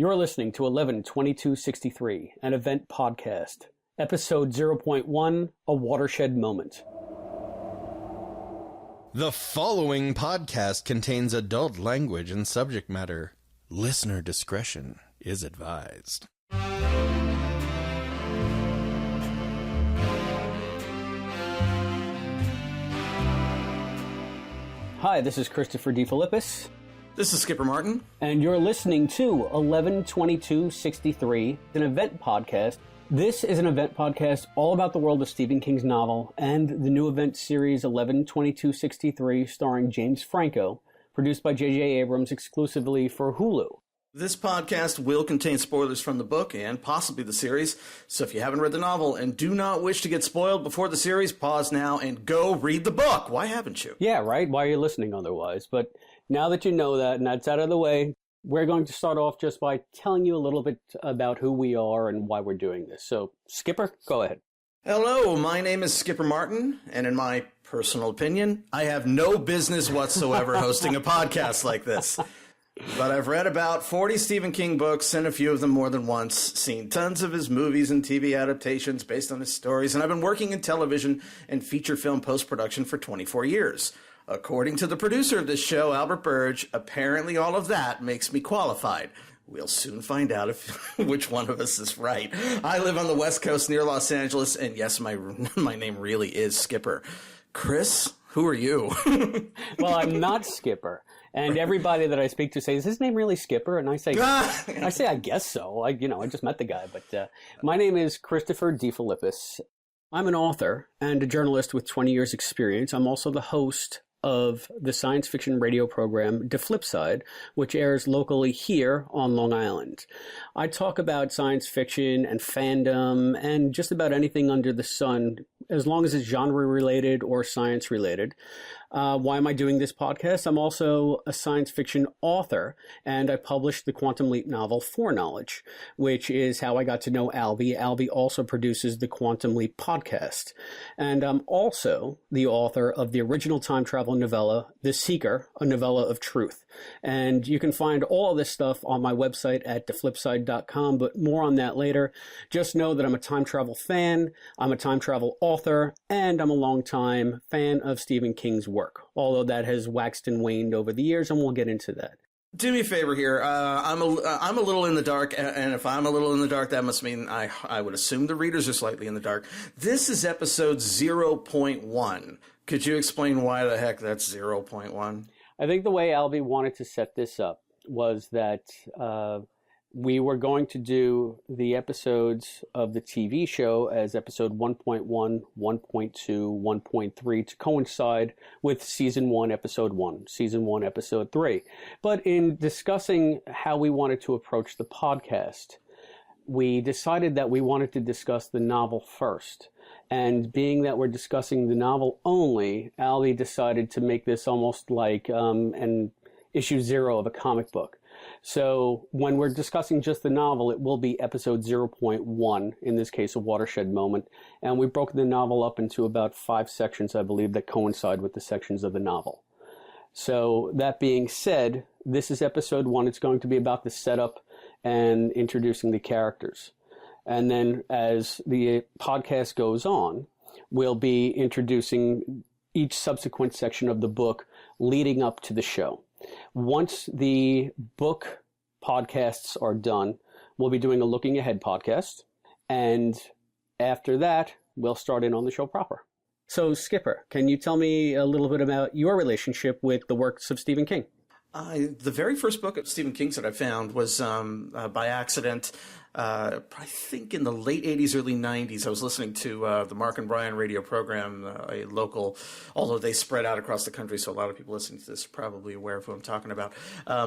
You're listening to 11/22/63, an event podcast, episode 0.1, A Watershed Moment. The following podcast contains adult language and subject matter. Listener discretion is advised. Hi, this is Christopher DeFilippis. This is Skipper Martin. And you're listening to 11/22/63, an event podcast. This is an event podcast all about the world of Stephen King's novel and the new event series 11/22/63 starring James Franco, produced by J.J. Abrams exclusively for Hulu. This podcast will contain spoilers from the book and possibly the series, so if you haven't read the novel and do not wish to get spoiled before the series, pause now and go read the book. Why haven't you? Yeah, right? Why are you listening otherwise? But now that you know that and that's out of the way, we're going to start off just by telling you a little bit about who we are and why we're doing this. So, Skipper, go ahead. Hello, my name is Skipper Martin, and in my personal opinion, I have no business whatsoever hosting a podcast like this. But I've read about 40 Stephen King books and a few of them more than once, seen tons of his movies and TV adaptations based on his stories, and I've been working in television and feature film post-production for 24 years. According to the producer of this show, Albert Burge, apparently all of that makes me qualified. We'll soon find out which one of us is right. I live on the West Coast near Los Angeles, and yes, my name really is Skipper. Chris, who are you? Well, I'm not Skipper. And everybody that I speak to says, is his name really Skipper? And I say, I guess so. I just met the guy. But my name is Christopher DeFilippis. I'm an author and a journalist with 20 years experience. I'm also the host of the science fiction radio program DeFilippis, which airs locally here on Long Island. I talk about science fiction and fandom and just about anything under the sun, as long as it's genre related or science related. Why am I doing this podcast? I'm also a science fiction author, and I published the Quantum Leap novel Foreknowledge, which is how I got to know Albie. Albie also produces the Quantum Leap podcast. And I'm also the author of the original time travel novella, The Seeker, a novella of truth. And you can find all of this stuff on my website at DeFilippis.com, but more on that later. Just know that I'm a time travel fan, I'm a time travel author, and I'm a longtime fan of Stephen King's work, although that has waxed and waned over the years, and we'll get into that. Do me a favor here. I'm a little in the dark, and if I'm a little in the dark, that must mean I would assume the readers are slightly in the dark. This is episode 0.1. Could you explain why the heck that's 0.1? I think the way Albie wanted to set this up was that we were going to do the episodes of the TV show as episode 1.1, 1.2, 1.3 to coincide with season 1, episode 1, season 1, episode 3. But in discussing how we wanted to approach the podcast, we decided that we wanted to discuss the novel first. And being that we're discussing the novel only, Albie decided to make this almost like an issue 0 of a comic book. So when we're discussing just the novel, it will be episode 0.1, in this case, A Watershed Moment. And we broke the novel up into about 5 sections, I believe, that coincide with the sections of the novel. So that being said, this is episode 1. It's going to be about the setup and introducing the characters. And then as the podcast goes on, we'll be introducing each subsequent section of the book leading up to the show. Once the book podcasts are done, we'll be doing a looking ahead podcast. And after that, we'll start in on the show proper. So, Skipper, can you tell me a little bit about your relationship with the works of Stephen King? The very first book of Stephen King's that I found was by accident. I think in the late 80s, early 90s, I was listening to the Mark and Brian radio program, a local, although they spread out across the country, so a lot of people listening to this are probably aware of who I'm talking about.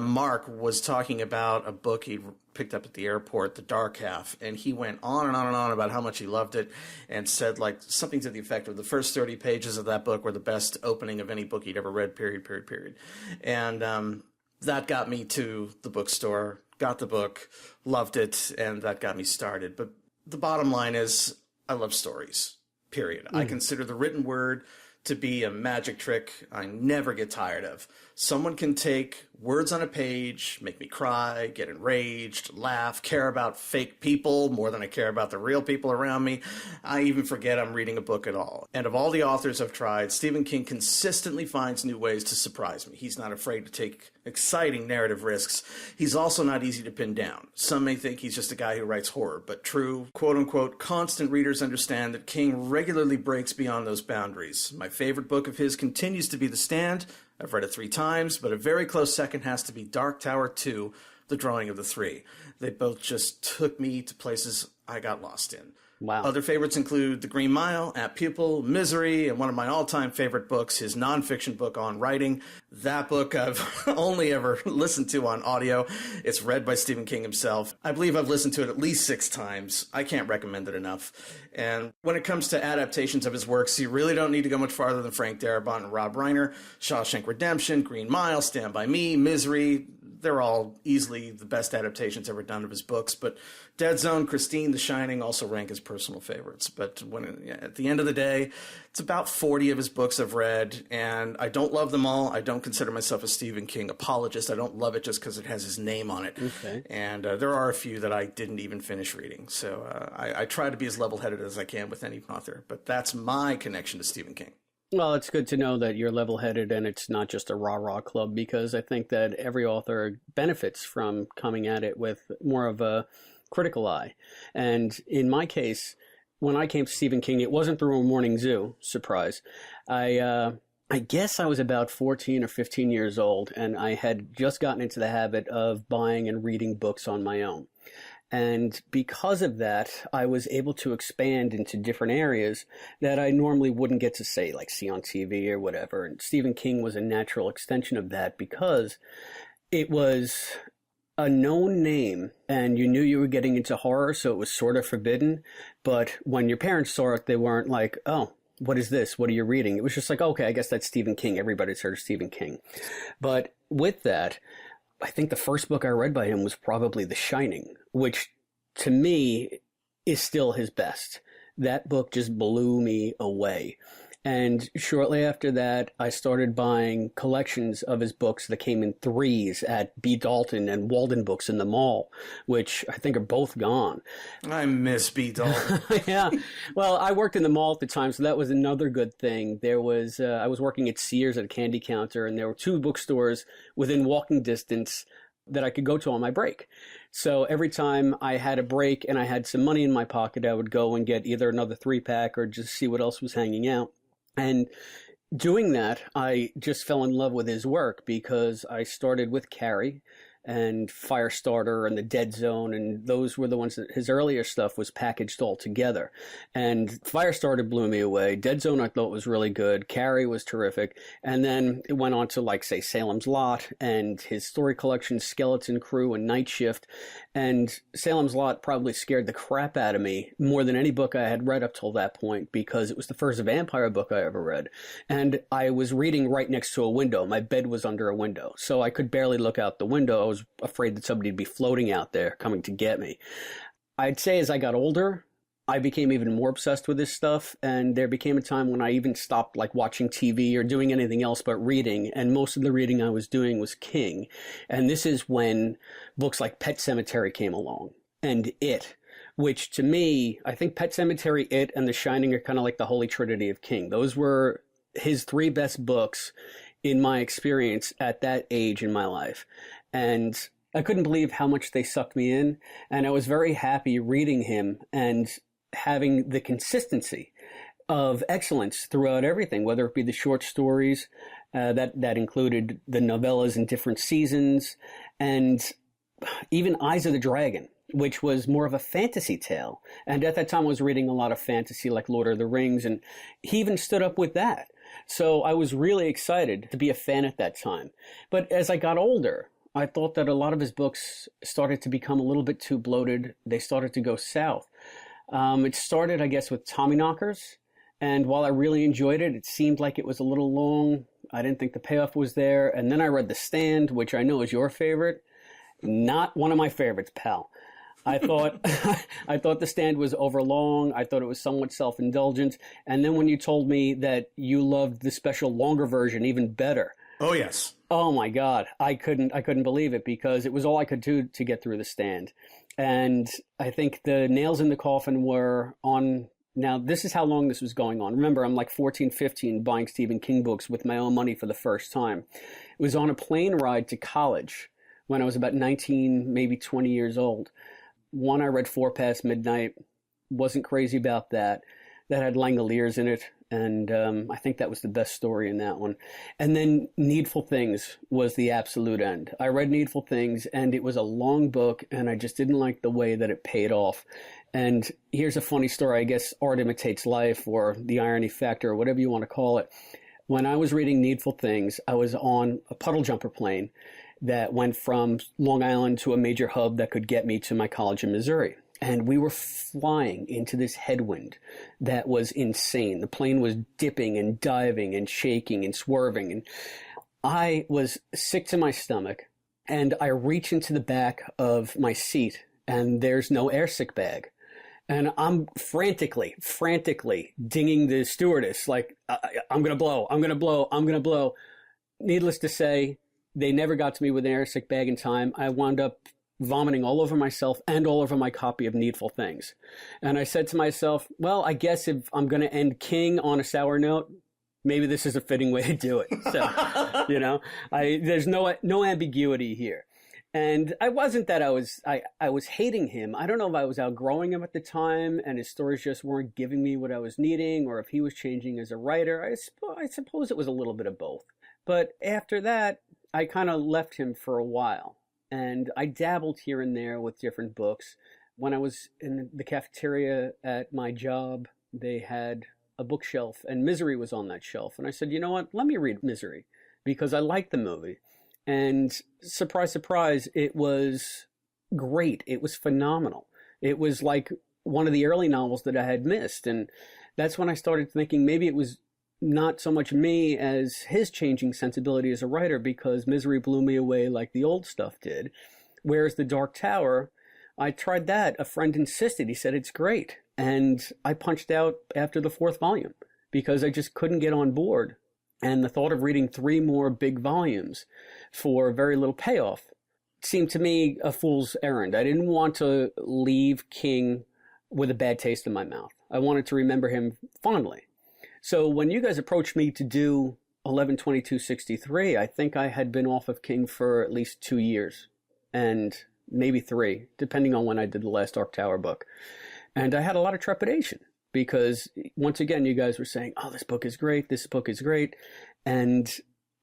Mark was talking about a book he picked up at the airport, The Dark Half, and he went on and on and on about how much he loved it and said like something to the effect of the first 30 pages of that book were the best opening of any book he'd ever read, period. And that got me to the bookstore, got the book, loved it, and that got me started. But the bottom line is I love stories, period. I consider the written word to be a magic trick I never get tired of. Someone can take Words on a page make me cry, get enraged, laugh, care about fake people more than I care about the real people around me. I even forget I'm reading a book at all. And of all the authors I've tried, Stephen King consistently finds new ways to surprise me. He's not afraid to take exciting narrative risks. He's also not easy to pin down. Some may think he's just a guy who writes horror, but true, quote-unquote, constant readers understand that King regularly breaks beyond those boundaries. My favorite book of his continues to be The Stand. I've read it 3 times, but a very close second has to be Dark Tower 2, The Drawing of the Three. They both just took me to places I got lost in. Wow. Other favorites include The Green Mile, At Pupil, Misery, and one of my all-time favorite books, his nonfiction book on writing. That book I've only ever listened to on audio. It's read by Stephen King himself. I believe I've listened to it at least 6 times. I can't recommend it enough. And when it comes to adaptations of his works, you really don't need to go much farther than Frank Darabont and Rob Reiner. Shawshank Redemption, Green Mile, Stand By Me, Misery. They're all easily the best adaptations ever done of his books, but Dead Zone, Christine, The Shining also rank as personal favorites. But at the end of the day, it's about 40 of his books I've read, and I don't love them all. I don't consider myself a Stephen King apologist. I don't love it just because it has his name on it. Okay. And there are a few that I didn't even finish reading. So I try to be as level-headed as I can with any author, but that's my connection to Stephen King. Well, it's good to know that you're level-headed and it's not just a rah-rah club, because I think that every author benefits from coming at it with more of a critical eye. And in my case, when I came to Stephen King, it wasn't through a morning zoo, surprise. I guess I was about 14 or 15 years old, and I had just gotten into the habit of buying and reading books on my own. And because of that, I was able to expand into different areas that I normally wouldn't get to see on TV or whatever. And Stephen King was a natural extension of that because it was a known name and you knew you were getting into horror, so it was sort of forbidden. But when your parents saw it, they weren't like, oh, what is this? What are you reading? It was just like, okay, I guess that's Stephen King. Everybody's heard of Stephen King. But with that, I think the first book I read by him was probably The Shining, which to me is still his best. That book just blew me away. And shortly after that, I started buying collections of his books that came in 3s at B. Dalton and Walden Books in the mall, which I think are both gone. I miss B. Dalton. Yeah. Well, I worked in the mall at the time, so that was another good thing. There was, I was working at Sears at a candy counter, and there were 2 bookstores within walking distance that I could go to on my break. So every time I had a break and I had some money in my pocket, I would go and get either another 3-pack or just see what else was hanging out. And doing that, I just fell in love with his work because I started with Carrie and Firestarter and The Dead Zone, and those were the ones that his earlier stuff was packaged all together. And Firestarter blew me away. Dead Zone I thought was really good. Carrie was terrific. And then it went on to say Salem's Lot and his story collection Skeleton Crew and Night Shift. And Salem's Lot probably scared the crap out of me more than any book I had read up till that point, because it was the first vampire book I ever read. And I was reading right next to a window. My bed was under a window, so I could barely look out the window. I was afraid that somebody would be floating out there coming to get me. I'd say as I got older, I became even more obsessed with this stuff, and there became a time when I even stopped watching TV or doing anything else but reading, and most of the reading I was doing was King. And this is when books like Pet Sematary came along, and It, which to me, I think Pet Sematary, It, and The Shining are kind of like the holy trinity of King. Those were his 3 best books in my experience at that age in my life. And I couldn't believe how much they sucked me in, and I was very happy reading him and having the consistency of excellence throughout everything, whether it be the short stories that included the novellas in different seasons, and even Eyes of the Dragon, which was more of a fantasy tale. And at that time I was reading a lot of fantasy like Lord of the Rings, and he even stood up with that. So I was really excited to be a fan at that time. But as I got older, I thought that a lot of his books started to become a little bit too bloated. They started to go south. It started, I guess, with Tommyknockers. And while I really enjoyed it, it seemed like it was a little long. I didn't think the payoff was there. And then I read The Stand, which I know is your favorite. Not one of my favorites, pal. I thought The Stand was overlong. I thought it was somewhat self-indulgent. And then when you told me that you loved the special longer version even better. Oh, yes. Oh my God. I couldn't believe it because it was all I could do to get through The Stand. And I think the nails in the coffin were on. Now, this is how long this was going on. Remember, I'm like 14, 15 buying Stephen King books with my own money for the first time. It was on a plane ride to college when I was about 19, maybe 20 years old. One, I read Four Past Midnight. Wasn't crazy about that. That had Langoliers in it. And I think that was the best story in that one. And then Needful Things was the absolute end. I read Needful Things, and it was a long book, and I just didn't like the way that it paid off. And here's a funny story. I guess art imitates life, or the irony factor, or whatever you want to call it. When I was reading Needful Things, I was on a puddle jumper plane that went from Long Island to a major hub that could get me to my college in Missouri. And we were flying into this headwind that was insane. The plane was dipping and diving and shaking and swerving. And I was sick to my stomach. And I reach into the back of my seat, and there's no airsick bag. And I'm frantically dinging the stewardess, like, I'm going to blow, I'm going to blow, I'm going to blow. Needless to say, they never got to me with an airsick bag in time. I wound up vomiting all over myself and all over my copy of Needful Things. And I said to myself, well, I guess if I'm going to end King on a sour note, maybe this is a fitting way to do it. So, there's no ambiguity here. And I wasn't that I was hating him. I don't know if I was outgrowing him at the time and his stories just weren't giving me what I was needing, or if he was changing as a writer. I suppose it was a little bit of both. But after that, I kind of left him for a while. And I dabbled here and there with different books. When I was in the cafeteria at my job, they had a bookshelf, and Misery was on that shelf. And I said, you know what, let me read Misery, because I liked the movie. And surprise, surprise, it was great. It was phenomenal. It was like one of the early novels that I had missed. And that's when I started thinking maybe it was not so much me as his changing sensibility as a writer, because Misery blew me away like the old stuff did. Whereas The Dark Tower, I tried that. A friend insisted. He said, it's great. And I punched out after the 4th volume because I just couldn't get on board. And the thought of reading 3 more big volumes for very little payoff seemed to me a fool's errand. I didn't want to leave King with a bad taste in my mouth. I wanted to remember him fondly. So when you guys approached me to do 11/22/63, I think I had been off of King for at least 2 years, and maybe 3, depending on when I did the last Dark Tower book. And I had a lot of trepidation because, once again, you guys were saying, oh, this book is great, this book is great. And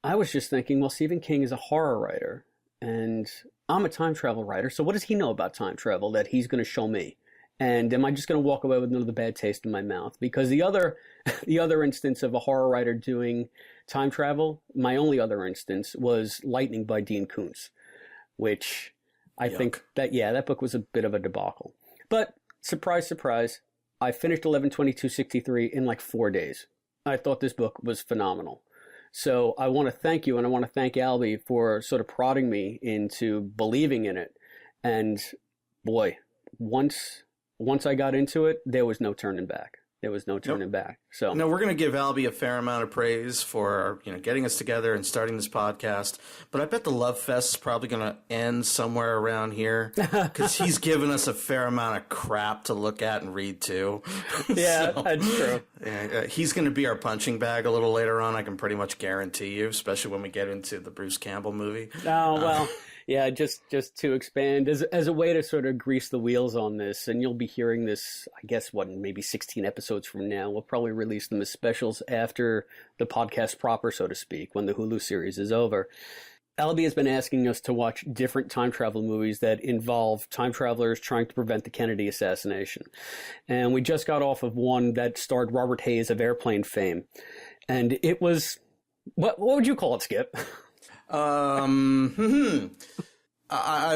I was just thinking, well, Stephen King is a horror writer, and I'm a time travel writer, so what does he know about time travel that he's going to show me? And am I just going to walk away with another bad taste in my mouth? Because the other instance of a horror writer doing time travel, my only other instance, was Lightning by Dean Koontz, which I think that book was a bit of a debacle. But surprise, surprise, I finished 11/22/63 in like 4 days. I thought this book was phenomenal. So I want to thank you, and I want to thank Albie for sort of prodding me into believing in it. And boy, once I got into it, there was no turning back. There was no turning back. So no, we're going to give Albie a fair amount of praise for getting us together and starting this podcast. But I bet the Love Fest is probably going to end somewhere around here because he's given us a fair amount of crap to look at and read too. Yeah, that's true. He's going to be our punching bag a little later on. I can pretty much guarantee you, especially when we get into the Bruce Campbell movie. Oh well. Yeah, just to expand, as a way to sort of grease the wheels on this, and you'll be hearing this, I guess, maybe 16 episodes from now. We'll probably release them as specials after the podcast proper, so to speak, when the Hulu series is over. Albie has been asking us to watch different time travel movies that involve time travelers trying to prevent the Kennedy assassination. And we just got off of one that starred Robert Hayes of Airplane fame. And it was, what would you call it, Skip? I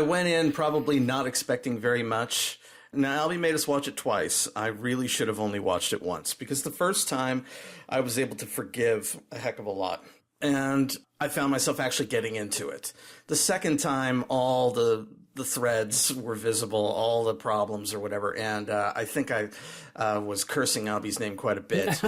went in probably not expecting very much. Now, Albie made us watch it twice. I really should have only watched it once, because the first time I was able to forgive a heck of a lot. And I found myself actually getting into it. The second time, all the threads were visible, all the problems or whatever. And I think I was cursing Albie's name quite a bit.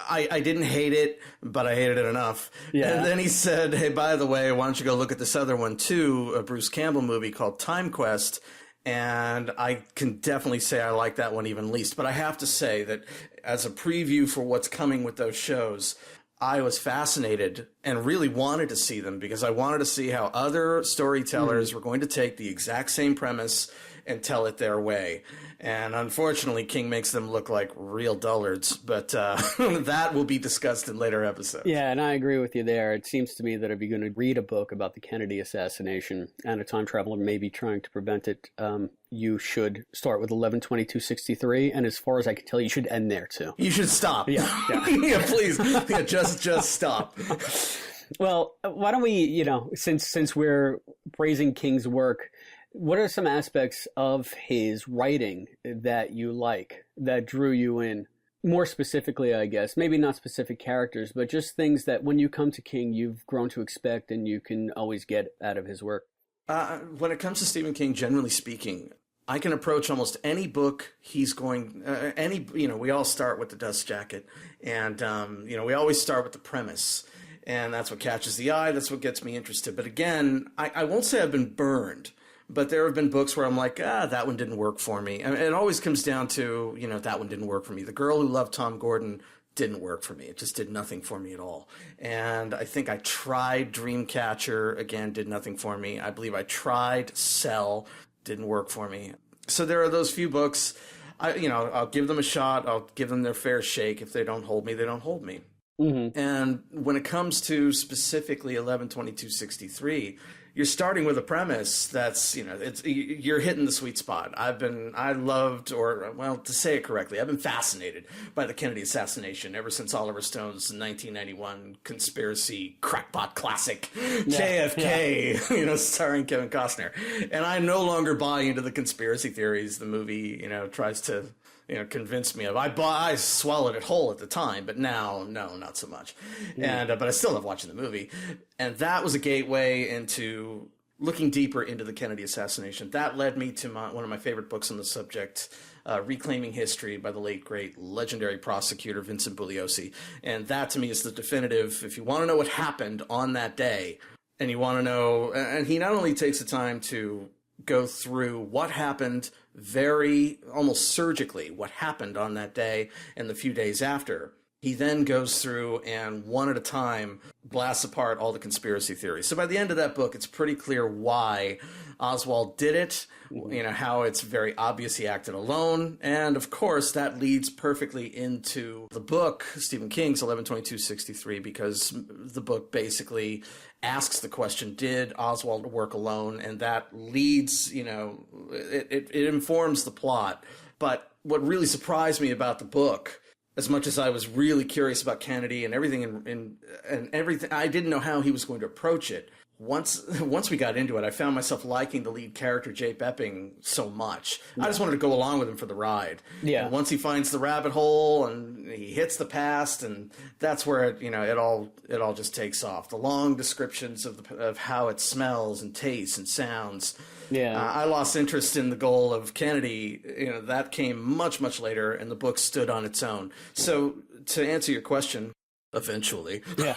I didn't hate it, but I hated it enough. Yeah. And then he said, hey, by the way, why don't you go look at this other one too, a Bruce Campbell movie called Time Quest. And I can definitely say I like that one even least. But I have to say that as a preview for what's coming with those shows, I was fascinated and really wanted to see them because I wanted to see how other storytellers were going to take the exact same premise and tell it their way. And unfortunately, King makes them look like real dullards, but that will be discussed in later episodes. Yeah, and I agree with you there. It seems to me that if you're going to read a book about the Kennedy assassination and a time traveler maybe trying to prevent it, you should start with 11/22/63, and as far as I can tell, you should end there too. You should stop. Yeah. Yeah, please. Yeah, just stop. Well, why don't we, since we're praising King's work, what are some aspects of his writing that you like, that drew you in? More specifically, I guess, maybe not specific characters, but just things that when you come to King, you've grown to expect and you can always get out of his work. When it comes to Stephen King, generally speaking, I can approach almost any book he's going, we all start with the dust jacket and, we always start with the premise. And that's what catches the eye. That's what gets me interested. But again, I won't say I've been burned. But there have been books where I'm like, that one didn't work for me. And it always comes down to, that one didn't work for me. The Girl Who Loved Tom Gordon didn't work for me. It just did nothing for me at all. And I think I tried Dreamcatcher, again, did nothing for me. I believe I tried Cell, didn't work for me. So there are those few books. I'll give them a shot. I'll give them their fair shake. If they don't hold me, they don't hold me. Mm-hmm. And when it comes to specifically 11/22/63, you're starting with a premise that's, you're hitting the sweet spot. To say it correctly, I've been fascinated by the Kennedy assassination ever since Oliver Stone's 1991 conspiracy crackpot classic, JFK, starring Kevin Costner. And I no longer buy into the conspiracy theories the movie, tries to convinced me of. I swallowed it whole at the time, but now, no, not so much. And but I still love watching the movie. And that was a gateway into looking deeper into the Kennedy assassination. That led me to one of my favorite books on the subject, Reclaiming History by the late, great, legendary prosecutor Vincent Bugliosi. And that, to me, is the definitive, if you want to know what happened on that day, and you want to know, and he not only takes the time to go through what happened very almost surgically, what happened on that day and the few days after. He then goes through and one at a time blasts apart all the conspiracy theories. So by the end of that book, it's pretty clear why Oswald did it, how it's very obvious he acted alone. And of course, that leads perfectly into the book, Stephen King's 11/22/63, because the book basically asks the question, did Oswald work alone? And that leads, it informs the plot. But what really surprised me about the book, as much as I was really curious about Kennedy and everything and everything, I didn't know how he was going to approach it. Once we got into it, I found myself liking the lead character, Jake Epping, so much. I just wanted to go along with him for the ride. Yeah. And once he finds the rabbit hole and he hits the past, and that's where it all just takes off. The long descriptions of how it smells and tastes and sounds. Yeah. I lost interest in the goal of Kennedy. That came much, much later, and the book stood on its own. So to answer your question, eventually. Yeah.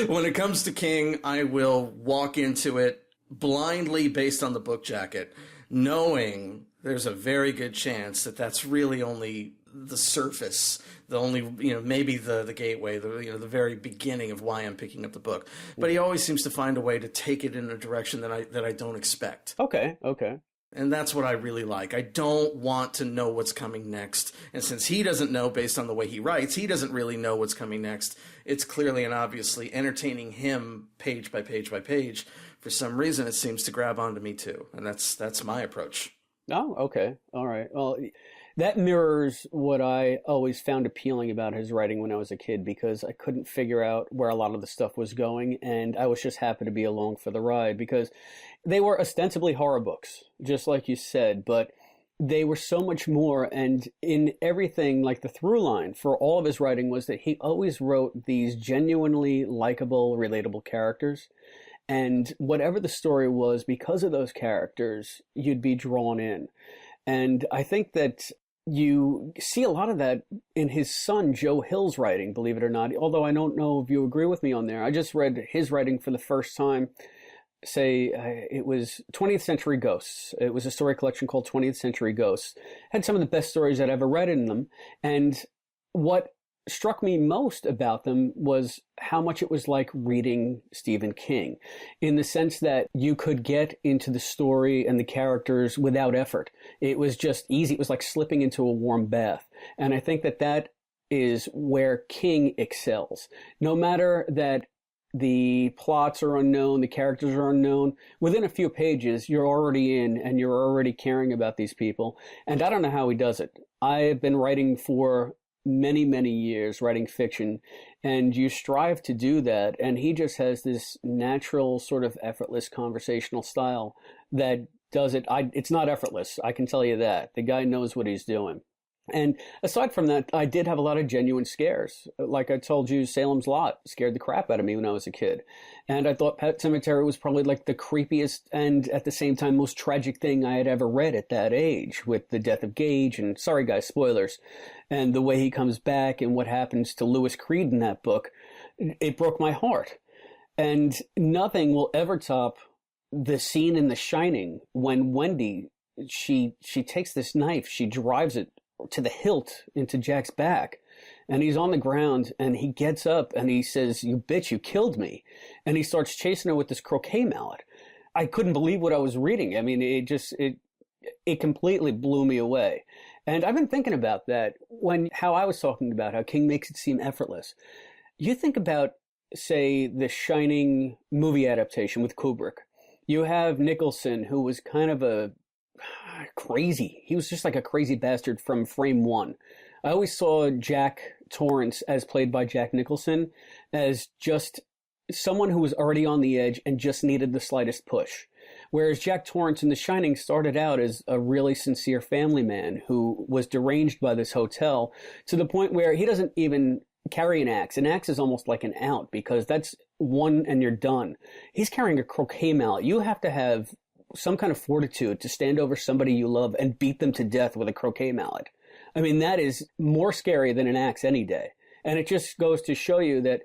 When it comes to King, I will walk into it blindly based on the book jacket, knowing there's a very good chance that that's really only the surface, the only, maybe the gateway, the very beginning of why I'm picking up the book. But he always seems to find a way to take it in a direction that I don't expect. Okay. And that's what I really like. I don't want to know what's coming next. And since he doesn't know based on the way he writes, he doesn't really know what's coming next. It's clearly and obviously entertaining him page by page by page. For some reason, it seems to grab onto me too. And that's my approach. Oh, okay. All right. Well, that mirrors what I always found appealing about his writing when I was a kid, because I couldn't figure out where a lot of the stuff was going, and I was just happy to be along for the ride, because they were ostensibly horror books, just like you said, but they were so much more, and in everything, like the through line for all of his writing was that he always wrote these genuinely likable, relatable characters, and whatever the story was, because of those characters, you'd be drawn in. And I think that you see a lot of that in his son, Joe Hill's writing, believe it or not, although I don't know if you agree with me on there. I just read his writing for the first time. It was 20th Century Ghosts. It was a story collection called 20th Century Ghosts. Had some of the best stories I'd ever read in them. And what struck me most about them was how much it was like reading Stephen King, in the sense that you could get into the story and the characters without effort. It was just easy. It was like slipping into a warm bath. And I think that that is where King excels. No matter that the plots are unknown, the characters are unknown, within a few pages, you're already in and you're already caring about these people. And I don't know how he does it. I've been writing for many, many years, writing fiction, and you strive to do that. And he just has this natural sort of effortless conversational style that does it. It's not effortless. I can tell you that. The guy knows what he's doing. And aside from that, I did have a lot of genuine scares. Like I told you, Salem's Lot scared the crap out of me when I was a kid. And I thought Pet Sematary was probably like the creepiest and at the same time most tragic thing I had ever read at that age, with the death of Gage and, sorry guys, spoilers, and the way he comes back and what happens to Lewis Creed in that book. It broke my heart. And nothing will ever top the scene in The Shining when Wendy, she takes this knife, she drives it to the hilt into Jack's back, and he's on the ground and he gets up and he says, "You bitch, you killed me." And he starts chasing her with this croquet mallet. I couldn't believe what I was reading. I mean, it completely blew me away. And I've been thinking about that how I was talking about how King makes it seem effortless. You think about, say, the Shining movie adaptation with Kubrick. You have Nicholson, who was kind of crazy. He was just like a crazy bastard from frame one. I always saw Jack Torrance, as played by Jack Nicholson, as just someone who was already on the edge and just needed the slightest push. Whereas Jack Torrance in The Shining started out as a really sincere family man who was deranged by this hotel to the point where he doesn't even carry an axe. An axe is almost like an out, because that's one and you're done. He's carrying a croquet mallet. You have to have some kind of fortitude to stand over somebody you love and beat them to death with a croquet mallet. I mean, that is more scary than an axe any day. And it just goes to show you that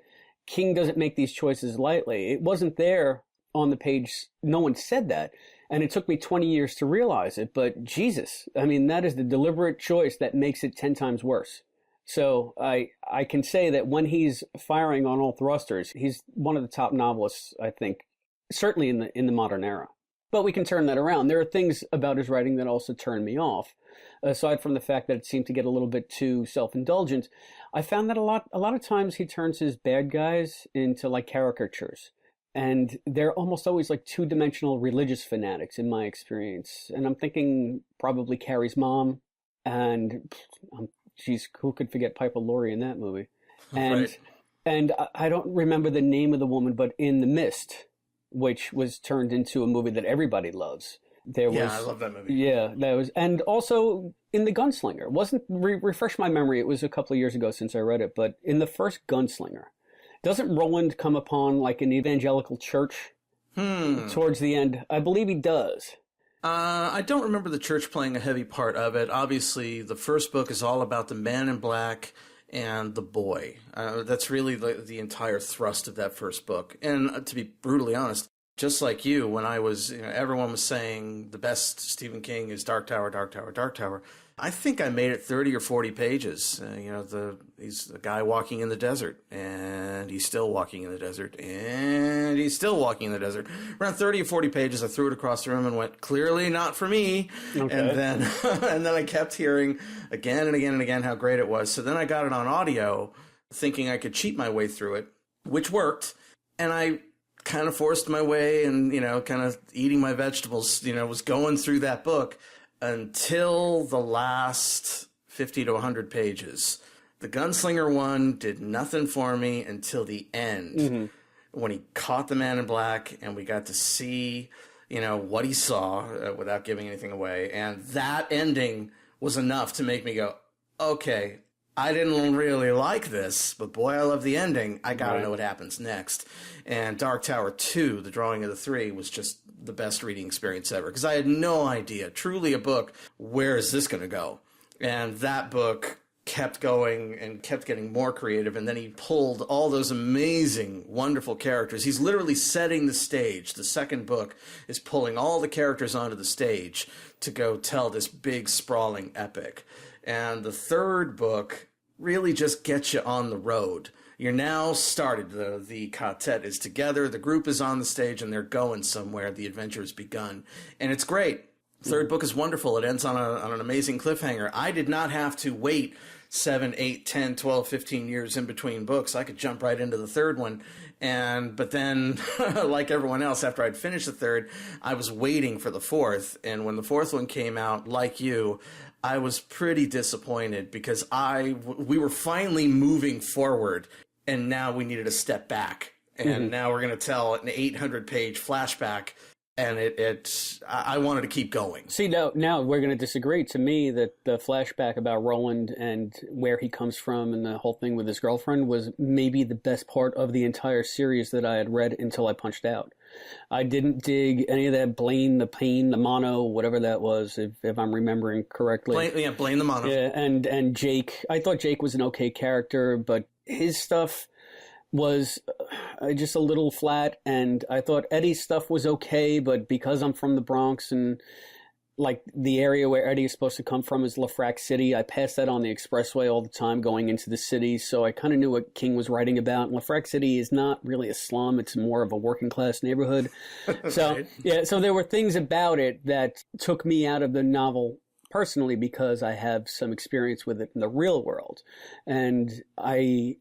King doesn't make these choices lightly. It wasn't there on the page. No one said that. And it took me 20 years to realize it. But Jesus, I mean, that is the deliberate choice that makes it 10 times worse. So I can say that when he's firing on all thrusters, he's one of the top novelists, I think, certainly in the modern era. But we can turn that around. There are things about his writing that also turn me off. Aside from the fact that it seemed to get a little bit too self-indulgent, I found that a lot of times he turns his bad guys into like caricatures. And they're almost always like two-dimensional religious fanatics in my experience. And I'm thinking probably Carrie's mom, and who could forget Piper Laurie in that movie? And Right. And I don't remember the name of the woman, but in The Mist, which was turned into a movie that everybody loves. I love that movie. Yeah, and also in The Gunslinger. Refresh my memory, it was a couple of years ago since I read it, but in the first Gunslinger, doesn't Roland come upon like an evangelical church towards the end? I believe he does. I don't remember the church playing a heavy part of it. Obviously, the first book is all about the man in black and the boy. That's really the entire thrust of that first book. And to be brutally honest, just like you, when I was, everyone was saying the best Stephen King is Dark Tower, Dark Tower, Dark Tower. I think I made it 30 or 40 pages. He's a guy walking in the desert, and he's still walking in the desert, and he's still walking in the desert. Around 30 or 40 pages, I threw it across the room and went, clearly not for me. Okay. And then and then I kept hearing again and again and again how great it was. So then I got it on audio, thinking I could cheat my way through it, which worked. And I kind of forced my way and, kind of eating my vegetables, was going through that book until the last 50 to 100 pages. The Gunslinger one did nothing for me until the end, when he caught the man in black and we got to see, what he saw without giving anything away. And that ending was enough to make me go, okay, I didn't really like this, but boy, I love the ending. I got to know what happens next. And Dark Tower 2, The Drawing of the Three, was just the best reading experience ever, because I had no idea, truly a book, where is this going to go? And that book kept going and kept getting more creative. And then he pulled all those amazing, wonderful characters. He's literally setting the stage. The second book is pulling all the characters onto the stage to go tell this big, sprawling epic. And the third book really just gets you on the road. You're now started. The quartet is together. The group is on the stage and they're going somewhere. The adventure has begun. And it's great. Third book is wonderful. It ends on an amazing cliffhanger. I did not have to wait 7, 8, 10, 12, 15 years in between books. I could jump right into the third one. But then, like everyone else, after I'd finished the third, I was waiting for the fourth. And when the fourth one came out, like you, I was pretty disappointed because we were finally moving forward, and now we needed a step back. And now we're going to tell an 800-page flashback. And I wanted to keep going. See, now we're going to disagree. To me, that the flashback about Roland and where he comes from and the whole thing with his girlfriend was maybe the best part of the entire series that I had read until I punched out. I didn't dig any of that Blaine, the Pain, the Mono, whatever that was, if I'm remembering correctly. Blaine the Mono. Yeah, and Jake. I thought Jake was an okay character, but his stuff was just a little flat, and I thought Eddie's stuff was okay, but because I'm from the Bronx and like the area where Eddie is supposed to come from is LaFrac City, I passed that on the expressway all the time going into the city, so I kind of knew what King was writing about. LaFrac City is not really a slum, it's more of a working class neighborhood. So Right. yeah, so there were things about it that took me out of the novel personally because I have some experience with it in the real world, and I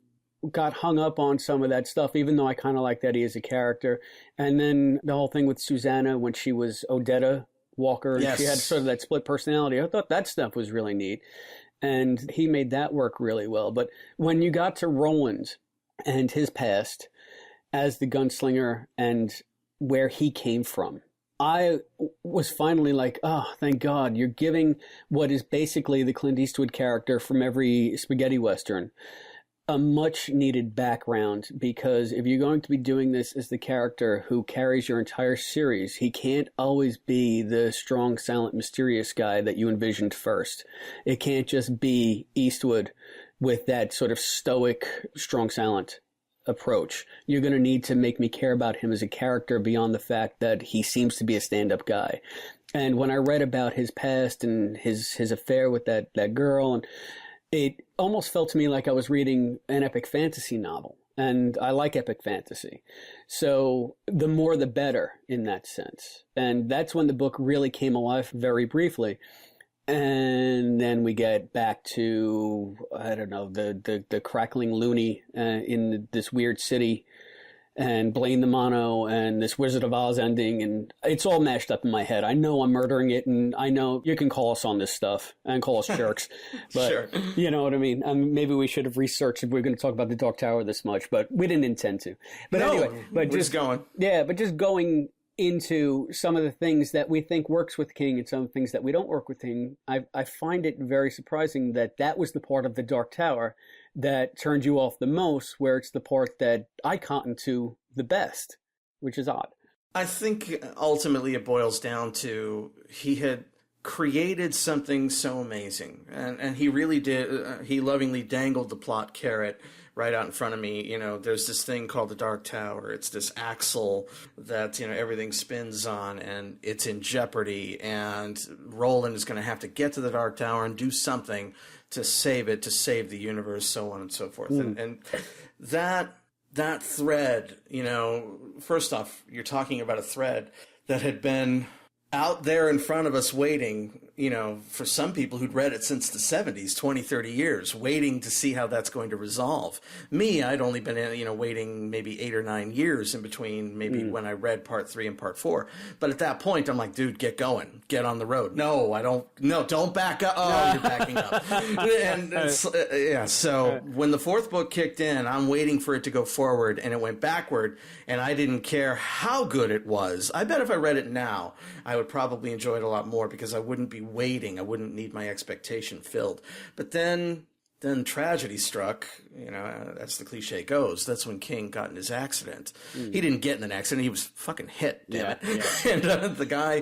got hung up on some of that stuff, even though I kind of liked Eddie as a character. And then the whole thing with Susanna when she was Odetta Walker, and Yes. she had sort of that split personality. I thought that stuff was really neat. And he made that work really well. But when you got to Roland and his past as the gunslinger and where he came from, I was finally like, oh, thank God, you're giving what is basically the Clint Eastwood character from every spaghetti Western a much needed background, because if you're going to be doing this as the character who carries your entire series, he can't always be the strong, silent, mysterious guy that you envisioned first. It can't just be Eastwood with that sort of stoic, strong, silent approach. You're going to need to make me care about him as a character beyond the fact that he seems to be a stand-up guy. And when I read about his past and his affair with that girl, and it almost felt to me like I was reading an epic fantasy novel, and I like epic fantasy. So the more the better in that sense. And that's when the book really came alive very briefly. And then we get back to, I don't know, the crackling loony in this weird city, and Blaine the Mono, and this Wizard of Oz ending, and it's all mashed up in my head. I know I'm murdering it, and I know you can call us on this stuff and call us jerks, but Sure. You know what I mean? Maybe we should have researched if we we're going to talk about the Dark Tower this much, but we didn't intend to. But No, anyway, but we're just going. Yeah, but just going into some of the things that we think works with King and some of the things that we don't work with King, I find it very surprising that was the part of the Dark Tower that turned you off the most, where it's the part that I cotton to the best, which is odd. I think ultimately it boils down to he had created something so amazing, and he really did. He lovingly dangled the plot carrot right out in front of me. You know, there's this thing called the Dark Tower. It's this axle that, you know, everything spins on, and it's in jeopardy, and Roland is going to have to get to the Dark Tower and do something to save it, to save the universe, so on and so forth. And that thread, you know, first off, you're talking about a thread that had been out there in front of us waiting, you know, for some people who'd read it since the 70s, 20, 30 years, waiting to see how that's going to resolve. Me, I'd only been, you know, waiting maybe 8 or 9 years in between maybe when I read part 3 and part 4. But at that point, I'm like, dude, get going, get on the road. No, don't back up. Oh, you're backing up. And it's, so when the fourth book kicked in, I'm waiting for it to go forward, and it went backward, and I didn't care how good it was. I bet if I read it now, I would probably enjoy it a lot more because I wouldn't be waiting. I wouldn't need my expectation filled. But then Then tragedy struck, as the cliche goes. That's when King got in his accident. He didn't get in an accident. He was fucking hit, damn it. Yeah. And the guy,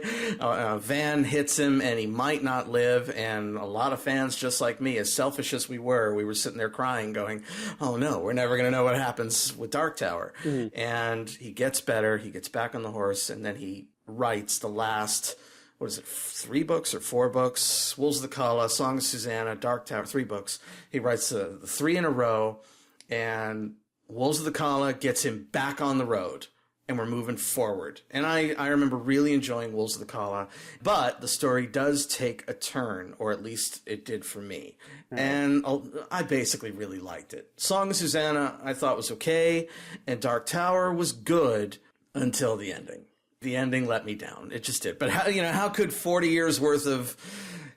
van hits him, and he might not live. And a lot of fans, just like me, as selfish as we were sitting there crying, going, oh no, we're never going to know what happens with Dark Tower. And he gets better. He gets back on the horse, and then he writes the last... what is it, 3 books or 4 books? Wolves of the Kala, Song of Susanna, Dark Tower, 3 books. He writes the 3 in a row, and Wolves of the Kala gets him back on the road, and we're moving forward. And I remember really enjoying Wolves of the Kala, but the story does take a turn, or at least it did for me. And I basically really liked it. Song of Susanna I thought was okay, and Dark Tower was good until the ending. The ending let me down. It just did. But how could 40 years worth of,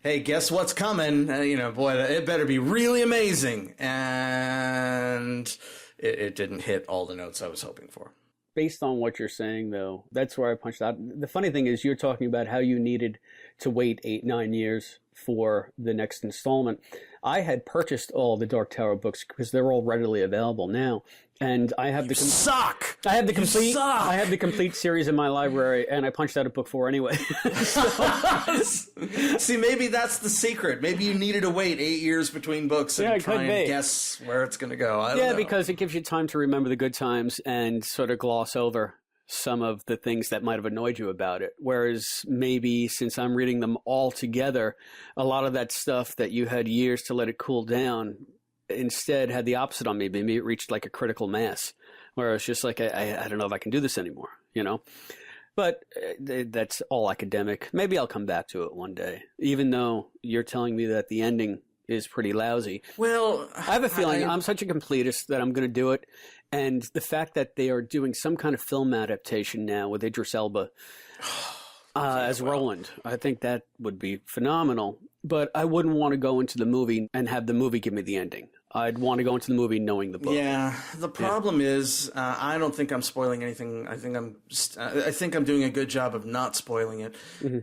hey, guess what's coming? Boy, it better be really amazing. And it didn't hit all the notes I was hoping for. Based on what you're saying, though, that's where I punched out. The funny thing is you're talking about how you needed to wait 8-9 years for the next installment. I had purchased all the Dark Tower books because they're all readily available now. And I have I have the complete series in my library, and I punched out a book 4 anyway. See, maybe that's the secret. Maybe you needed to wait 8 years between books and try and guess where it's going to go. I don't know. Because it gives you time to remember the good times and sort of gloss over some of the things that might have annoyed you about it. Whereas maybe since I'm reading them all together, a lot of that stuff that you had years to let it cool down instead had the opposite on me. Maybe it reached like a critical mass where it's just like, I don't know if I can do this anymore, But that's all academic. Maybe I'll come back to it one day, even though you're telling me that the ending is pretty lousy. Well, I have a feeling I'm such a completist that I'm going to do it. And the fact that they are doing some kind of film adaptation now with Idris Elba as Roland, I think that would be phenomenal. But I wouldn't want to go into the movie and have the movie give me the ending. I'd want to go into the movie knowing the book. Yeah, the problem is I don't think I'm spoiling anything. I think I'm doing a good job of not spoiling it. Mm-hmm.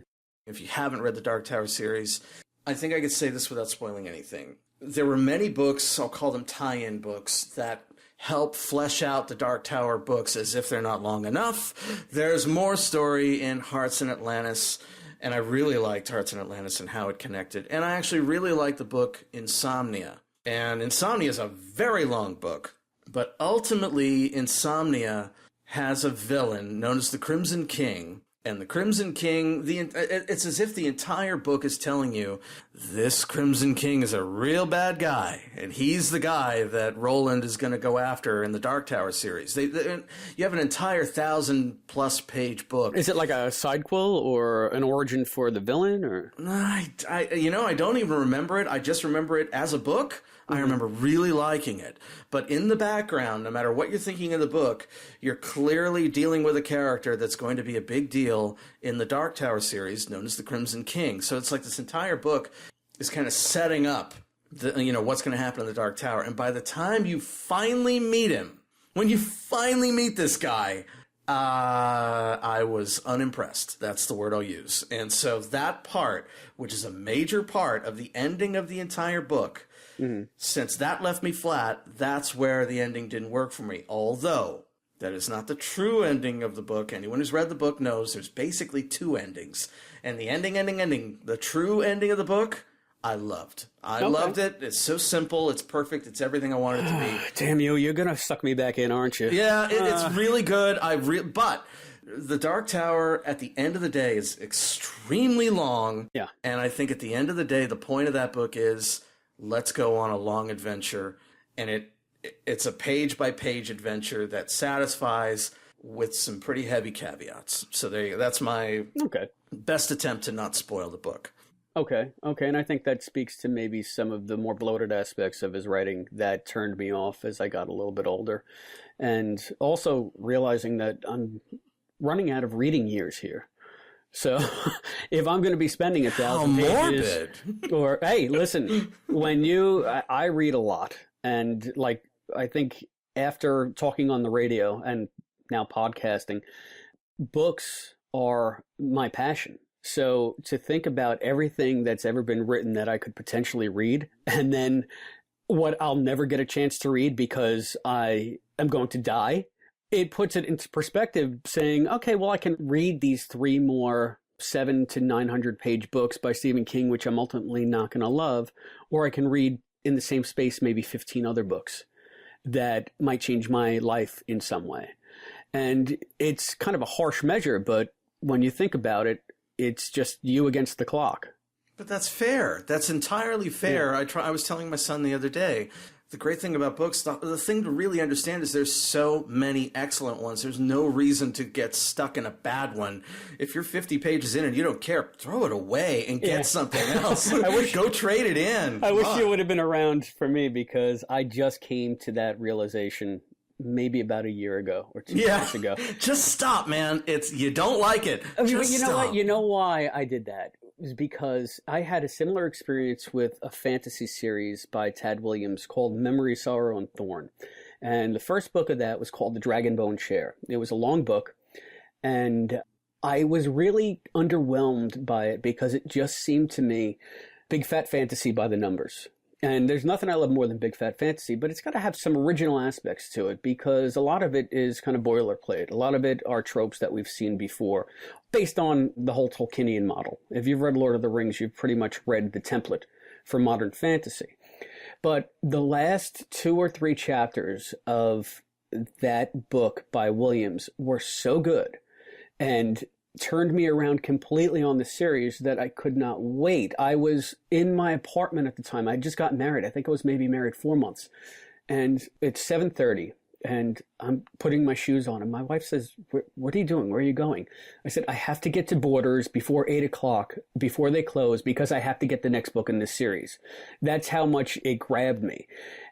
If you haven't read the Dark Tower series, I think I could say this without spoiling anything. There were many books, I'll call them tie-in books, that help flesh out the Dark Tower books as if they're not long enough. There's more story in Hearts in Atlantis, and I really liked Hearts in Atlantis and how it connected. And I actually really liked the book Insomnia. And Insomnia is a very long book, but ultimately Insomnia has a villain known as the Crimson King. And the Crimson King, it's as if the entire book is telling you, this Crimson King is a real bad guy, and he's the guy that Roland is going to go after in the Dark Tower series. You have an entire 1,000+ page book. Is it like a sidequel or an origin for the villain? Or I don't even remember it. I just remember it as a book. I remember really liking it. But in the background, no matter what you're thinking in the book, you're clearly dealing with a character that's going to be a big deal in the Dark Tower series known as the Crimson King. So it's like this entire book is kind of setting up what's going to happen in the Dark Tower. And by the time you finally meet him, when you finally meet this guy, I was unimpressed. That's the word I'll use. And so that part, which is a major part of the ending of the entire book, since that left me flat, that's where the ending didn't work for me. Although, that is not the true ending of the book. Anyone who's read the book knows there's basically 2 endings. And the ending, the true ending of the book, I loved. I loved it. It's so simple. It's perfect. It's everything I wanted it to be. Damn you. You're going to suck me back in, aren't you? Yeah, it's really good. But the Dark Tower, at the end of the day, is extremely long. Yeah. And I think at the end of the day, the point of that book is, let's go on a long adventure. And it's a page-by-page adventure that satisfies with some pretty heavy caveats. So there you go. That's my best attempt to not spoil the book. Okay, and I think that speaks to maybe some of the more bloated aspects of his writing that turned me off as I got a little bit older. And also realizing that I'm running out of reading years here. So if I'm going to be spending 1,000 pages... Or, hey, listen, I read a lot. And, I think after talking on the radio and now podcasting, books are my passion. So to think about everything that's ever been written that I could potentially read and then what I'll never get a chance to read because I am going to die. It puts it into perspective saying, okay, well, I can read these 3 more 700 to 900 page books by Stephen King, which I'm ultimately not going to love, or I can read in the same space maybe 15 other books that might change my life in some way. And it's kind of a harsh measure, but when you think about it, it's just you against the clock. But that's fair. That's entirely fair. Yeah. I was telling my son the other day, the great thing about books, the thing to really understand is there's so many excellent ones. There's no reason to get stuck in a bad one. If you're 50 pages in and you don't care, throw it away and get something else. Go trade it in. I wish you would have been around for me, because I just came to that realization maybe about a year ago or 2 years ago. Just stop, man. You don't like it. You know what? You know why I did that? It was because I had a similar experience with a fantasy series by Tad Williams called Memory, Sorrow, and Thorn. And the first book of that was called The Dragonbone Chair. It was a long book, and I was really underwhelmed by it because it just seemed to me big fat fantasy by the numbers. And there's nothing I love more than big fat fantasy, but it's got to have some original aspects to it, because a lot of it is kind of boilerplate. A lot of it are tropes that we've seen before, based on the whole Tolkienian model. If you've read Lord of the Rings, you've pretty much read the template for modern fantasy. But the last 2 or 3 chapters of that book by Williams were so good and turned me around completely on the series that I could not wait. I was in my apartment at the time. I just got married. I think I was maybe married 4 months. And it's 7:30, and I'm putting my shoes on. And my wife says, what are you doing? Where are you going? I said, I have to get to Borders before 8 o'clock, before they close, because I have to get the next book in this series. That's how much it grabbed me.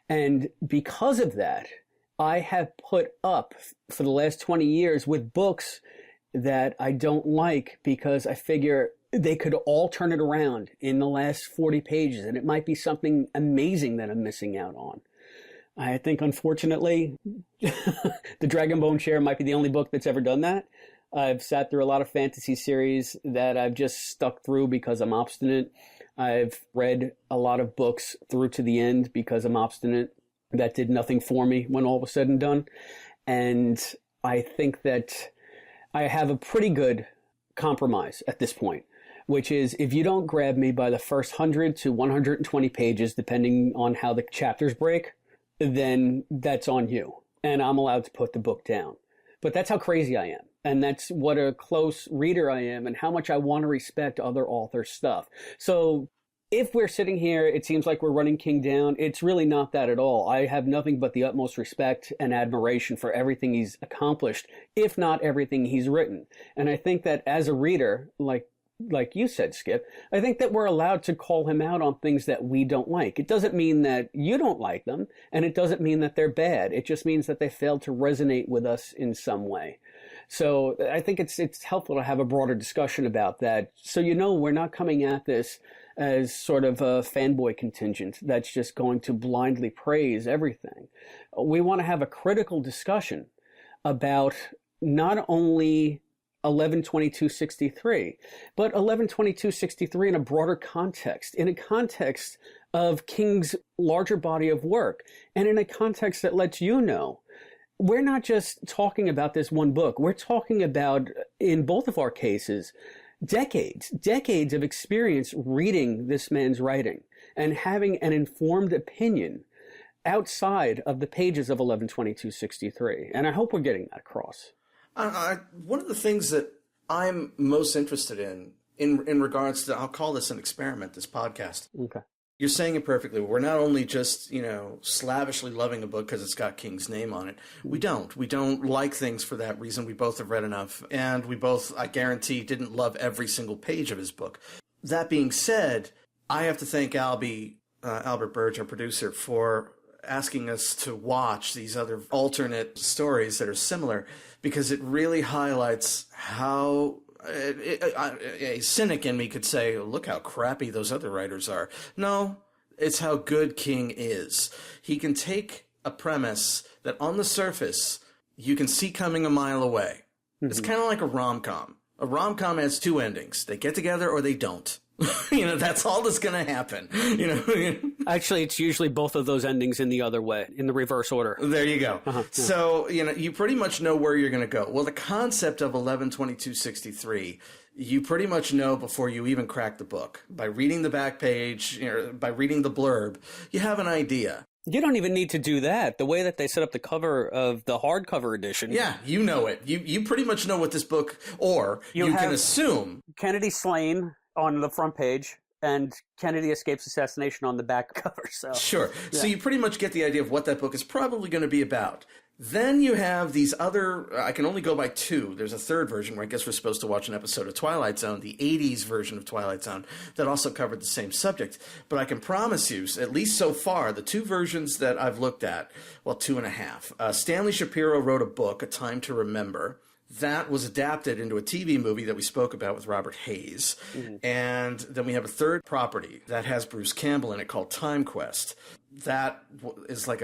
And because of that, I have put up for the last 20 years with books that I don't like, because I figure they could all turn it around in the last 40 pages, and it might be something amazing that I'm missing out on. I think, unfortunately, The Dragonbone Chair might be the only book that's ever done that. I've sat through a lot of fantasy series that I've just stuck through because I'm obstinate. I've read a lot of books through to the end because I'm obstinate. That did nothing for me when all was said and done. And I think that I have a pretty good compromise at this point, which is, if you don't grab me by the first 100 to 120 pages, depending on how the chapters break, then that's on you. And I'm allowed to put the book down. But that's how crazy I am. And that's what a close reader I am, and how much I want to respect other authors' stuff. So if we're sitting here, it seems like we're running King down. It's really not that at all. I have nothing but the utmost respect and admiration for everything he's accomplished, if not everything he's written. And I think that as a reader, like you said, Skip, I think that we're allowed to call him out on things that we don't like. It doesn't mean that you don't like them, and it doesn't mean that they're bad. It just means that they failed to resonate with us in some way. So I think it's helpful to have a broader discussion about that. So, we're not coming at this as sort of a fanboy contingent that's just going to blindly praise everything. We want to have a critical discussion about not only 11/22/63, but 11/22/63 in a broader context, in a context of King's larger body of work, and in a context that lets you know we're not just talking about this one book. We're talking about, in both of our cases, decades of experience reading this man's writing and having an informed opinion outside of the pages of 11/22/63. And I hope we're getting that across. One of the things that I'm most interested in regards to, I'll call this an experiment, this podcast. Okay. You're saying it perfectly. We're not only just, slavishly loving a book because it's got King's name on it. We don't like things for that reason. We both have read enough. And we both, I guarantee, didn't love every single page of his book. That being said, I have to thank Albert Burge, our producer, for asking us to watch these other alternate stories that are similar, because it really highlights how a cynic in me could say, look how crappy those other writers are. No, it's how good King is. He can take a premise that on the surface you can see coming a mile away. Mm-hmm. It's kind of like a rom-com. A rom-com has 2 endings. They get together or they don't. That's all that's going to happen. Actually, it's usually both of those endings in the other way, in the reverse order. There you go. Yeah. So, you pretty much know where you're going to go. Well, the concept of 11/22/63, you pretty much know before you even crack the book. By reading the back page, by reading the blurb, you have an idea. You don't even need to do that. The way that they set up the cover of the hardcover edition. Yeah, you know it. You pretty much know what this book, or you can assume. Kennedy slain on the front page, and Kennedy escapes assassination on the back cover. So Sure. Yeah. So you pretty much get the idea of what that book is probably going to be about. Then you have these other, I can only go by two. There's a third version where I guess we're supposed to watch an episode of Twilight Zone, the 80s version of Twilight Zone, that also covered the same subject. But I can promise you, at least so far, the two versions that I've looked at, well, 2.5. Stanley Shapiro wrote a book, A Time to Remember. That was adapted into a TV movie that we spoke about with Robert Hayes. Mm-hmm. And then we have a third property that has Bruce Campbell in it called Time Quest. That is like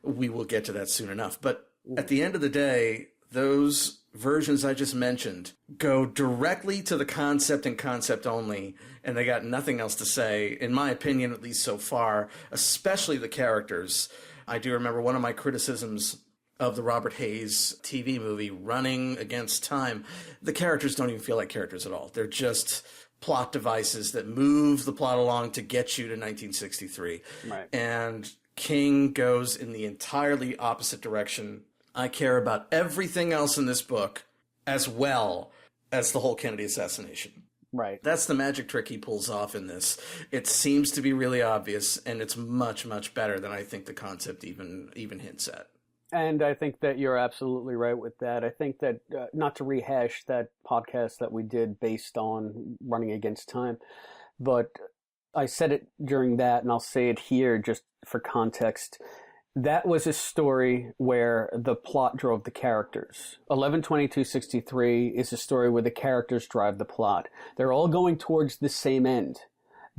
we will get to that soon enough. But at the end of the day, those versions I just mentioned go directly to the concept and concept only, and they got nothing else to say, in my opinion, at least so far, especially the characters. I do remember one of my criticisms of the Robert Hayes TV movie, Running Against Time. The characters don't even feel like characters at all. They're just plot devices that move the plot along to get you to 1963. Right. And King goes in the entirely opposite direction. I care about everything else in this book as well as the whole Kennedy assassination. Right. That's the magic trick he pulls off in this. It seems to be really obvious, and it's much, much better than I think the concept even hints at. And I think that you're absolutely right with that. I think that, not to rehash that podcast that we did based on Running Against Time, but I said it during that, and I'll say it here just for context. That was a story where the plot drove the characters. 11/22/63 is a story where the characters drive the plot. They're all going towards the same end,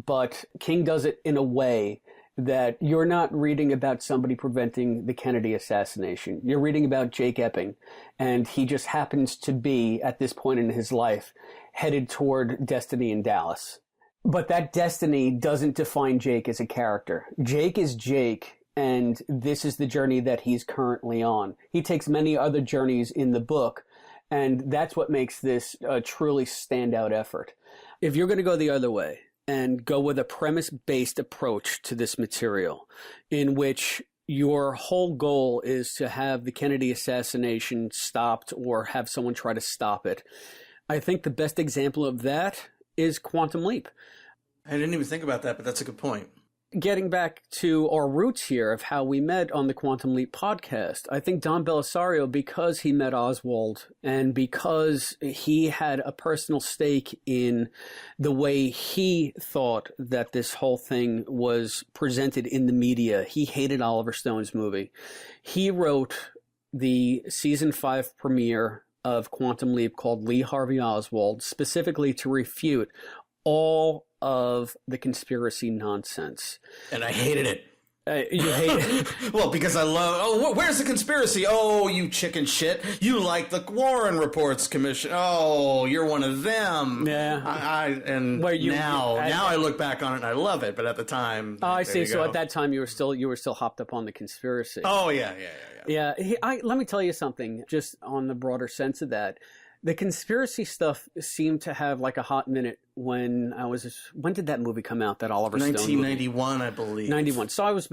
but King does it in a way that you're not reading about somebody preventing the Kennedy assassination. You're reading about Jake Epping, and he just happens to be, at this point in his life, headed toward destiny in Dallas. But that destiny doesn't define Jake as a character. Jake is Jake, and this is the journey that he's currently on. He takes many other journeys in the book, and that's what makes this a truly standout effort. If you're going to go the other way, and go with a premise-based approach to this material, in which your whole goal is to have the Kennedy assassination stopped or have someone try to stop it, I think the best example of that is Quantum Leap. I didn't even think about that, but that's a good point. Getting back to our roots here of how we met on the Quantum Leap podcast, I think Don Belisario, because he met Oswald and because he had a personal stake in the way he thought that this whole thing was presented in the media, he hated Oliver Stone's movie. He wrote the season 5 premiere of Quantum Leap called Lee Harvey Oswald, specifically to refute all of the conspiracy nonsense. And I hated it. You hate it? Well, because I love... where's the conspiracy? Oh, you chicken shit. You like the Warren Reports Commission. Oh, you're one of them. Yeah. Now I look back on it and I love it, but at the time... Oh, I see. So at that time you were still hopped up on the conspiracy. Oh, yeah. Yeah. Let me tell you something, just on the broader sense of that. The conspiracy stuff seemed to have like a hot minute when did that movie come out, that Oliver Stone movie? 1991, I believe. 91. So I was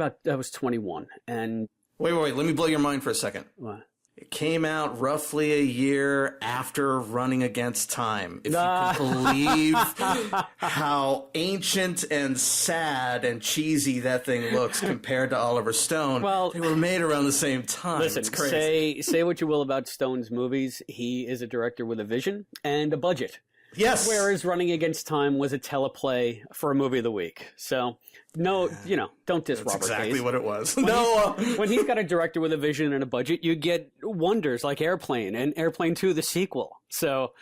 21. And Wait, let me blow your mind for a second. What? It came out roughly a year after Running Against Time. If you can believe how ancient and sad and cheesy that thing looks compared to Oliver Stone. Well, they were made around the same time. Listen, it's crazy. Say what you will about Stone's movies. He is a director with a vision and a budget. Yes. Whereas Running Against Time was a teleplay for a movie of the week. So, no, don't diss Robert Hayes. Exactly what it was. When he's got a director with a vision and a budget, you get wonders like Airplane and Airplane 2, the sequel. So,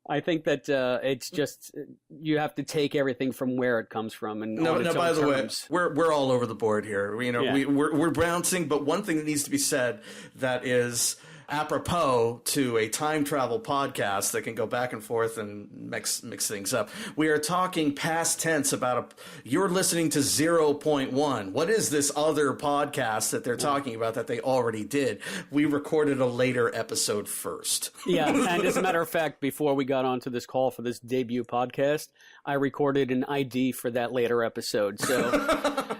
I think that it's just, you have to take everything from where it comes from. And by the way, we're all over the board here. Yeah. We're bouncing, but one thing that needs to be said that is apropos to a time travel podcast that can go back and forth and mix things up. We are talking past tense about you're listening to 0.1. What is this other podcast that they're talking about that they already did? We recorded a later episode first. Yeah, and as a matter of fact, before we got onto this call for this debut podcast, I recorded an ID for that later episode.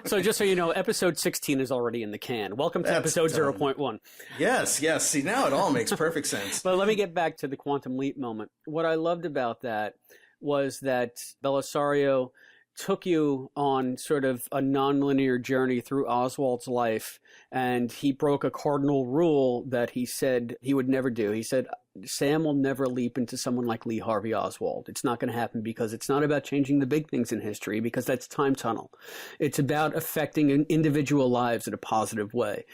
So just so you know, episode 16 is already in the can. Welcome to episode 0.1. Yes. See, now it all makes perfect sense. But let me get back to the quantum leap moment. What I loved about that was that Belisario took you on sort of a nonlinear journey through Oswald's life, and he broke a cardinal rule that he said he would never do. He said, Sam will never leap into someone like Lee Harvey Oswald. It's not going to happen because it's not about changing the big things in history, because that's time tunnel. It's about affecting individual lives in a positive way.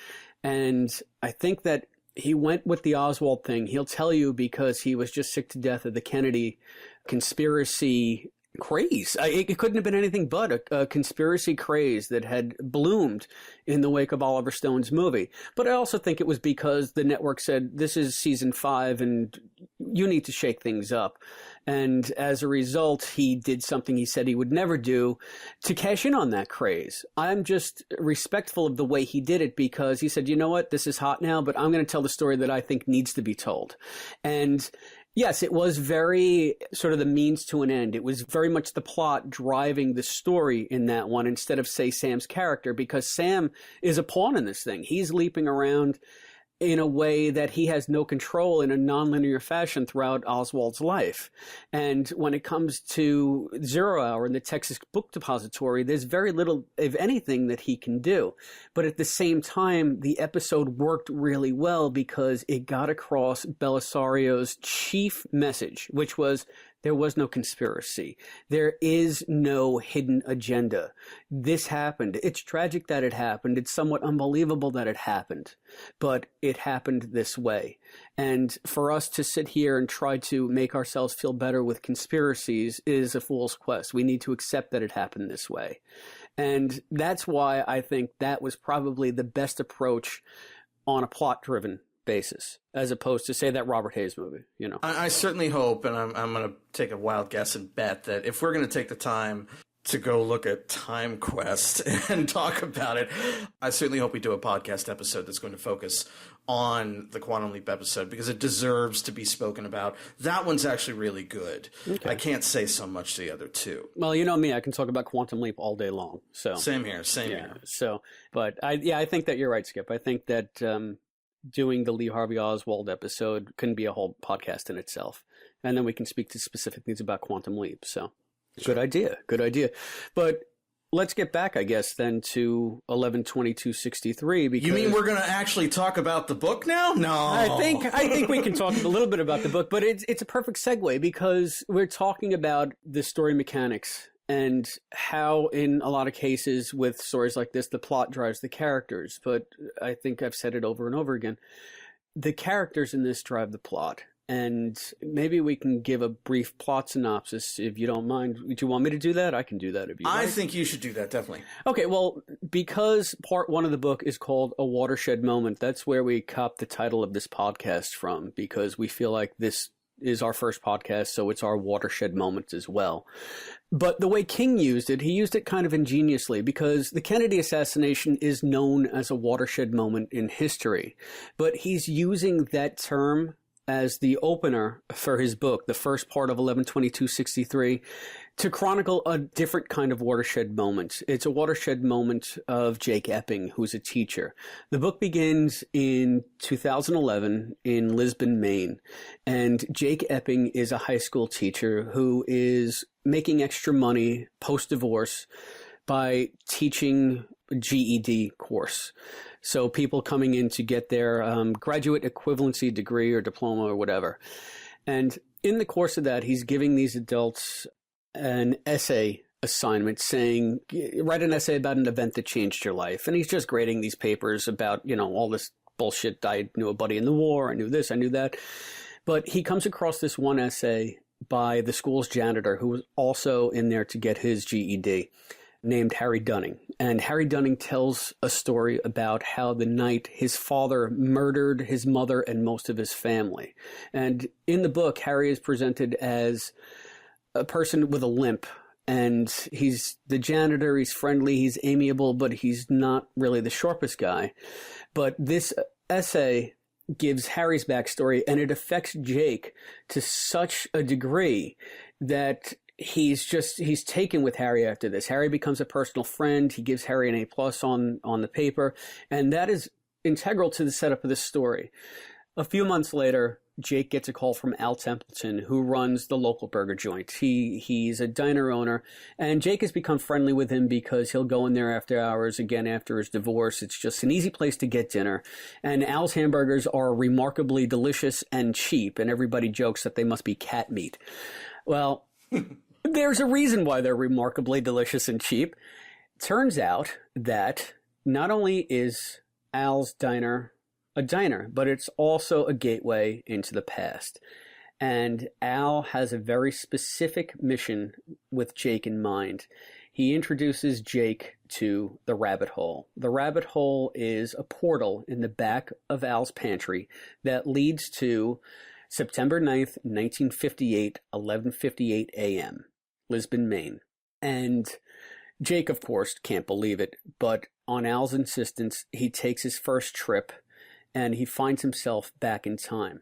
And I think that he went with the Oswald thing. He'll tell you because he was just sick to death of the Kennedy conspiracy craze. It couldn't have been anything but a conspiracy craze that had bloomed in the wake of Oliver Stone's movie. But I also think it was because the network said, this is season 5 and you need to shake things up. And as a result, he did something he said he would never do to cash in on that craze. I'm just respectful of the way he did it, because he said, you know what, this is hot now, but I'm going to tell the story that I think needs to be told. And yes, it was very sort of the means to an end. It was very much the plot driving the story in that one, instead of, say, Sam's character, because Sam is a pawn in this thing. He's leaping around in a way that he has no control in a nonlinear fashion throughout Oswald's life. And when it comes to 0 Hour in the Texas Book Depository, there's very little, if anything, that he can do. But at the same time, the episode worked really well because it got across Belisario's chief message, which was, there was no conspiracy. There is no hidden agenda. This happened. It's tragic that it happened. It's somewhat unbelievable that it happened. But it happened this way. And for us to sit here and try to make ourselves feel better with conspiracies is a fool's quest. We need to accept that it happened this way. And that's why I think that was probably the best approach on a plot-driven basis, as opposed to, say, that Robert Hayes movie, you know. I certainly hope, and I'm going to take a wild guess and bet that if we're going to take the time to go look at Time Quest and talk about it, I certainly hope we do a podcast episode that's going to focus on the Quantum Leap episode, because it deserves to be spoken about. That one's actually really good. Okay. I can't say so much to the other two. Well, you know me, I can talk about Quantum Leap all day long. So Same here. So, but I think that you're right, Skip. I think that doing the Lee Harvey Oswald episode can be a whole podcast in itself. And then we can speak to specific things about Quantum Leap. So sure. Good idea. But let's get back, I guess, then to 11/22/63. Because you mean we're going to actually talk about the book now? No. I think we can talk a little bit about the book, but it's a perfect segue, because we're talking about the story mechanics and how, in a lot of cases with stories like this, the plot drives the characters. But I think I've said it over and over again. The characters in this drive the plot. And maybe we can give a brief plot synopsis, if you don't mind. Do you want me to do that? I can do that if you like. I think you should do that, definitely. Okay, well, because part 1 of the book is called A Watershed Moment, that's where we copped the title of this podcast from, because we feel like this is our first podcast, so it's our watershed moment as well. But the way King used it, he used it kind of ingeniously, because the Kennedy assassination is known as a watershed moment in history. But he's using that term as the opener for his book, the first part of 11/22/63, to chronicle a different kind of watershed moment. It's a watershed moment of Jake Epping, who's a teacher. The book begins in 2011 in Lisbon, Maine. And Jake Epping is a high school teacher who is making extra money post-divorce by teaching a GED course. So people coming in to get their graduate equivalency degree or diploma or whatever. And in the course of that, he's giving these adults an essay assignment saying, write an essay about an event that changed your life. And he's just grading these papers about, you know, all this bullshit. I knew a buddy in the war. I knew this. I knew that. But he comes across this one essay by the school's janitor, who was also in there to get his GED. named Harry Dunning. And Harry Dunning tells a story about how the night his father murdered his mother and most of his family. And in the book, Harry is presented as a person with a limp. And he's the janitor, he's friendly, he's amiable, but he's not really the sharpest guy. But this essay gives Harry's backstory, and it affects Jake to such a degree that he's taken with Harry after this. Harry becomes a personal friend. He gives Harry an A+ on the paper, and that is integral to the setup of this story. A few months later, Jake gets a call from Al Templeton, who runs the local burger joint. He's a diner owner, and Jake has become friendly with him because he'll go in there after hours, again after his divorce. It's just an easy place to get dinner. And Al's hamburgers are remarkably delicious and cheap, and everybody jokes that they must be cat meat. Well, there's a reason why they're remarkably delicious and cheap. Turns out that not only is Al's diner a diner, but it's also a gateway into the past. And Al has a very specific mission with Jake in mind. He introduces Jake to the rabbit hole. The rabbit hole is a portal in the back of Al's pantry that leads to September 9th, 1958, 11:58 a.m., Lisbon, Maine. And Jake, of course, can't believe it, but on Al's insistence, he takes his first trip and he finds himself back in time.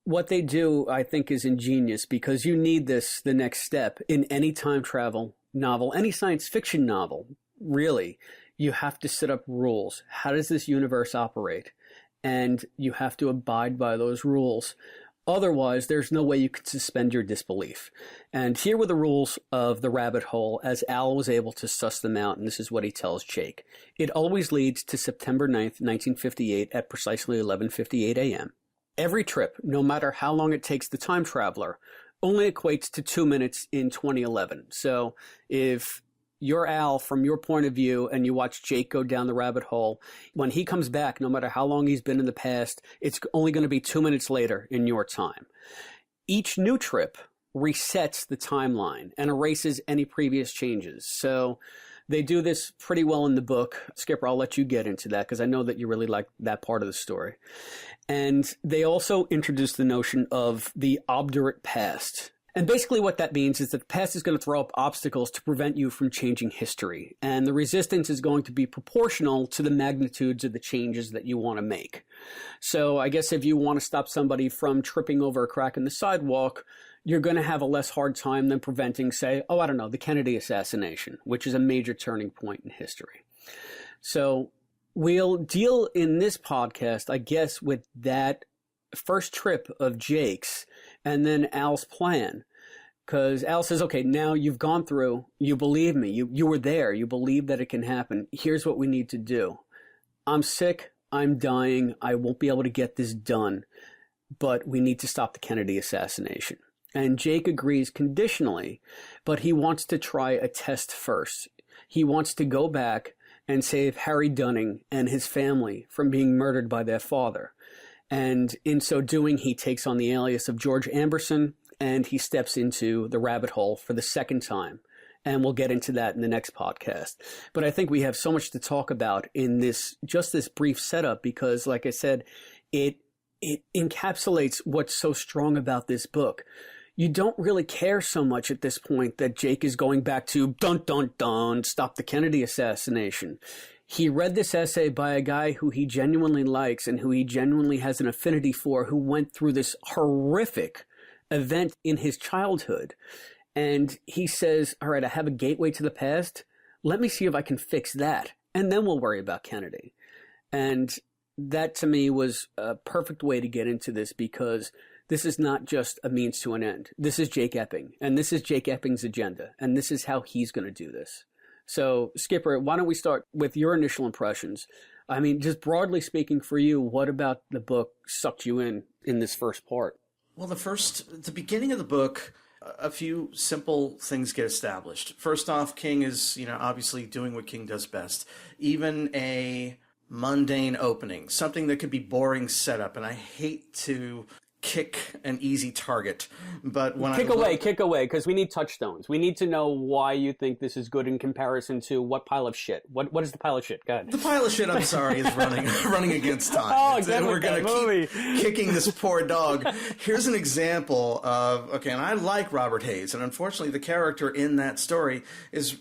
What they do, I think, is ingenious, because you need this the next step in any time travel novel, any science fiction novel, really. You have to set up rules. How does this universe operate? And you have to abide by those rules. Otherwise, there's no way you can suspend your disbelief. And here were the rules of the rabbit hole as Al was able to suss them out, and this is what he tells Jake. It always leads to September 9th, 1958 at precisely 11:58 a.m. Every trip, no matter how long it takes the time traveler, only equates to 2 minutes in 2011. So if you're Al from your point of view and you watch Jake go down the rabbit hole, when he comes back, no matter how long he's been in the past, it's only going to be 2 minutes later in your time. Each new trip resets the timeline and erases any previous changes. So they do this pretty well in the book. Skipper, I'll let you get into that because I know that you really like that part of the story. And they also introduce the notion of the obdurate past. And basically what that means is that the past is going to throw up obstacles to prevent you from changing history. And the resistance is going to be proportional to the magnitudes of the changes that you want to make. So I guess if you want to stop somebody from tripping over a crack in the sidewalk, you're going to have a less hard time than preventing, say, the Kennedy assassination, which is a major turning point in history. So we'll deal in this podcast, I guess, with that first trip of Jake's and then Al's plan. Because Al says, okay, now you've gone through, you believe me, you were there, you believe that it can happen. Here's what we need to do. I'm sick, I'm dying, I won't be able to get this done, but we need to stop the Kennedy assassination. And Jake agrees conditionally, but he wants to try a test first. He wants to go back and save Harry Dunning and his family from being murdered by their father. And in so doing, he takes on the alias of George Amberson, and he steps into the rabbit hole for the second time. And we'll get into that in the next podcast. But I think we have so much to talk about in this brief setup, because, like I said, it encapsulates what's so strong about this book. You don't really care so much at this point that Jake is going back to dun dun dun, stop the Kennedy assassination. He read this essay by a guy who he genuinely likes and who he genuinely has an affinity for, who went through this horrific event in his childhood. And he says, all right, I have a gateway to the past. Let me see if I can fix that. And then we'll worry about Kennedy. And that to me was a perfect way to get into this, because this is not just a means to an end. This is Jake Epping, and this is Jake Epping's agenda, and this is how he's going to do this. So, Skipper, why don't we start with your initial impressions? I mean, just broadly speaking for you, what about the book sucked you in this first part? Well, the beginning of the book, a few simple things get established. First off, King is, obviously doing what King does best. Even a mundane opening, something that could be boring setup, and I hate to kick an easy target. But when kick away, because we need touchstones. We need to know why you think this is good in comparison to what pile of shit. What is the pile of shit? Go ahead. The pile of shit, I'm sorry, is running against time. We're going to keep kicking this poor dog. Here's an example of, and I like Robert Hayes, and unfortunately the character in that story is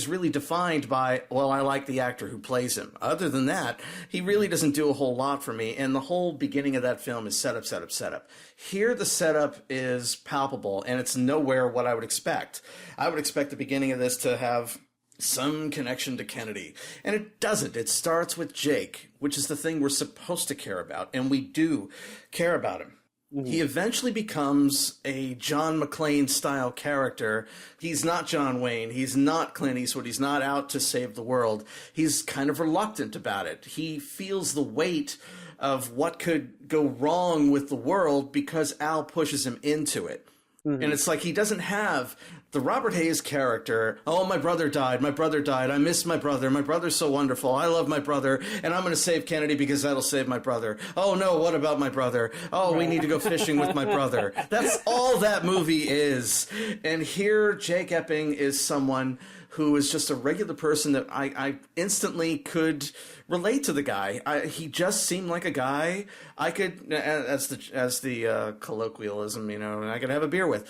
really defined by, well, I like the actor who plays him. Other than that, he really doesn't do a whole lot for me, and the whole beginning of that film is setup, setup, setup. Here, the setup is palpable, and it's nowhere what I would expect. I would expect the beginning of this to have some connection to Kennedy, and it doesn't. It starts with Jake, which is the thing we're supposed to care about, and we do care about him. Mm-hmm. He eventually becomes a John McClane-style character. He's not John Wayne. He's not Clint Eastwood. He's not out to save the world. He's kind of reluctant about it. He feels the weight of what could go wrong with the world because Al pushes him into it. Mm-hmm. And it's like he doesn't have the Robert Hayes character, oh, my brother died, I miss my brother's so wonderful, I love my brother, and I'm going to save Kennedy because that'll save my brother. Oh, no, what about my brother? Oh, we need to go fishing with my brother. That's all that movie is. And here, Jake Epping is someone who is just a regular person that I instantly could relate to the guy. He just seemed like a guy I could, as the colloquialism, I could have a beer with.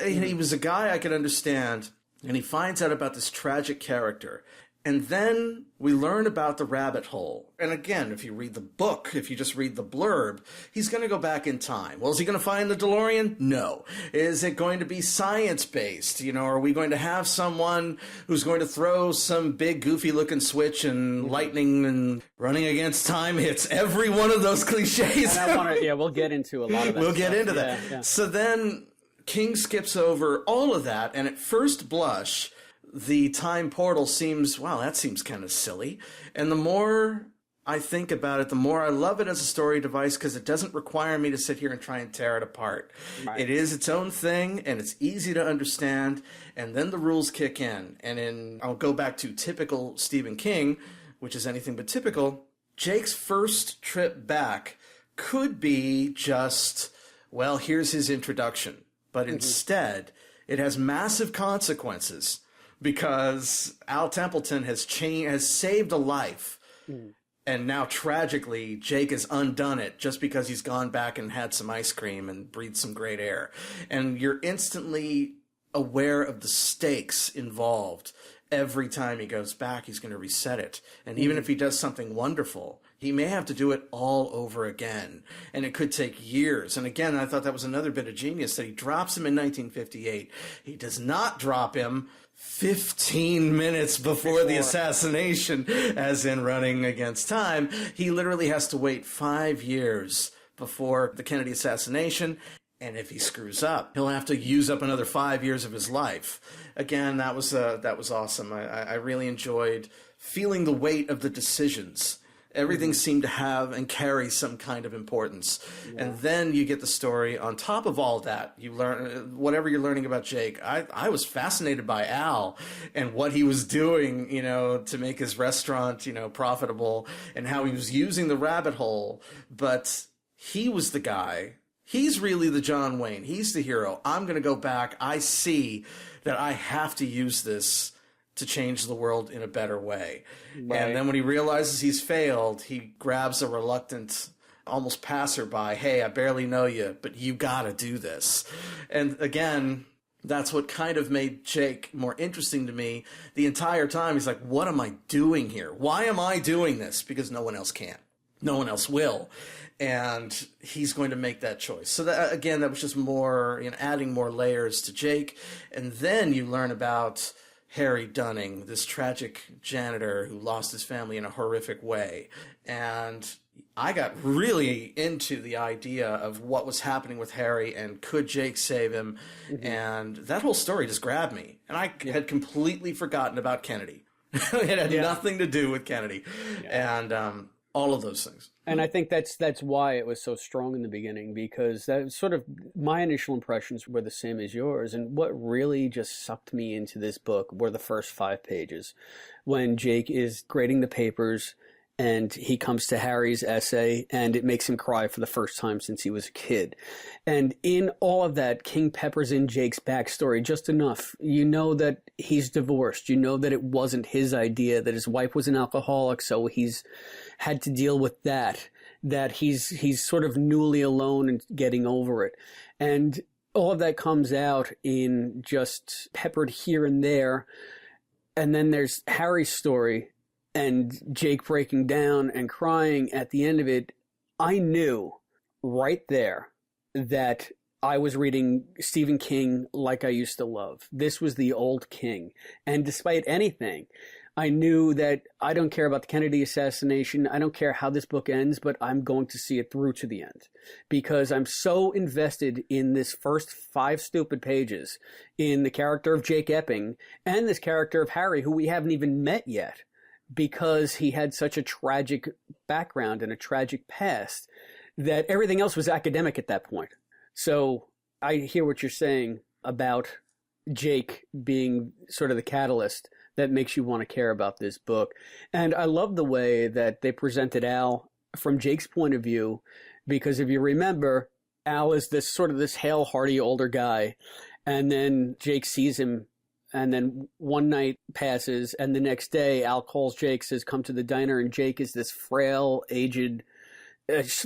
He was a guy I could understand, and he finds out about this tragic character. And then we learn about the rabbit hole. And again, if you read the book, if you just read the blurb, he's going to go back in time. Well, is he going to find the DeLorean? No. Is it going to be science-based? Are we going to have someone who's going to throw some big goofy-looking switch and lightning and running against time hits every one of those cliches? And we'll get into a lot of that. We'll get into that. Yeah. So then King skips over all of that, and at first blush, the time portal seems kind of silly. And the more I think about it, the more I love it as a story device because it doesn't require me to sit here and try and tear it apart. Right. It is its own thing, and it's easy to understand, and then the rules kick in. And I'll go back to typical Stephen King, which is anything but typical. Jake's first trip back could be just, well, here's his introduction. But instead, it has massive consequences. Because Al Templeton has saved a life, and now tragically Jake has undone it just because he's gone back and had some ice cream and breathed some great air. And you're instantly aware of the stakes involved. Every time he goes back, he's going to reset it. And even if he does something wonderful, he may have to do it all over again. And it could take years. And again, I thought that was another bit of genius that he drops him in 1958. He does not drop him 15 minutes before the assassination, as in running against time. He literally has to wait 5 years before the Kennedy assassination. And if he screws up, he'll have to use up another 5 years of his life. Again, that was awesome. I really enjoyed feeling the weight of the decisions. Everything seemed to have and carry some kind of importance. Yeah. And then you get the story on top of all that. You learn whatever you're learning about Jake. I was fascinated by Al and what he was doing, to make his restaurant, profitable, and how he was using the rabbit hole. But he was the guy. He's really the John Wayne. He's the hero. I'm going to go back. I see that I have to use this to change the world in a better way. Right. And then when he realizes he's failed, he grabs a reluctant, almost passerby, hey, I barely know you, but you gotta do this. And again, that's what kind of made Jake more interesting to me. The entire time, he's like, what am I doing here? Why am I doing this? Because no one else can. No one else will. And he's going to make that choice. So that, again, that was just more, adding more layers to Jake. And then you learn about Harry Dunning, this tragic janitor who lost his family in a horrific way. And I got really into the idea of what was happening with Harry and could Jake save him. And that whole story just grabbed me. And I had completely forgotten about Kennedy. It had nothing to do with Kennedy. And all of those things. And I think that's why it was so strong in the beginning, because that was sort of my initial impressions were the same as yours. And what really just sucked me into this book were the first 5 pages when Jake is grading the papers and he comes to Harry's essay, and it makes him cry for the first time since he was a kid. And in all of that, King peppers in Jake's backstory just enough. You know that he's divorced. You know that it wasn't his idea, that his wife was an alcoholic, so he's had to deal with that he's sort of newly alone and getting over it. And all of that comes out in just peppered here and there. And then there's Harry's story, and Jake breaking down and crying at the end of it. I knew right there that I was reading Stephen King like I used to love. This was the old King. And despite anything, I knew that I don't care about the Kennedy assassination. I don't care how this book ends, but I'm going to see it through to the end because I'm so invested in this first 5 stupid pages in the character of Jake Epping and this character of Harry, who we haven't even met yet, because he had such a tragic background and a tragic past that everything else was academic at that point. So I hear what you're saying about Jake being sort of the catalyst that makes you want to care about this book. And I love the way that they presented Al from Jake's point of view, because if you remember, Al is this sort of this hale, hearty older guy, and then Jake sees him. And then one night passes, and the next day, Al calls Jake, says, come to the diner, and Jake is this frail, aged,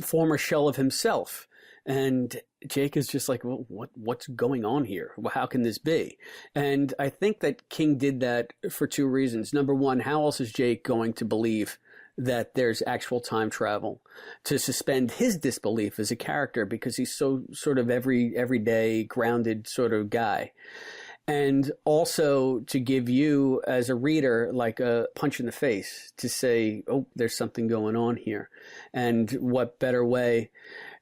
former shell of himself. And Jake is just like, well, what's going on here? Well, how can this be? And I think that King did that for 2 reasons. Number one, how else is Jake going to believe that there's actual time travel, to suspend his disbelief as a character, because he's so sort of everyday, grounded sort of guy. And also to give you, as a reader, like a punch in the face to say, oh, there's something going on here. And what better way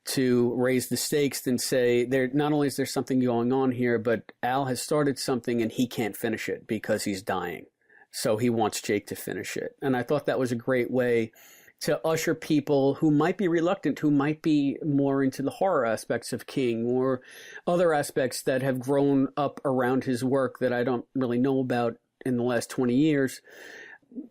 to raise the stakes than say, not only is there something going on here, but Al has started something and he can't finish it because he's dying. So he wants Jake to finish it. And I thought that was a great way to usher people who might be reluctant, who might be more into the horror aspects of King or other aspects that have grown up around his work that I don't really know about in the last 20 years.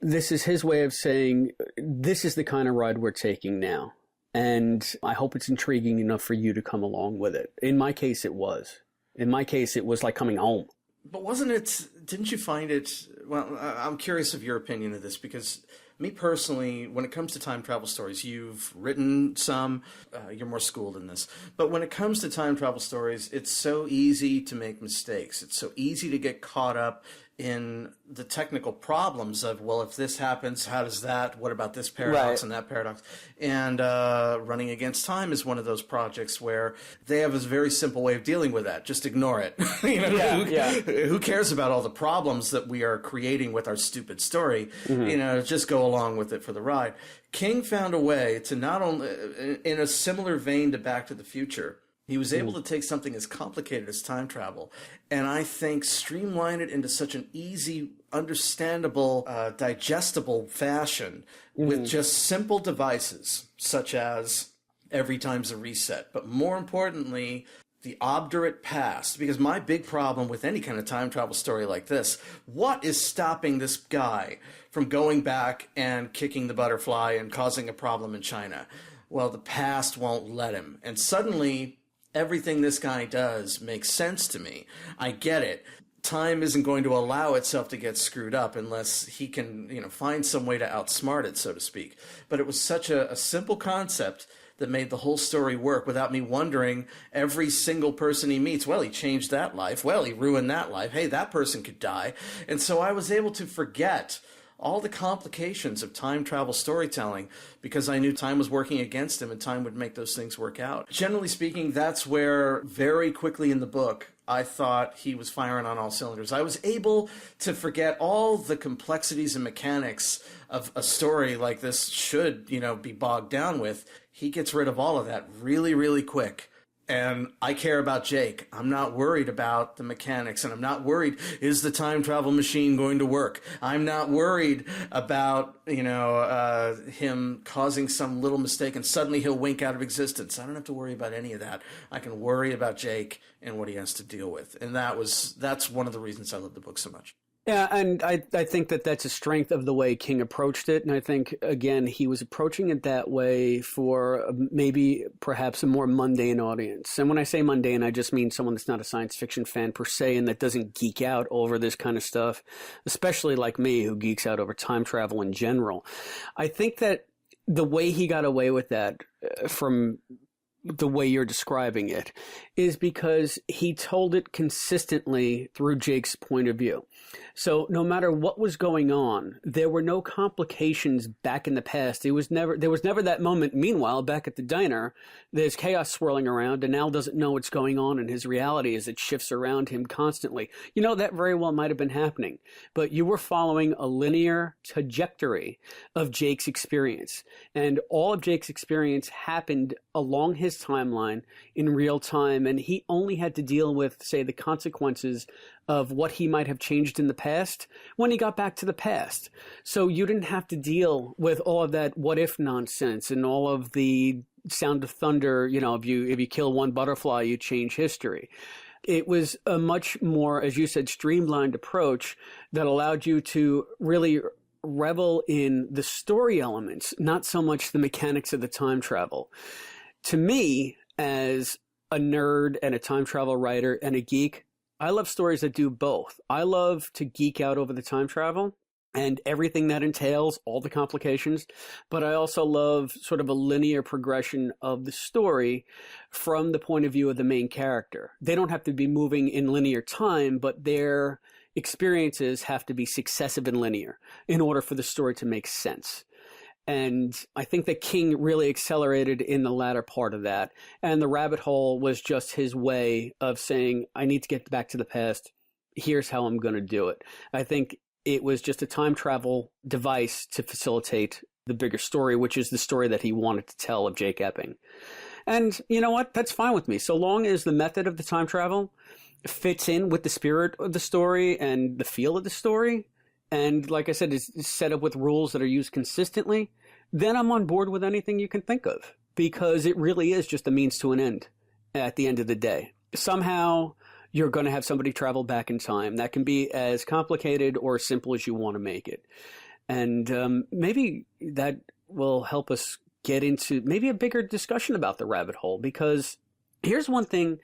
This is his way of saying, this is the kind of ride we're taking now. And I hope it's intriguing enough for you to come along with it. In my case, it was. In my case, it was like coming home. But didn't you find it, well, I'm curious of your opinion of this, because me personally, when it comes to time travel stories, you've written some, you're more schooled in this, but when it comes to time travel stories, it's so easy to make mistakes. It's so easy to get caught up in the technical problems of, well, if this happens, how does that, what about this paradox and that paradox? And Running Against Time is one of those projects where they have a very simple way of dealing with that. Just ignore it. Who cares about all the problems that we are creating with our stupid story? Just go along with it for the ride. King found a way to not only, in a similar vein to Back to the Future, he was able to take something as complicated as time travel and I think streamline it into such an easy, understandable, digestible fashion with just simple devices such as every time's a reset. But more importantly, the obdurate past. Because my big problem with any kind of time travel story like this, what is stopping this guy from going back and kicking the butterfly and causing a problem in China? Well, the past won't let him. And suddenly everything this guy does makes sense to me. I get it. Time isn't going to allow itself to get screwed up unless he can, find some way to outsmart it, so to speak. But it was such a simple concept that made the whole story work without me wondering every single person he meets. Well, he changed that life. Well, he ruined that life. Hey, that person could die. And so I was able to forget all the complications of time travel storytelling because I knew time was working against him and time would make those things work out. Generally speaking, that's where very quickly in the book I thought he was firing on all cylinders. I was able to forget all the complexities and mechanics of a story like this should, be bogged down with. He gets rid of all of that really, really quick. And I care about Jake. I'm not worried about the mechanics, and I'm not worried, is the time travel machine going to work? I'm not worried about, him causing some little mistake and suddenly he'll wink out of existence. I don't have to worry about any of that. I can worry about Jake and what he has to deal with. And that's one of the reasons I love the book so much. Yeah, and I think that that's a strength of the way King approached it. And I think, again, he was approaching it that way for maybe perhaps a more mundane audience. And when I say mundane, I just mean someone that's not a science fiction fan per se and that doesn't geek out over this kind of stuff, especially like me, who geeks out over time travel in general. I think that the way he got away with that from the way you're describing it is because he told it consistently through Jake's point of view. So no matter what was going on, there were no complications back in the past. There was never that moment. Meanwhile, back at the diner, there's chaos swirling around and Al doesn't know what's going on in his reality as it shifts around him constantly. That very well might have been happening, but you were following a linear trajectory of Jake's experience, and all of Jake's experience happened along his timeline in real time, and he only had to deal with, say, the consequences of what he might have changed in the past when he got back to the past. So you didn't have to deal with all of that what if nonsense and all of the sound of thunder, if you kill one butterfly, you change history. It was a much more, as you said, streamlined approach that allowed you to really revel in the story elements, not so much the mechanics of the time travel. To me, as a nerd and a time travel writer and a geek, I love stories that do both. I love to geek out over the time travel and everything that entails, all the complications, but I also love sort of a linear progression of the story from the point of view of the main character. They don't have to be moving in linear time, but their experiences have to be successive and linear in order for the story to make sense. And I think that King really accelerated in the latter part of that. And the rabbit hole was just his way of saying, I need to get back to the past. Here's how I'm going to do it. I think it was just a time travel device to facilitate the bigger story, which is the story that he wanted to tell of Jake Epping. And you know what? That's fine with me. So long as the method of the time travel fits in with the spirit of the story and the feel of the story, and like I said, is set up with rules that are used consistently, then I'm on board with anything you can think of, because it really is just a means to an end at the end of the day. Somehow you're going to have somebody travel back in time. That can be as complicated or as simple as you want to make it. And maybe that will help us get into maybe a bigger discussion about the rabbit hole, because here's one thing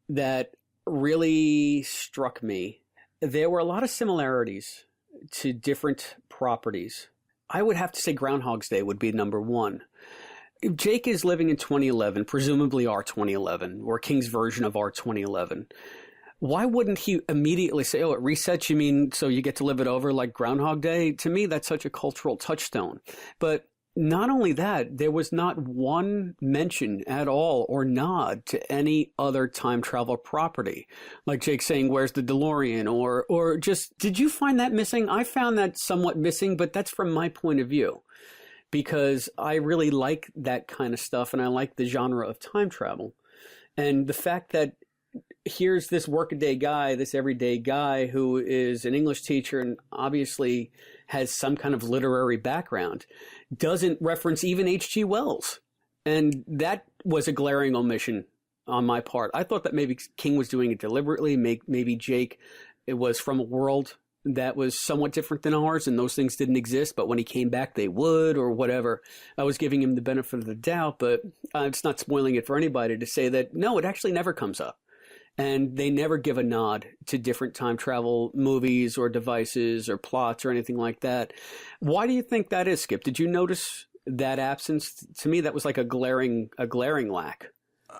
that really struck me. There were a lot of similarities to different properties. I would have to say Groundhog's Day would be number one. If Jake is living in 2011, presumably our 2011, or King's version of our 2011, why wouldn't he immediately say, oh, it resets, you mean so you get to live it over like Groundhog Day? To me, that's such a cultural touchstone. But not only that, there was not one mention at all or nod to any other time travel property. Like Jake saying, where's the DeLorean? Or just, did you find that missing? I found that somewhat missing, but that's from my point of view, because I really like that kind of stuff and I like the genre of time travel. And the fact that here's this workaday guy, this everyday guy who is an English teacher and obviously has some kind of literary background, doesn't reference even H.G. Wells. And that was a glaring omission on my part. I thought that maybe King was doing it deliberately. Maybe Jake, it was from a world that was somewhat different than ours and those things didn't exist, but when he came back they would, or whatever. I was giving him the benefit of the doubt, but it's not spoiling it for anybody to say that, no, it actually never comes up. And they never give a nod to different time travel movies or devices or plots or anything like that. Why do you think that is, Skip? Did you notice that absence? To me, that was like a glaring lack.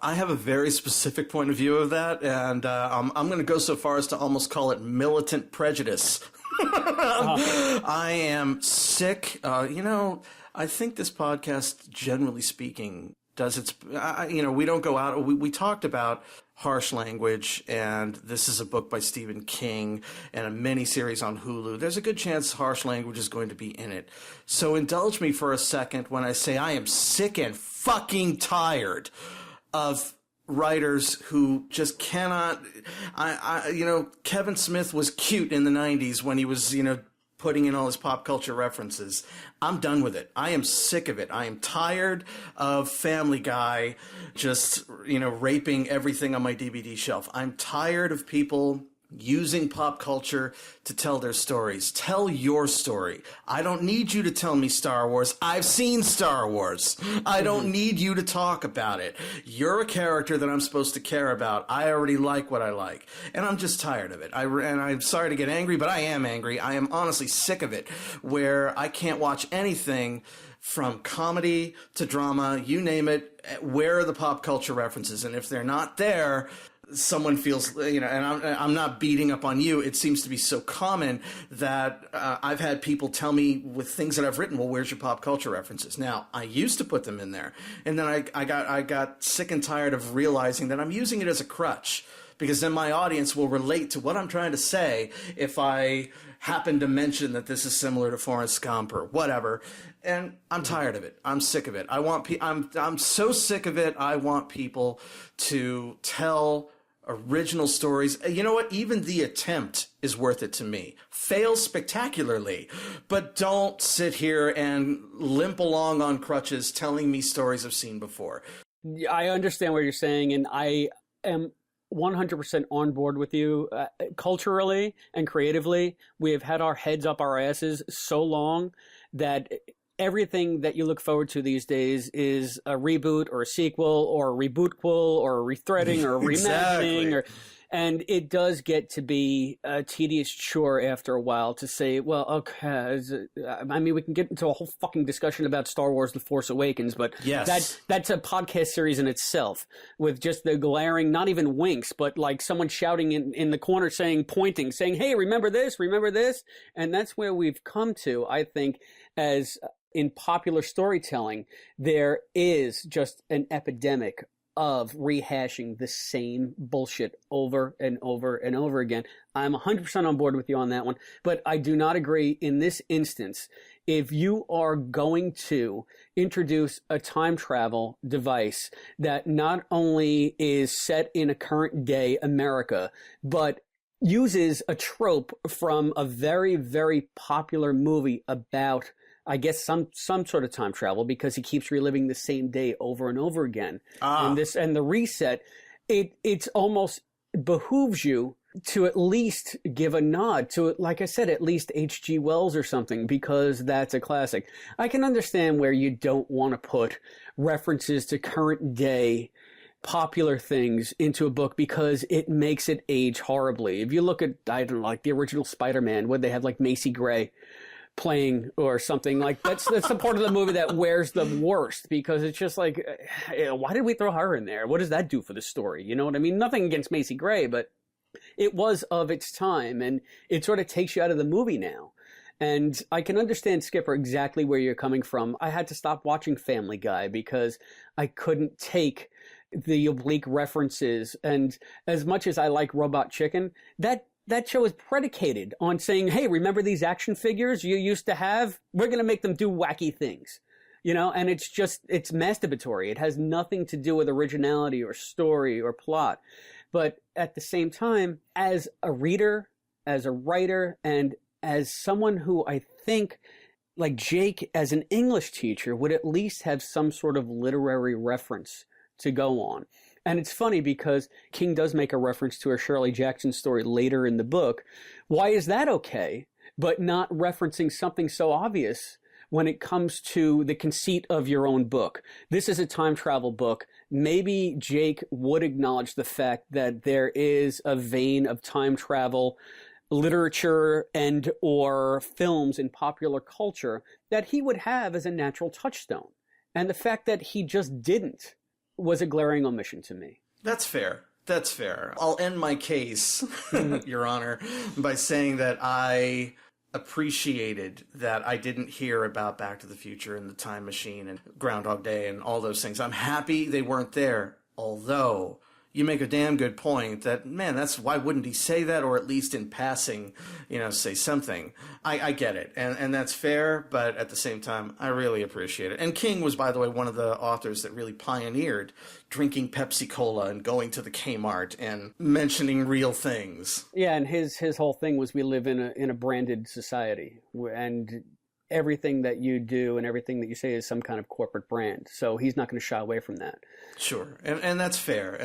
I have a very specific point of view of that, and I'm going to go so far as to almost call it militant prejudice. I am sick. I think this podcast, generally speaking, does its, we don't go out. We talked about harsh language, and this is a book by Stephen King and a miniseries on Hulu. There's a good chance harsh language is going to be in it. So indulge me for a second when I say I am sick and fucking tired of writers who just cannot. Kevin Smith was cute in the 90s when he was, putting in all his pop culture references. I'm done with it. I am sick of it. I am tired of Family Guy just, raping everything on my DVD shelf. I'm tired of people using pop culture to tell their stories. Tell your story. I don't need you to tell me Star Wars. I've seen Star Wars. I don't need you to talk about it. You're a character that I'm supposed to care about. I already like what I like. And I'm just tired of it. And I'm sorry to get angry, but I am angry. I am honestly sick of it, where I can't watch anything from comedy to drama, you name it. Where are the pop culture references? And if they're not there, someone feels, and I'm not beating up on you. It seems to be so common that I've had people tell me with things that I've written, well, where's your pop culture references? Now, I used to put them in there. And then I got sick and tired of realizing that I'm using it as a crutch, because then my audience will relate to what I'm trying to say if I happen to mention that this is similar to Forrest Gump or whatever. And I'm tired of it. I'm sick of it. I'm so sick of it. I want people to tell original stories. You know what? Even the attempt is worth it to me. Fail spectacularly, but don't sit here and limp along on crutches telling me stories I've seen before. I understand what you're saying, and I am 100% on board with you. Culturally and creatively, we have had our heads up our asses so long that everything that you look forward to these days is a reboot or a sequel or a rebootquel or a rethreading or a reimagining. And it does get to be a tedious chore after a while to say, well, okay, I mean, we can get into a whole fucking discussion about Star Wars The Force Awakens, but yes, that's a podcast series in itself, with just the glaring, not even winks, but like someone shouting in the corner pointing, saying, hey, remember this? And that's where we've come to, I think, as in popular storytelling, there is just an epidemic of rehashing the same bullshit over and over and over again. I'm 100% on board with you on that one, but I do not agree in this instance. If you are going to introduce a time travel device that not only is set in a current day America, but uses a trope from a very, very popular movie about, I guess, some sort of time travel, because he keeps reliving the same day over and over again. And the reset, it's almost behooves you to at least give a nod to it, like I said, at least H.G. Wells or something, because that's a classic. I can understand where you don't want to put references to current day popular things into a book because it makes it age horribly. If you look at, I don't know, like the original Spider-Man, where they have like Macy Gray playing or something, like that's the part of the movie that wears the worst, because it's just like, why did we throw her in there? What does that do for the story? You know what I mean? Nothing against Macy Gray, but it was of its time, and it sort of takes you out of the movie now. And I can understand, Skipper, exactly where you're coming from. I had to stop watching Family Guy because I couldn't take the oblique references. And as much as I like Robot Chicken, that show is predicated on saying, hey, remember these action figures you used to have? We're going to make them do wacky things, you know? And it's masturbatory. It has nothing to do with originality or story or plot. But at the same time, as a reader, as a writer, and as someone who I think, like Jake, as an English teacher, would at least have some sort of literary reference to go on. And it's funny because King does make a reference to a Shirley Jackson story later in the book. Why is that okay, but not referencing something so obvious when it comes to the conceit of your own book? This is a time travel book. Maybe Jake would acknowledge the fact that there is a vein of time travel literature and or films in popular culture that he would have as a natural touchstone. And the fact that he just didn't was a glaring omission to me. That's fair. That's fair. I'll end my case, Your Honor, by saying that I appreciated that I didn't hear about Back to the Future and the Time Machine and Groundhog Day and all those things. I'm happy they weren't there, although you make a damn good point that, man, that's why wouldn't he say that, or at least in passing, say something. I get it, and that's fair, but at the same time, I really appreciate it. And King was, by the way, one of the authors that really pioneered drinking Pepsi Cola and going to the Kmart and mentioning real things. Yeah, and his whole thing was we live in a branded society, and everything that you do and everything that you say is some kind of corporate brand. So he's not going to shy away from that. Sure, and that's fair,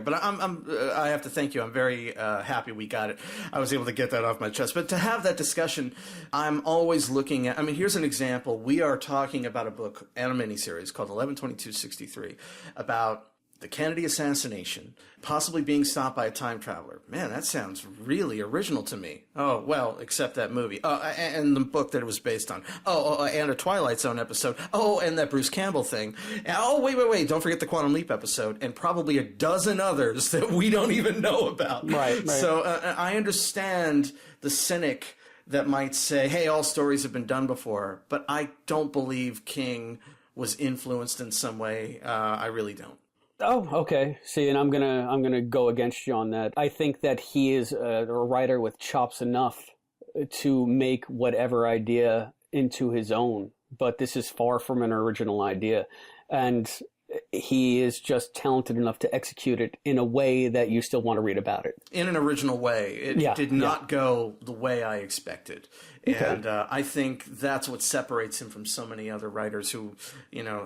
But I have to thank you. I'm very happy we got it. I was able to get that off my chest. But to have that discussion, I'm always looking at. I mean, here's an example. We are talking about a book and a miniseries called 11/22/63 about the Kennedy assassination, possibly being stopped by a time traveler. Man, that sounds really original to me. Oh, well, except that movie. And the book that it was based on. And a Twilight Zone episode. Oh, and that Bruce Campbell thing. Oh, wait. Don't forget the Quantum Leap episode. And probably a dozen others that we don't even know about. Right. So I understand the cynic that might say, hey, all stories have been done before. But I don't believe King was influenced in some way. I really don't. Oh, okay. See, and I'm gonna go against you on that. I think that he is a writer with chops enough to make whatever idea into his own. But this is far from an original idea, and he is just talented enough to execute it in a way that you still want to read about it. In an original way. It did not go the way I expected. Okay. And I think that's what separates him from so many other writers who,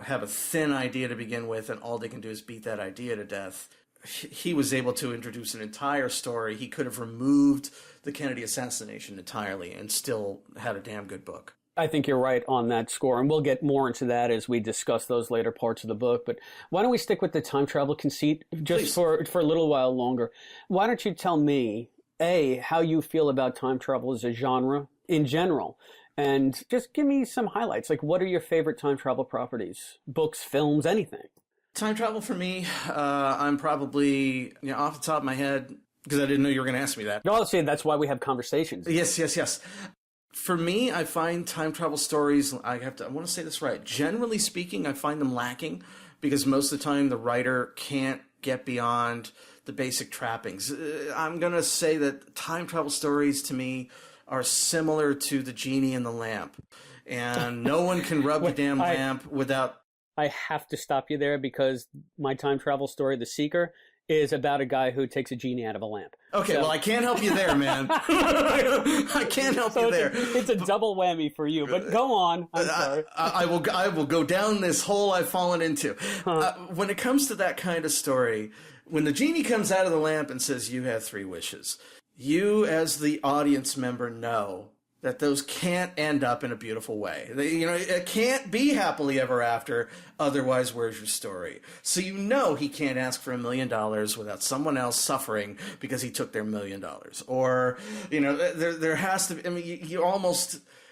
have a thin idea to begin with and all they can do is beat that idea to death. He was able to introduce an entire story. He could have removed the Kennedy assassination entirely and still had a damn good book. I think you're right on that score, and we'll get more into that as we discuss those later parts of the book. But why don't we stick with the time travel conceit just for a little while longer? Why don't you tell me, A, how you feel about time travel as a genre in general, and just give me some highlights. Like, what are your favorite time travel properties? Books, films, anything? Time travel for me, I'm probably, off the top of my head, because I didn't know you were going to ask me that. No, I'll say that's why we have conversations. Yes. For me, I find time travel stories, I want to say this right. Generally speaking, I find them lacking because most of the time the writer can't get beyond the basic trappings. I'm going to say that time travel stories to me are similar to the genie in the lamp. And no one can rub the damn lamp without... I have to stop you there because my time travel story, The Seeker, is about a guy who takes a genie out of a lamp. Okay, well, I can't help you there, man. I can't help you there. It's a double whammy for you, but go on. I'm sorry. I will go down this hole I've fallen into. When it comes to that kind of story, when the genie comes out of the lamp and says, you have 3 wishes, you as the audience member know that those can't end up in a beautiful way. It can't be happily ever after, otherwise where's your story? So he can't ask for $1 million without someone else suffering because he took their $1 million. Or, there has to be,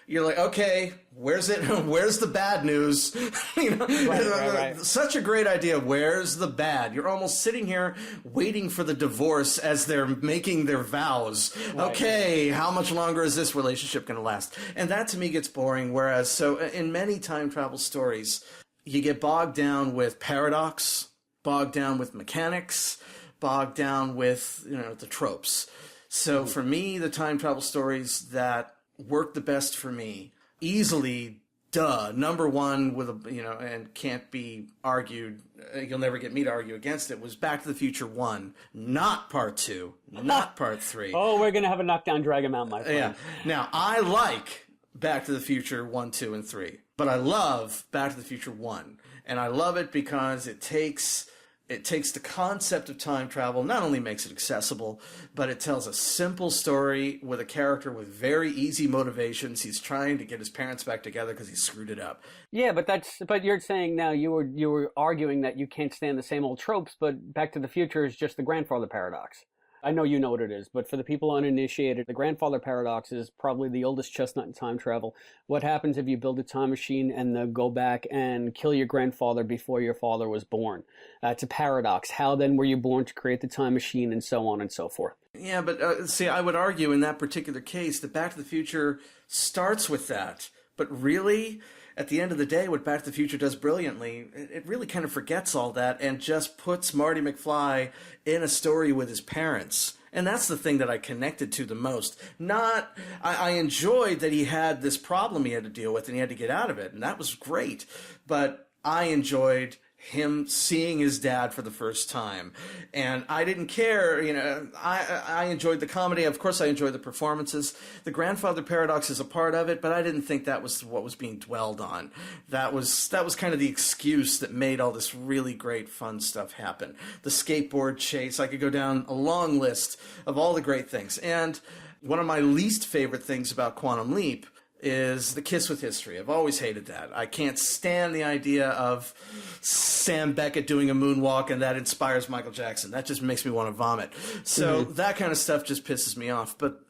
you're like, okay, where's it? Where's the bad news? Right. Such a great idea. Where's the bad? You're almost sitting here waiting for the divorce as they're making their vows. Right. Okay, how much longer is this relationship going to last? And that to me gets boring. Whereas, so in many time travel stories, you get bogged down with paradox, bogged down with mechanics, bogged down with, the tropes. So for me, the time travel stories that work the best for me, easily, number one with and can't be argued, you'll never get me to argue against it, was Back to the Future 1, not Part 2, not Part 3. Oh, we're going to have a knockdown, drag him out, my friend. Yeah. Now, I like Back to the Future 1, 2, and 3, but I love Back to the Future 1, and I love it because it takes the concept of time travel, not only makes it accessible, but it tells a simple story with a character with very easy motivations. He's trying to get his parents back together because he screwed it up. Yeah, but you're saying now you were arguing that you can't stand the same old tropes, but Back to the Future is just the grandfather paradox. I know you know what it is, but for the people uninitiated, the grandfather paradox is probably the oldest chestnut in time travel. What happens if you build a time machine and then go back and kill your grandfather before your father was born? It's a paradox. How then were you born to create the time machine, and so on and so forth? Yeah, but see, I would argue in that particular case that Back to the Future starts with that. But really, at the end of the day, what Back to the Future does brilliantly, it really kind of forgets all that and just puts Marty McFly in a story with his parents. And that's the thing that I connected to the most. I enjoyed that he had this problem he had to deal with and he had to get out of it, and that was great. But I enjoyed him seeing his dad for the first time. And I didn't care, I enjoyed the comedy. Of course, I enjoyed the performances. The grandfather paradox is a part of it, but I didn't think that was what was being dwelled on. That was kind of the excuse that made all this really great fun stuff happen. The skateboard chase, I could go down a long list of all the great things. And one of my least favorite things about Quantum Leap is the kiss with history. I've always hated that. I can't stand the idea of Sam Beckett doing a moonwalk and that inspires Michael Jackson. That just makes me want to vomit. So that kind of stuff just pisses me off. But,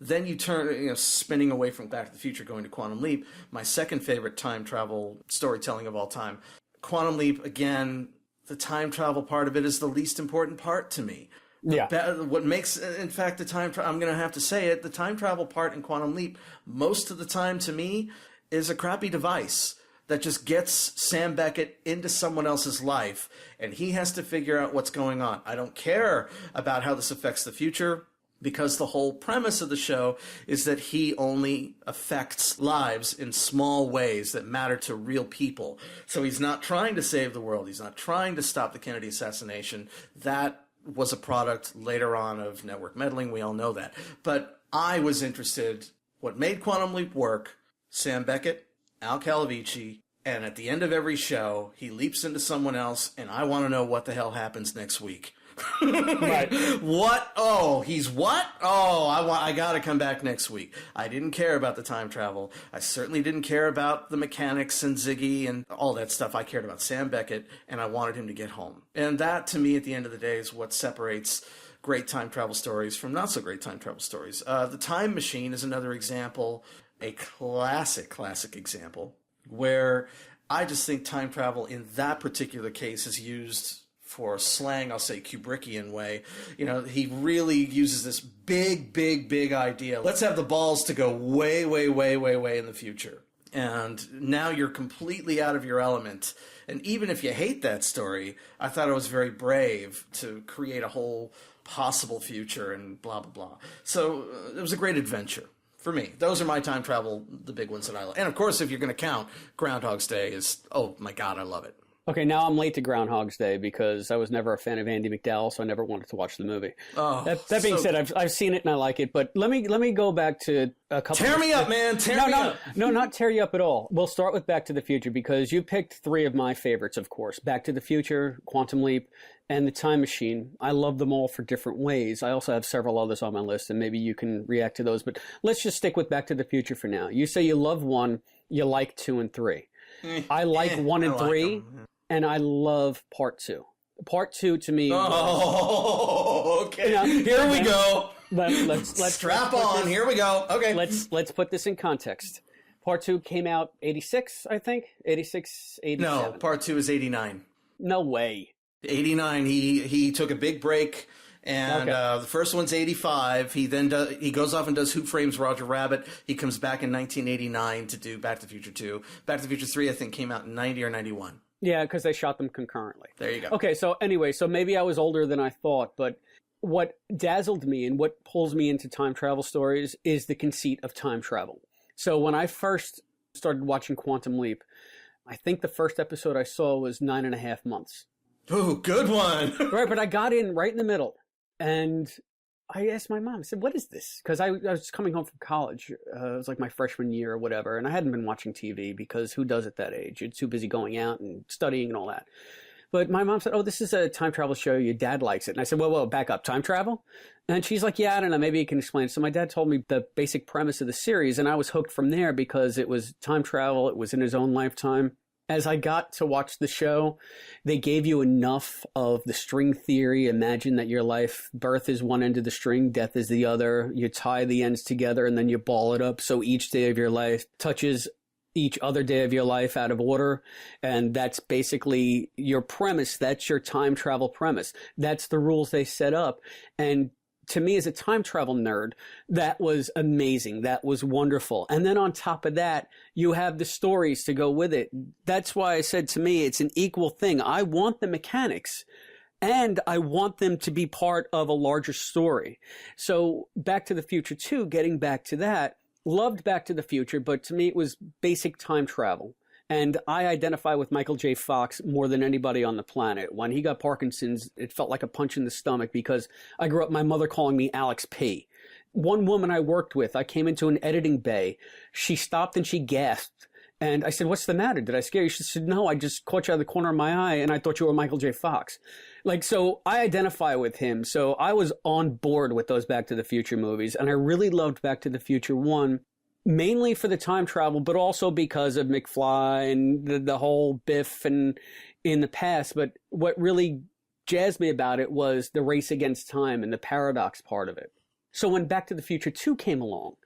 then you turn, spinning away from Back to the Future, going to Quantum Leap, my second favorite time travel storytelling of all time. Quantum Leap, again, the time travel part of it is the least important part to me. What makes, in fact, I'm going to have to say it, the time travel part in Quantum Leap, most of the time to me, is a crappy device that just gets Sam Beckett into someone else's life, and he has to figure out what's going on. I don't care about how this affects the future, because the whole premise of the show is that he only affects lives in small ways that matter to real people. So he's not trying to save the world. He's not trying to stop the Kennedy assassination. That was a product later on of network meddling. We all know that. But I was interested, what made Quantum Leap work, Sam Beckett, Al Calavici, and at the end of every show, he leaps into someone else, and I want to know what the hell happens next week. Right. What? Oh, he's what? Oh, I got to come back next week. I didn't care about the time travel. I certainly didn't care about the mechanics and Ziggy and all that stuff. I cared about Sam Beckett, and I wanted him to get home. And that, to me, at the end of the day, is what separates great time travel stories from not so great time travel stories. The Time Machine is another example, a classic example, where I just think time travel in that particular case is used for slang, I'll say Kubrickian way. He really uses this big idea. Let's have the balls to go way in the future. And now you're completely out of your element. And even if you hate that story, I thought it was very brave to create a whole possible future and blah, blah, blah. So it was a great adventure for me. Those are my time travel, the big ones that I like. And of course, if you're going to count, Groundhog's Day is, oh my God, I love it. Okay, now I'm late to Groundhog's Day because I was never a fan of Andy McDowell, so I never wanted to watch the movie. Oh, that being said, I've seen it and I like it, but let me go back to a couple. Tear me up, man! Tear me up! No, not tear you up at all. We'll start with Back to the Future because you picked three of my favorites, of course: Back to the Future, Quantum Leap, and The Time Machine. I love them all for different ways. I also have several others on my list, and maybe you can react to those. But let's just stick with Back to the Future for now. You say you love one, you like 2 and 3. I like 1 and 3. And I love part 2. Part 2 to me. Oh, okay. Here we go. Let's strap on. Here we go. Okay. Let's put this in context. Part 2 came out 86, I think. 86, 87. No, part 2 is 89. No way. 89. He took a big break. And the first one's 85. He goes off and does Who Frames Roger Rabbit. He comes back in 1989 to do Back to the Future 2. Back to the Future 3, I think, came out in 90 or 91. Yeah, because they shot them concurrently. There you go. Okay, so anyway, maybe I was older than I thought, but what dazzled me and what pulls me into time travel stories is the conceit of time travel. So when I first started watching Quantum Leap, I think the first episode I saw was 9.5 months. Ooh, good one. Right, but I got in right in the middle, and I asked my mom, I said, what is this? Because I was coming home from college. It was like my freshman year or whatever, and I hadn't been watching TV because who does at that age? You're too busy going out and studying and all that. But my mom said, oh, this is a time travel show. Your dad likes it. And I said, whoa, back up. Time travel? And she's like, yeah, I don't know. Maybe you can explain it. So my dad told me the basic premise of the series, and I was hooked from there because it was time travel. It was in his own lifetime. As I got to watch the show, they gave you enough of the string theory. Imagine that your life, birth is one end of the string, death is the other. You tie the ends together and then you ball it up. So each day of your life touches each other day of your life out of order. And that's basically your premise. That's your time travel premise. That's the rules they set up. And to me, as a time travel nerd, that was amazing. That was wonderful. And then on top of that, you have the stories to go with it. That's why I said to me, it's an equal thing. I want the mechanics and I want them to be part of a larger story. So Back to the Future 2, getting back to that, loved Back to the Future, but to me it was basic time travel. And I identify with Michael J. Fox more than anybody on the planet. When he got Parkinson's, it felt like a punch in the stomach because I grew up my mother calling me Alex P. One woman I worked with, I came into an editing bay. She stopped and she gasped. And I said, "What's the matter? Did I scare you?" She said, "No, I just caught you out of the corner of my eye and I thought you were Michael J. Fox." Like, so I identify with him. So I was on board with those Back to the Future movies. And I really loved Back to the Future 1, mainly for the time travel, but also because of McFly and the whole Biff and in the past. But what really jazzed me about it was the race against time and the paradox part of it. So when Back to the Future 2 came along,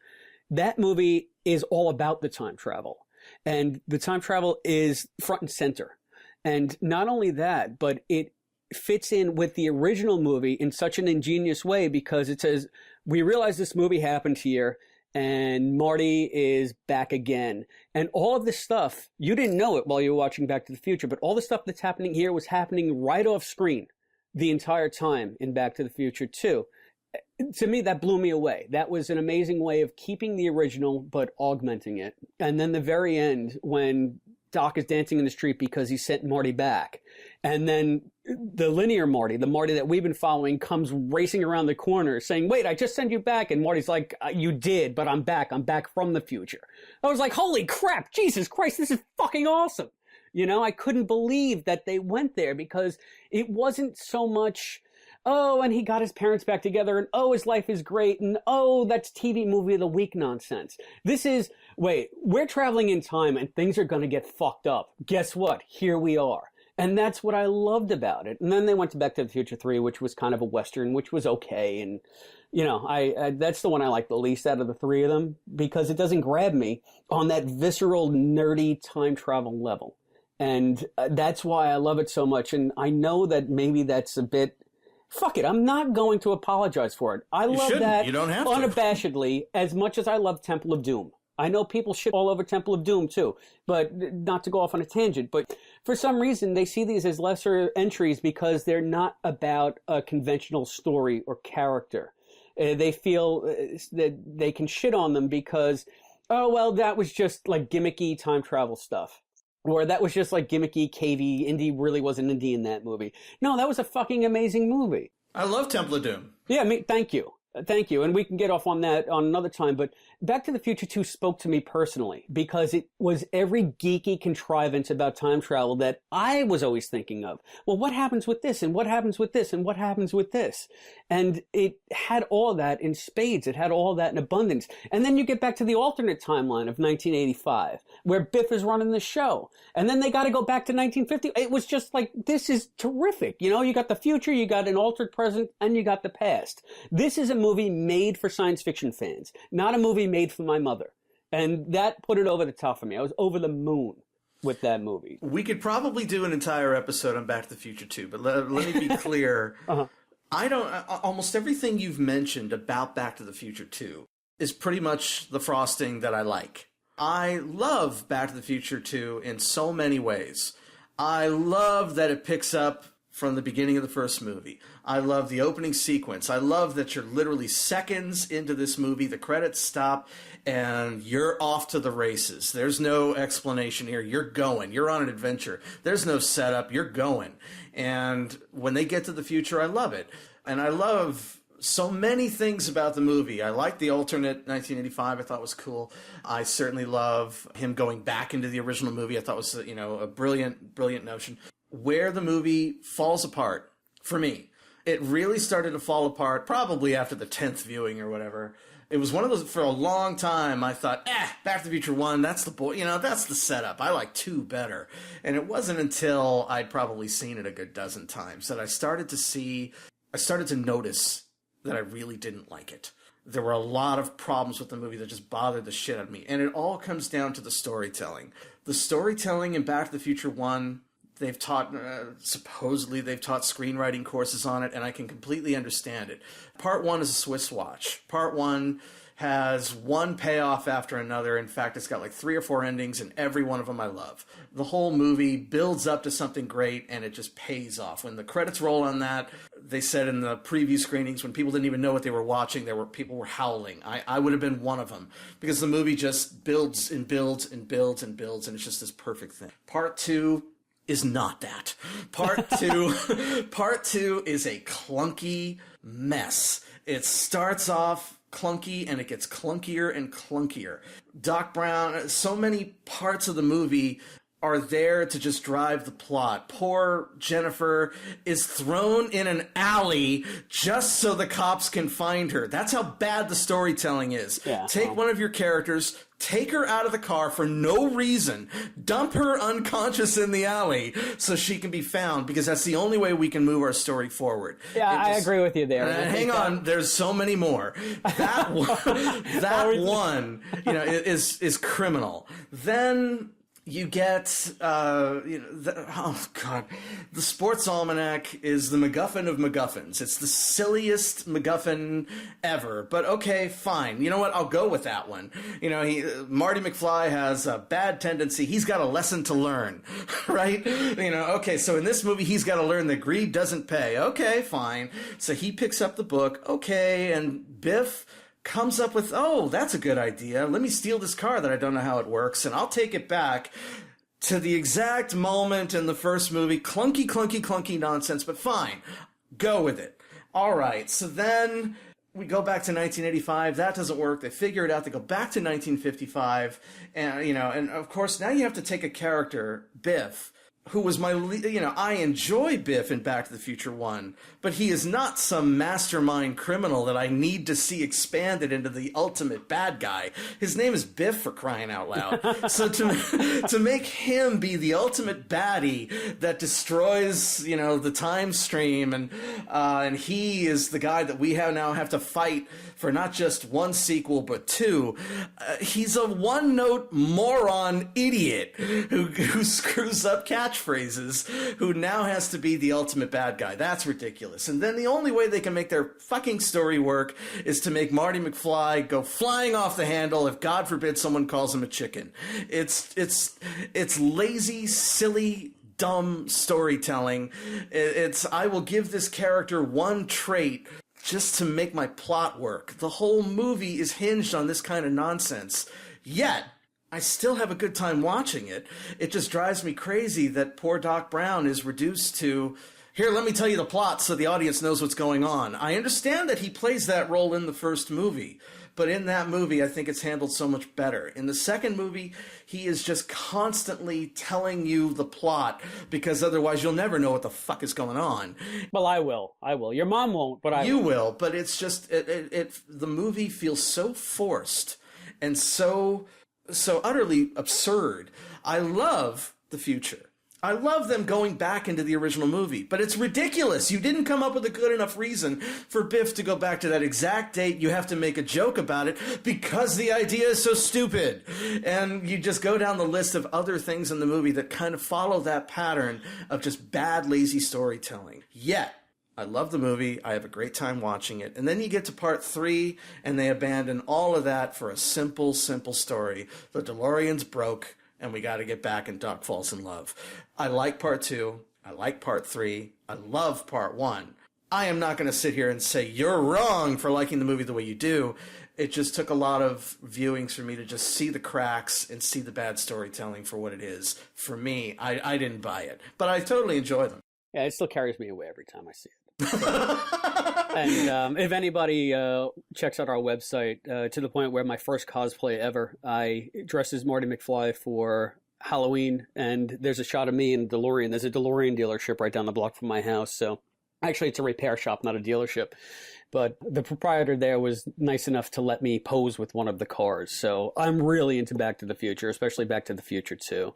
that movie is all about the time travel. And the time travel is front and center. And not only that, but it fits in with the original movie in such an ingenious way because it says, we realize this movie happened here and Marty is back again. And all of this stuff, you didn't know it while you were watching Back to the Future, but all the stuff that's happening here was happening right off screen the entire time in Back to the Future 2. To me, that blew me away. That was an amazing way of keeping the original, but augmenting it. And then the very end, when Doc is dancing in the street because he sent Marty back. And then the linear Marty, the Marty that we've been following, comes racing around the corner saying, "Wait, I just sent you back." And Marty's like, "You did, but I'm back. I'm back from the future." I was like, holy crap, Jesus Christ, this is fucking awesome. You know, I couldn't believe that they went there because it wasn't so much, oh, and he got his parents back together, and oh, his life is great, and oh, that's TV movie of the week nonsense. This is, wait, we're traveling in time and things are going to get fucked up. Guess what? Here we are. And that's what I loved about it. And then they went to Back to the Future 3, which was kind of a Western, which was okay. And, you know, I that's the one I like the least out of the three of them because it doesn't grab me on that visceral, nerdy time travel level. And that's why I love it so much. And I know that maybe that's a bit, fuck it, I'm not going to apologize for it. I love that you don't have unabashedly as much as I love Temple of Doom. I know people shit all over Temple of Doom too, but not to go off on a tangent. But for some reason, they see these as lesser entries because they're not about a conventional story or character. They feel that they can shit on them because, oh, well, that was just like gimmicky time travel stuff. Or that was just like gimmicky, cavey, Indy really wasn't Indy in that movie. No, that was a fucking amazing movie. I love Temple of Doom. Yeah, thank you. Thank you. And we can get off on that on another time. But Back to the Future 2 spoke to me personally because it was every geeky contrivance about time travel that I was always thinking of. Well, what happens with this? And what happens with this? And what happens with this? And it had all of that in spades. It had all of that in abundance. And then you get back to the alternate timeline of 1985, where Biff is running the show. And then they got to go back to 1950. It was just like, this is terrific. You know, you got the future, you got an altered present, and you got the past. This is a movie made for science fiction fans, not a movie made for my mother. And that put it over the top for me. I was over the moon with that movie. We could probably do an entire episode on Back to the Future 2, but let me be clear. I don't, almost everything you've mentioned about Back to the Future 2 is pretty much the frosting that I like. I love Back to the Future 2 in so many ways. I love that it picks up from the beginning of the first movie. I love the opening sequence. I love that you're literally seconds into this movie, the credits stop, and you're off to the races. There's no explanation here. You're going. You're on an adventure. There's no setup. You're going. And when they get to the future, I love it. And I love so many things about the movie. I like the alternate 1985. I thought was cool. I certainly love him going back into the original movie. I thought was, you know, a brilliant, brilliant notion. Where the movie falls apart, for me, it really started to fall apart probably after the 10th viewing or whatever. It was one of those, for a long time, I thought, Back to the Future 1, that's the boy, you know, that's the setup. I like 2 better. And it wasn't until I'd probably seen it a good dozen times that I started to notice that I really didn't like it. There were a lot of problems with the movie that just bothered the shit out of me. And it all comes down to the storytelling. The storytelling in Back to the Future 1, they've taught, supposedly they've taught screenwriting courses on it, and I can completely understand it. Part 1 is a Swiss watch. Part 1 has one payoff after another. In fact, it's got like 3 or 4 endings, and every one of them I love. The whole movie builds up to something great, and it just pays off. When the credits roll on that, they said in the preview screenings, when people didn't even know what they were watching, people were howling. I would have been one of them, because the movie just builds and builds and builds and builds, and it's just this perfect thing. Part 2 is not that. Part two is a clunky mess. It starts off clunky and it gets clunkier and clunkier. Doc Brown, so many parts of the movie are there to just drive the plot. Poor Jennifer is thrown in an alley just so the cops can find her. That's how bad the storytelling is. Yeah. Take one of your characters, take her out of the car for no reason, dump her unconscious in the alley so she can be found, because that's the only way we can move our story forward. Yeah, I agree with you there. Hang on, there's so many more. That one, is criminal. Then you get, oh God, the Sports Almanac is the MacGuffin of MacGuffins. It's the silliest MacGuffin ever. But okay, fine. You know what? I'll go with that one. Marty McFly has a bad tendency. He's got a lesson to learn, right? Okay, so in this movie, he's got to learn that greed doesn't pay. Okay, fine. So he picks up the book. Okay, and Biff comes up with, oh, that's a good idea. Let me steal this car that I don't know how it works, and I'll take it back to the exact moment in the first movie. Clunky, clunky, clunky nonsense, but fine. Go with it. All right, so then we go back to 1985. That doesn't work. They figure it out. They go back to 1955, and, and of course, now you have to take a character, Biff, who was I enjoy Biff in Back to the Future 1, but he is not some mastermind criminal that I need to see expanded into the ultimate bad guy. His name is Biff, for crying out loud. So to make him be the ultimate baddie that destroys, the time stream, and he is the guy that we now have to fight for not just one sequel, but two. He's a one-note moron idiot who screws up catchphrases, who now has to be the ultimate bad guy. That's ridiculous. And then the only way they can make their fucking story work is to make Marty McFly go flying off the handle if, God forbid, someone calls him a chicken. It's lazy, silly, dumb storytelling. I will give this character one trait just to make my plot work. The whole movie is hinged on this kind of nonsense. Yet, I still have a good time watching it. It just drives me crazy that poor Doc Brown is reduced to, here, let me tell you the plot so the audience knows what's going on. I understand that he plays that role in the first movie, but in that movie, I think it's handled so much better. In the second movie, he is just constantly telling you the plot, because otherwise you'll never know what the fuck is going on. Well, I will. Your mom won't, but I will. You will, but it's just, the movie feels so forced and so utterly absurd. I love the future. I love them going back into the original movie, but it's ridiculous. You didn't come up with a good enough reason for Biff to go back to that exact date. You have to make a joke about it because the idea is so stupid. And you just go down the list of other things in the movie that kind of follow that pattern of just bad, lazy storytelling. Yet, I love the movie. I have a great time watching it. And then you get to part 3, and they abandon all of that for a simple, simple story. The DeLorean's broke, and we got to get back, and Doc falls in love. I like part 2. I like part 3. I love part 1. I am not going to sit here and say you're wrong for liking the movie the way you do. It just took a lot of viewings for me to just see the cracks and see the bad storytelling for what it is. For me, I didn't buy it. But I totally enjoy them. Yeah, it still carries me away every time I see it. And if anybody checks out our website, to the point where my first cosplay ever, I dressed as Marty McFly for Halloween, and there's a shot of me in a DeLorean. There's a DeLorean dealership right down the block from my house. So actually, it's a repair shop, not a dealership. But the proprietor there was nice enough to let me pose with one of the cars. So I'm really into Back to the Future, especially Back to the Future 2.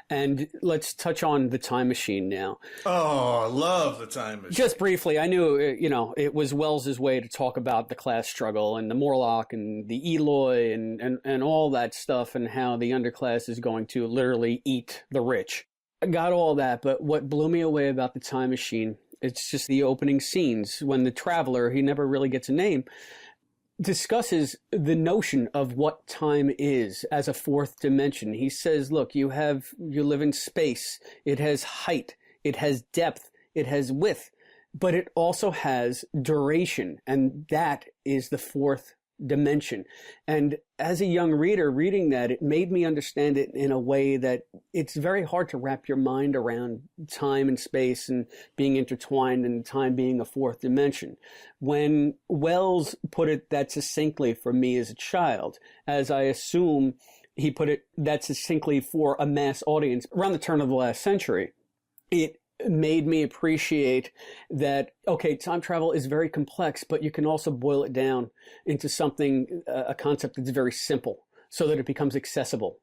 And let's touch on the time machine now. Oh, I love the time machine. Just briefly, I knew, it was Wells's way to talk about the class struggle and the Morlock and the Eloy and all that stuff, and how the underclass is going to literally eat the rich. I got all that, but what blew me away about the time machine, it's just the opening scenes when the traveler, he never really gets a name, discusses the notion of what time is as a fourth dimension. He says, look, you live in space. It has height. It has depth. It has width. but it also has duration, and that is the fourth dimension. And as a young reader reading that, it made me understand it in a way that it's very hard to wrap your mind around time and space and being intertwined and time being a fourth dimension. When Wells put it that succinctly for me as a child, as I assume he put it that succinctly for a mass audience around the turn of the last century, it made me appreciate that, okay, time travel is very complex, but you can also boil it down into something, a concept that's very simple so that it becomes accessible.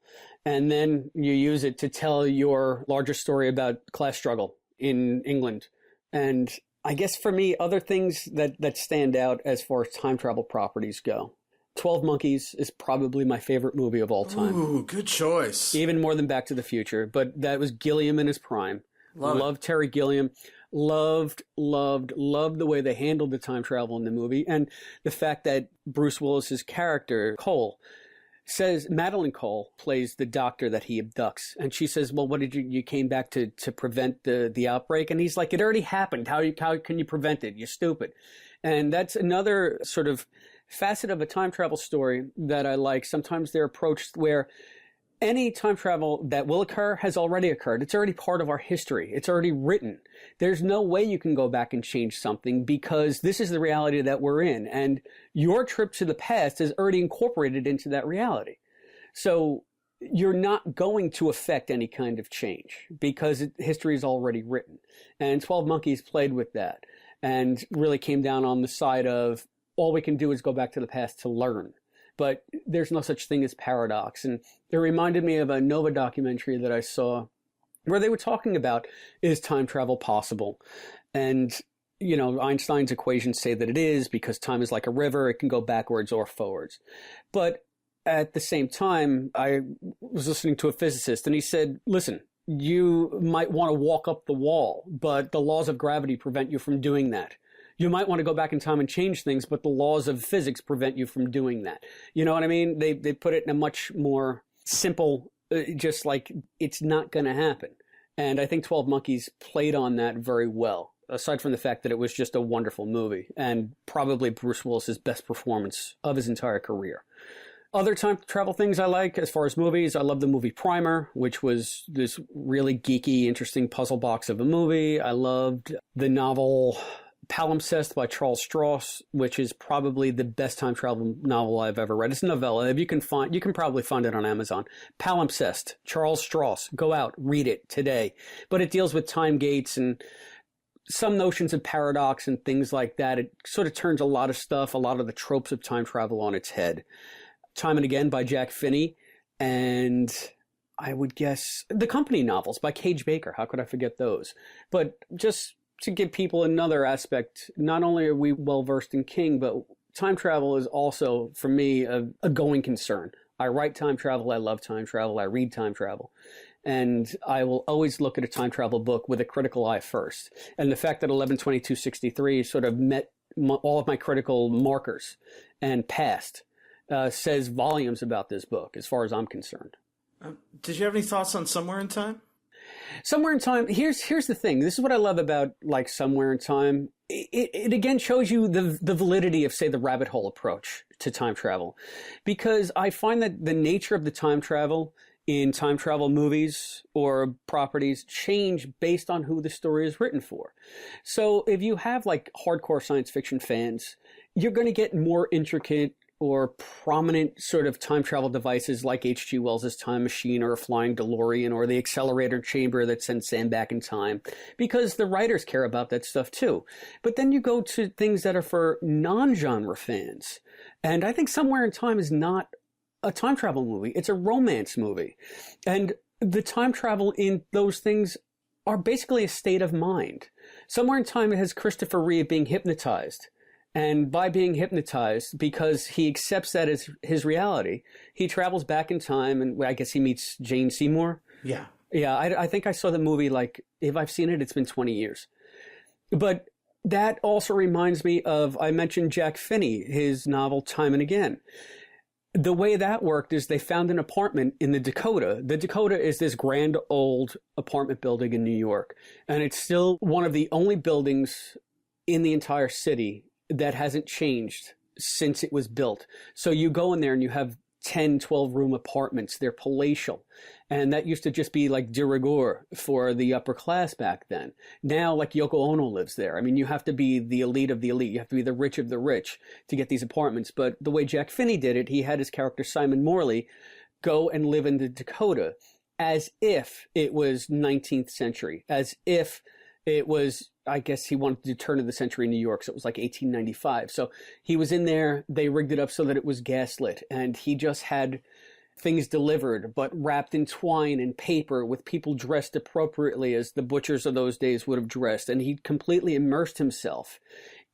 And then you use it to tell your larger story about class struggle in England. And I guess for me, other things that stand out as far as time travel properties go. 12 Monkeys is probably my favorite movie of all time. Ooh, good choice. Even more than Back to the Future, but that was Gilliam in his prime. Loved Terry Gilliam. Loved the way they handled the time travel in the movie. And the fact that Bruce Willis's character, Cole, says, Madeline Cole plays the doctor that he abducts. And she says, well, what did you came back to prevent the outbreak? And he's like, it already happened. How can you prevent it? You're stupid. And that's another sort of facet of a time travel story that I like. Sometimes they're approached where any time travel that will occur has already occurred. It's already part of our history. It's already written. There's no way you can go back and change something because this is the reality that we're in. And your trip to the past is already incorporated into that reality. So you're not going to affect any kind of change because history is already written. And 12 Monkeys played with that and really came down on the side of all we can do is go back to the past to learn. But there's no such thing as paradox. And it reminded me of a Nova documentary that I saw where they were talking about, is time travel possible? And, you know, Einstein's equations say that it is because time is like a river. It can go backwards or forwards. But at the same time, I was listening to a physicist and he said, listen, you might want to walk up the wall, but the laws of gravity prevent you from doing that. You might want to go back in time and change things, but the laws of physics prevent you from doing that. You know what I mean? They put it in a much more simple, just like it's not going to happen. And I think 12 Monkeys played on that very well, aside from the fact that it was just a wonderful movie and probably Bruce Willis's best performance of his entire career. Other time travel things I like as far as movies, I love the movie Primer, which was this really geeky, interesting puzzle box of a movie. I loved the novel Palimpsest by Charles Stross, which is probably the best time travel novel I've ever read. It's a novella. If you can probably find it on Amazon. Palimpsest, Charles Stross. Go out, read it today. But it deals with time gates and some notions of paradox and things like that. It sort of turns a lot of stuff, a lot of the tropes of time travel on its head. Time and Again by Jack Finney, and I would guess The Company novels by Cage Baker. How could I forget those? But just to give people another aspect, not only are we well-versed in King, but time travel is also, for me, a going concern. I write time travel, I love time travel, I read time travel. And I will always look at a time travel book with a critical eye first. And the fact that 11/22/63 sort of met all of my critical markers and passed says volumes about this book, as far as I'm concerned. Did you have any thoughts on Somewhere in Time? Somewhere in Time, here's the thing. This is what I love about, like, Somewhere in Time. It again shows you the validity of, say, the rabbit hole approach to time travel. Because I find that the nature of the time travel in time travel movies or properties change based on who the story is written for. So if you have, like, hardcore science fiction fans, you're going to get more intricate or prominent sort of time travel devices like H.G. Wells' time machine or a flying DeLorean or the accelerator chamber that sends Sam back in time, because the writers care about that stuff too. But then you go to things that are for non-genre fans. And I think Somewhere in Time is not a time travel movie. It's a romance movie. And the time travel in those things are basically a state of mind. Somewhere in Time it has Christopher Reeve being hypnotized. And by being hypnotized, because he accepts that as his reality, he travels back in time, and I guess he meets Jane Seymour. Yeah. Yeah, I think I saw the movie, like, if I've seen it, it's been 20 years. But that also reminds me of, I mentioned Jack Finney, his novel Time and Again. The way that worked is they found an apartment in the Dakota. The Dakota is this grand old apartment building in New York. And it's still one of the only buildings in the entire city that hasn't changed since it was built. So you go in there and you have 10, 12-room apartments. They're palatial. And that used to just be like de rigueur for the upper class back then. Now, like Yoko Ono lives there. I mean, you have to be the elite of the elite. You have to be the rich of the rich to get these apartments. But the way Jack Finney did it, he had his character Simon Morley go and live in the Dakota as if it was 19th century, as if it was, I guess he wanted to do turn of the century in New York, so it was like 1895. So he was in there, they rigged it up so that it was gaslit, and he just had things delivered, but wrapped in twine and paper with people dressed appropriately as the butchers of those days would have dressed. And he completely immersed himself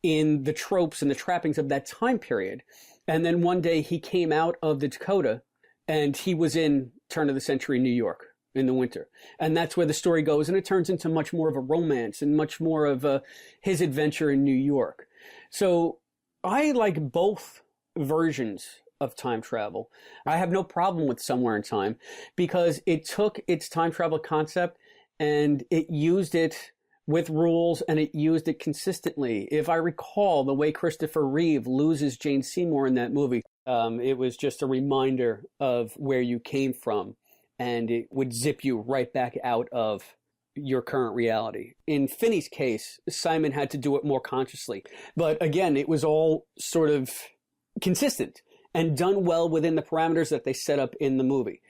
in the tropes and the trappings of that time period. And then one day he came out of the Dakota and he was in turn of the century New York in the winter. And that's where the story goes. And it turns into much more of a romance and much more of his adventure in New York. So I like both versions of time travel. I have no problem with Somewhere in Time because it took its time travel concept and it used it with rules and it used it consistently. If I recall the way Christopher Reeve loses Jane Seymour in that movie, it was just a reminder of where you came from. And it would zip you right back out of your current reality. In Finney's case, Simon had to do it more consciously. But again, it was all sort of consistent and done well within the parameters that they set up in the movie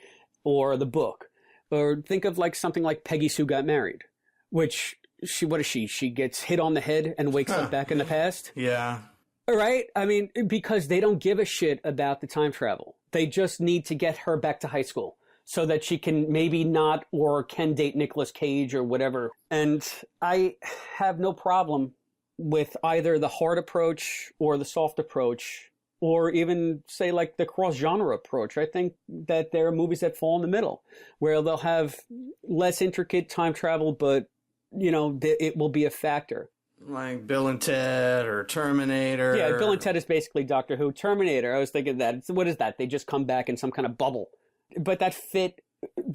or the book. Or think of like something like Peggy Sue Got Married, which what is she? She gets hit on the head and wakes up back in the past. Yeah. All right. I mean, because they don't give a shit about the time travel. They just need to get her back to high school so that she can maybe not or can date Nicolas Cage or whatever. And I have no problem with either the hard approach or the soft approach, or even say like the cross-genre approach. I think that there are movies that fall in the middle where they'll have less intricate time travel, but, you know, it will be a factor. Like Bill and Ted or Terminator. Yeah, Bill and Ted is basically Doctor Who. Terminator, I was thinking that. What is that? They just come back in some kind of bubble. But that fit,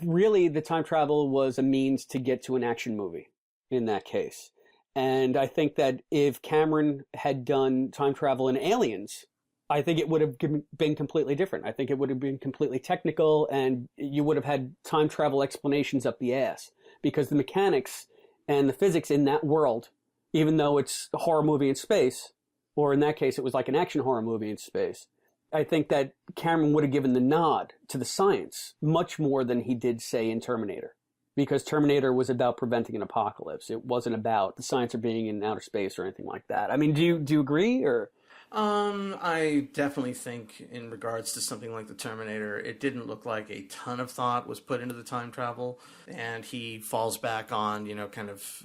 really, the time travel was a means to get to an action movie in that case. And I think that if Cameron had done time travel in Aliens, I think it would have been completely different. I think it would have been completely technical, and you would have had time travel explanations up the ass. Because the mechanics and the physics in that world, even though it's a horror movie in space, or in that case it was like an action horror movie in space, I think that Cameron would have given the nod to the science much more than he did, say, in Terminator. Because Terminator was about preventing an apocalypse. It wasn't about the science of being in outer space or anything like that. I mean, do you agree, or? I definitely think in regards to something like the Terminator, it didn't look like a ton of thought was put into the time travel. And he falls back on, you know, kind of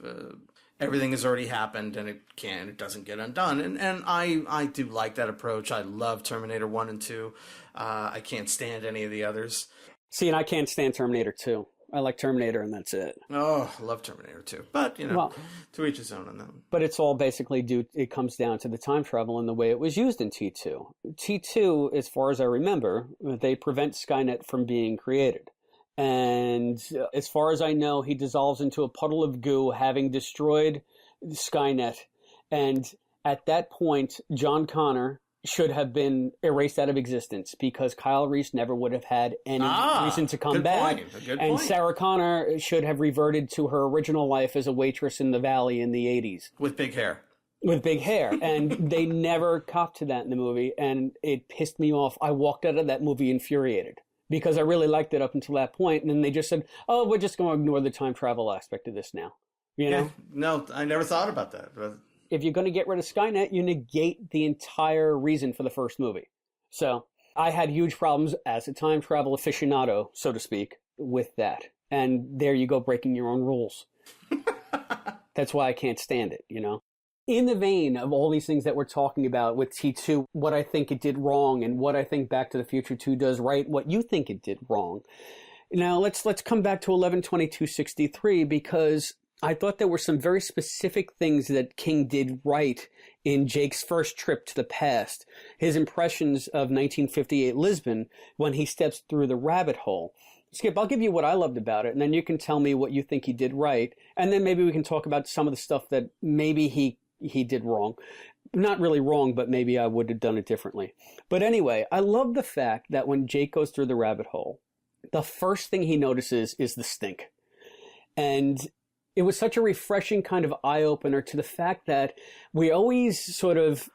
everything has already happened and it doesn't get undone. And I do like that approach. I love Terminator 1 and 2. I can't stand any of the others. See, and I can't stand Terminator 2. I like Terminator and that's it. Oh, I love Terminator 2. But, you know, well, to each his own on that one. But it's all basically it comes down to the time travel and the way it was used in T2. T2, as far as I remember, they prevent Skynet from being created. And as far as I know, he dissolves into a puddle of goo, having destroyed Skynet. And at that point, John Connor should have been erased out of existence because Kyle Reese never would have had any reason to come back. And Sarah Connor should have reverted to her original life as a waitress in the Valley in the 80s. With big hair. With big hair. And they never copped to that in the movie. And it pissed me off. I walked out of that movie infuriated because I really liked it up until that point. And then they just said, oh, we're just going to ignore the time travel aspect of this now. You know? No, I never thought about that. But if you're going to get rid of Skynet, you negate the entire reason for the first movie. So I had huge problems as a time travel aficionado, so to speak, with that. And there you go, breaking your own rules. That's why I can't stand it, you know? In the vein of all these things that we're talking about with T2, what I think it did wrong and what I think Back to the Future 2 does right, what you think it did wrong. Now, let's come back to 11/22/63 because I thought there were some very specific things that King did right in Jake's first trip to the past. His impressions of 1958 Lisbon when he steps through the rabbit hole. Skip, I'll give you what I loved about it, and then you can tell me what you think he did right. And then maybe we can talk about some of the stuff that maybe he he did wrong. Not really wrong, but maybe I would have done it differently. But anyway, I love the fact that when Jake goes through the rabbit hole, the first thing he notices is the stink. And it was such a refreshing kind of eye-opener to the fact that we always sort of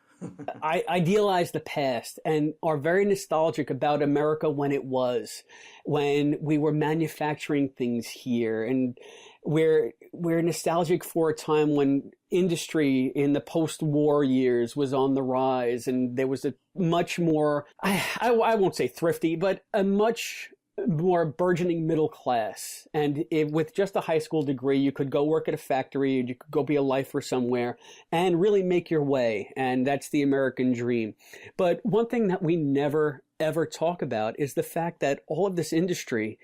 idealize the past and are very nostalgic about America when we were manufacturing things here. And we're nostalgic for a time when industry in the post-war years was on the rise, and there was a much more, I won't say thrifty, but a much more burgeoning middle class. And with just a high school degree, you could go work at a factory, and you could go be a lifer somewhere and really make your way. And that's the American dream. But one thing that we never, ever talk about is the fact that all of this industry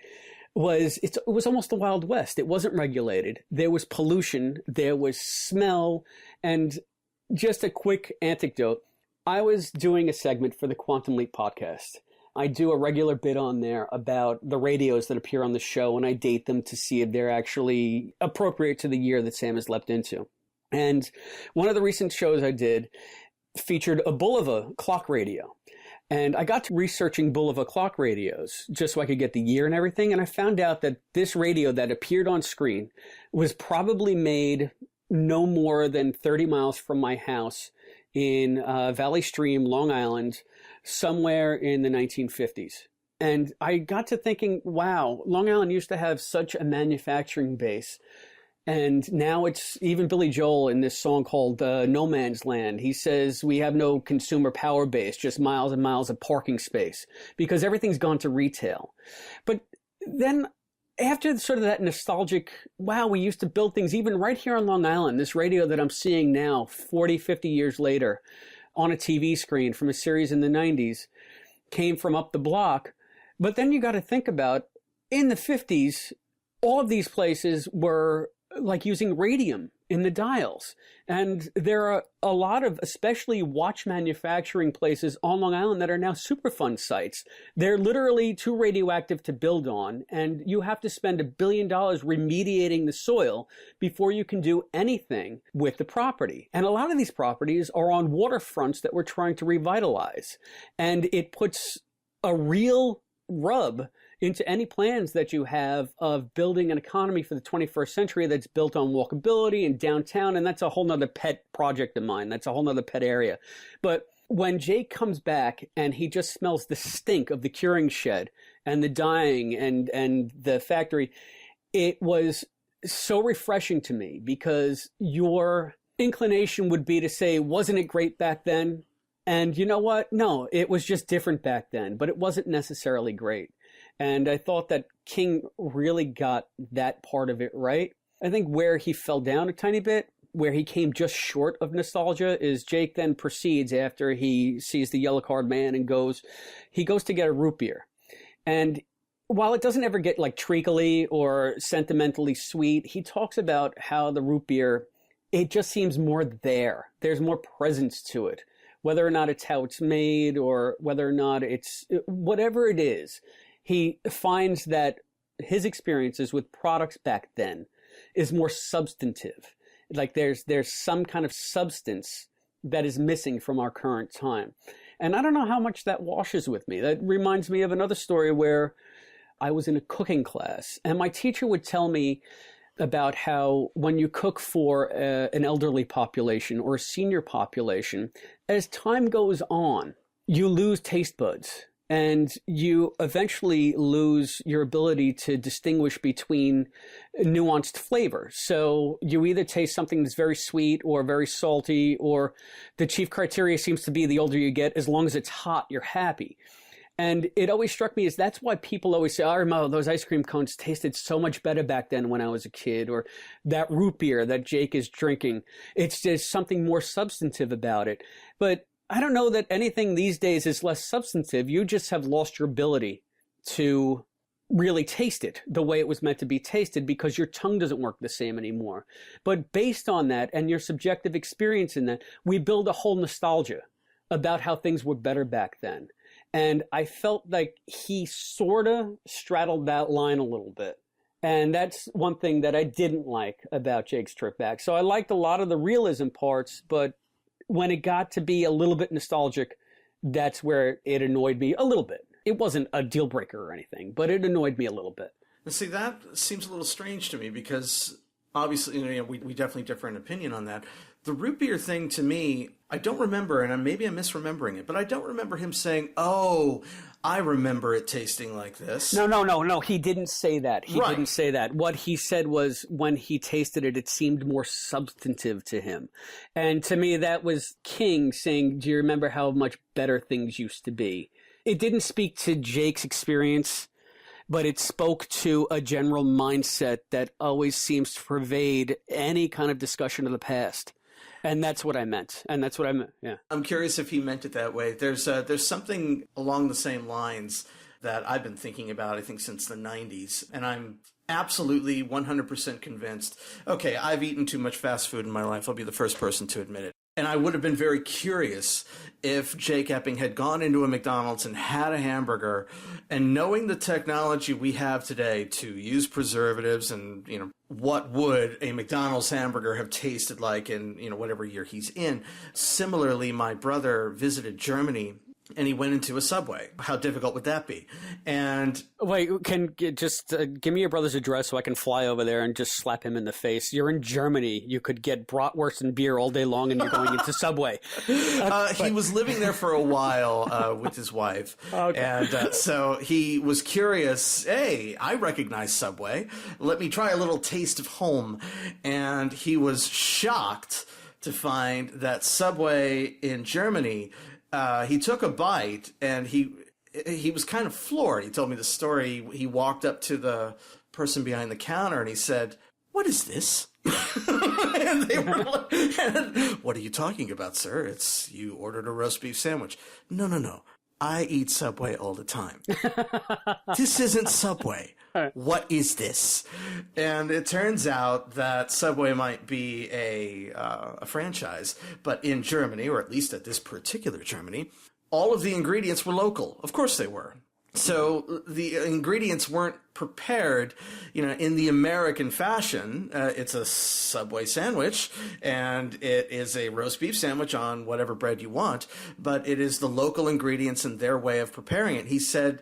it was almost the Wild West. It wasn't regulated. There was pollution. There was smell. And just a quick anecdote. I was doing a segment for the Quantum Leap podcast. I do a regular bit on there about the radios that appear on the show, and I date them to see if they're actually appropriate to the year that Sam has leapt into. And one of the recent shows I did featured a Bulova clock radio. And I got to researching Bulova clock radios just so I could get the year and everything. And I found out that this radio that appeared on screen was probably made no more than 30 miles from my house in Valley Stream, Long Island, somewhere in the 1950s. And I got to thinking, wow, Long Island used to have such a manufacturing base. And now it's even Billy Joel in this song called No Man's Land. He says we have no consumer power base, just miles and miles of parking space because everything's gone to retail. But then after sort of that nostalgic, wow, we used to build things even right here on Long Island, this radio that I'm seeing now 40, 50 years later on a TV screen from a series in the 90s came from up the block. But then you got to think about in the 50s, all of these places were like using radium in the dials. And there are a lot of, especially watch manufacturing places on Long Island that are now Superfund sites. They're literally too radioactive to build on, and you have to spend $1 billion remediating the soil before you can do anything with the property. And a lot of these properties are on waterfronts that we're trying to revitalize. And it puts a real rub into any plans that you have of building an economy for the 21st century that's built on walkability and downtown. And that's a whole nother pet project of mine. That's a whole nother pet area. But when Jake comes back and he just smells the stink of the curing shed and the dyeing and the factory, it was so refreshing to me because your inclination would be to say, wasn't it great back then? And you know what? No, it was just different back then, but it wasn't necessarily great. And I thought that King really got that part of it right. I think where he fell down a tiny bit, where he came just short of nostalgia, is Jake then proceeds after he sees the yellow card man and he goes to get a root beer. And while it doesn't ever get like treacly or sentimentally sweet, he talks about how the root beer, it just seems more there. There's more presence to it, whether or not it's how it's made or whether or not it's whatever it is. He finds that his experiences with products back then is more substantive. Like there's some kind of substance that is missing from our current time. And I don't know how much that washes with me. That reminds me of another story where I was in a cooking class and my teacher would tell me about how when you cook for an elderly population or a senior population, as time goes on, you lose taste buds. And you eventually lose your ability to distinguish between nuanced flavor. So you either taste something that's very sweet or very salty, or the chief criteria seems to be the older you get, as long as it's hot, you're happy. And it always struck me as that's why people always say, I remember those ice cream cones tasted so much better back then when I was a kid, or that root beer that Jake is drinking. It's just something more substantive about it. But I don't know that anything these days is less substantive. You just have lost your ability to really taste it the way it was meant to be tasted because your tongue doesn't work the same anymore. But based on that and your subjective experience in that, we build a whole nostalgia about how things were better back then. And I felt like he sort of straddled that line a little bit. And that's one thing that I didn't like about Jake's trip back. So I liked a lot of the realism parts, but when it got to be a little bit nostalgic, that's where it annoyed me a little bit. It wasn't a deal breaker or anything, but it annoyed me a little bit. See, that seems a little strange to me because obviously, we definitely differ in opinion on that. The root beer thing to me, I don't remember, and maybe I'm misremembering it, but I don't remember him saying, "Oh, I remember it tasting like this." No. He didn't say that. He Right. didn't say that. What he said was when he tasted it, it seemed more substantive to him. And to me, that was King saying, "Do you remember how much better things used to be?" It didn't speak to Jake's experience, but it spoke to a general mindset that always seems to pervade any kind of discussion of the past. And that's what I meant. Yeah. I'm curious if he meant it that way. There's something along the same lines that I've been thinking about, I think, since the 90s. And I'm absolutely 100% convinced. Okay, I've eaten too much fast food in my life. I'll be the first person to admit it. And I would have been very curious if Jake Epping had gone into a McDonald's and had a hamburger, and knowing the technology we have today to use preservatives and, what would a McDonald's hamburger have tasted like in, whatever year he's in. Similarly, my brother visited Germany and he went into a Subway. How difficult would that be? And wait, just give me your brother's address so I can fly over there and just slap him in the face. You're in Germany. You could get bratwurst and beer all day long, and you're going into Subway. He was living there for a while with his wife. Okay. And so he was curious. Hey, I recognize Subway. Let me try a little taste of home. And he was shocked to find that Subway in Germany, he took a bite and he was kind of floored. He told me the story. He walked up to the person behind the counter and he said, "What is this?" And they were like, "What are you talking about, sir? You ordered a roast beef sandwich." No. I eat Subway all the time. This isn't Subway. What is this? And it turns out that Subway might be a franchise, but in Germany, or at least at this particular Germany, all of the ingredients were local. Of course they were. So the ingredients weren't prepared, in the American fashion. It's a Subway sandwich, and it is a roast beef sandwich on whatever bread you want, but it is the local ingredients and their way of preparing it. He said,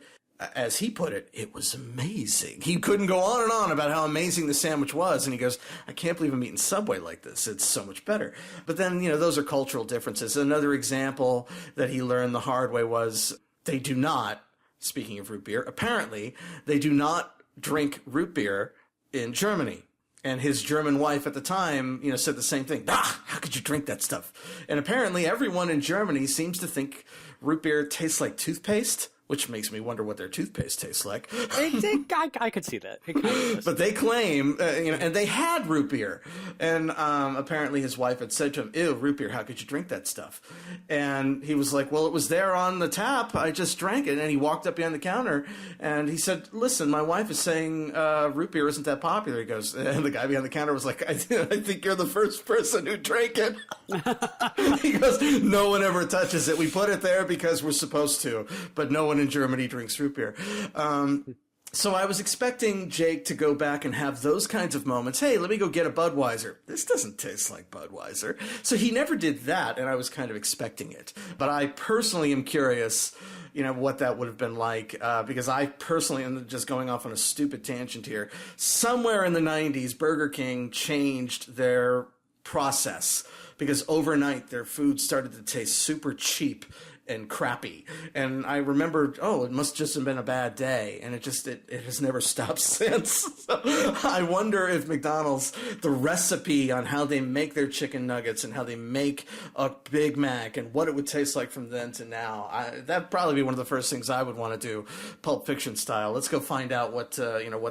as he put it, it was amazing. He couldn't go on and on about how amazing the sandwich was, and he goes, "I can't believe I'm eating Subway like this. It's so much better." But then, those are cultural differences. Another example that he learned the hard way was they do not, speaking of root beer, apparently they do not drink root beer in Germany. And his German wife at the time, said the same thing. How could you drink that stuff? And apparently everyone in Germany seems to think root beer tastes like toothpaste, which makes me wonder what their toothpaste tastes like. I could see that. It kind of does. But they claim, and they had root beer. And apparently his wife had said to him, "Ew, root beer, how could you drink that stuff?" And he was like, "Well, it was there on the tap. I just drank it." And he walked up behind the counter and he said, "Listen, my wife is saying root beer isn't that popular." He goes, and the guy behind the counter was like, I think you're the first person who drank it." He goes, "No one ever touches it. We put it there because we're supposed to, but no one in Germany drinks root beer." So I was expecting Jake to go back and have those kinds of moments. Hey, let me go get a Budweiser. This doesn't taste like Budweiser. So he never did that, and I was kind of expecting it. But I personally am curious, what that would have been like, because I personally am just going off on a stupid tangent here. Somewhere in the 90s, Burger King changed their process because overnight their food started to taste super cheap and crappy. And I remembered, it must just have been a bad day. And it has never stopped since. So I wonder if McDonald's, the recipe on how they make their chicken nuggets and how they make a Big Mac and what it would taste like from then to now, that'd probably be one of the first things I would want to do, Pulp Fiction style. Let's go find out what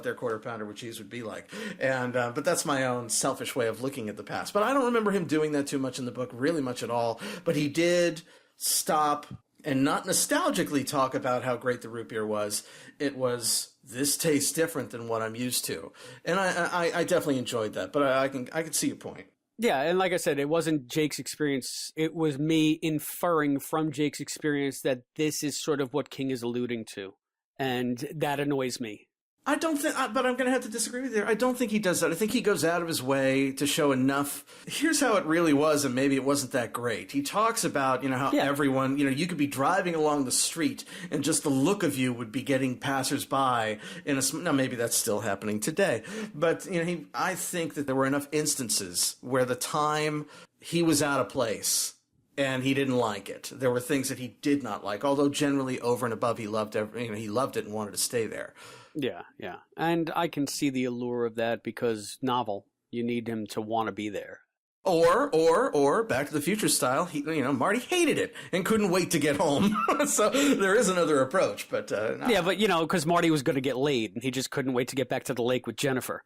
their quarter pounder with cheese would be like. And, but that's my own selfish way of looking at the past. But I don't remember him doing that too much in the book, really much at all. But he did stop and not nostalgically talk about how great the root beer was. It was, this tastes different than what I'm used to. And I definitely enjoyed that, but I can see your point. Yeah, and like I said, it wasn't Jake's experience. It was me inferring from Jake's experience that this is sort of what King is alluding to. And that annoys me. I don't think, but I'm going to have to disagree with you. I don't think he does that. I think he goes out of his way to show enough. Here's how it really was, and maybe it wasn't that great. He talks about, how everyone, you could be driving along the street, and just the look of you would be getting passersby now maybe that's still happening today. But, I think that there were enough instances where the time he was out of place and he didn't like it. There were things that he did not like, although generally over and above he loved he loved it and wanted to stay there. Yeah, yeah. And I can see the allure of that because novel, you need him to want to be there. Or Back to the Future style, Marty hated it and couldn't wait to get home. So there is another approach, but yeah, but because Marty was going to get laid and he just couldn't wait to get back to the lake with Jennifer.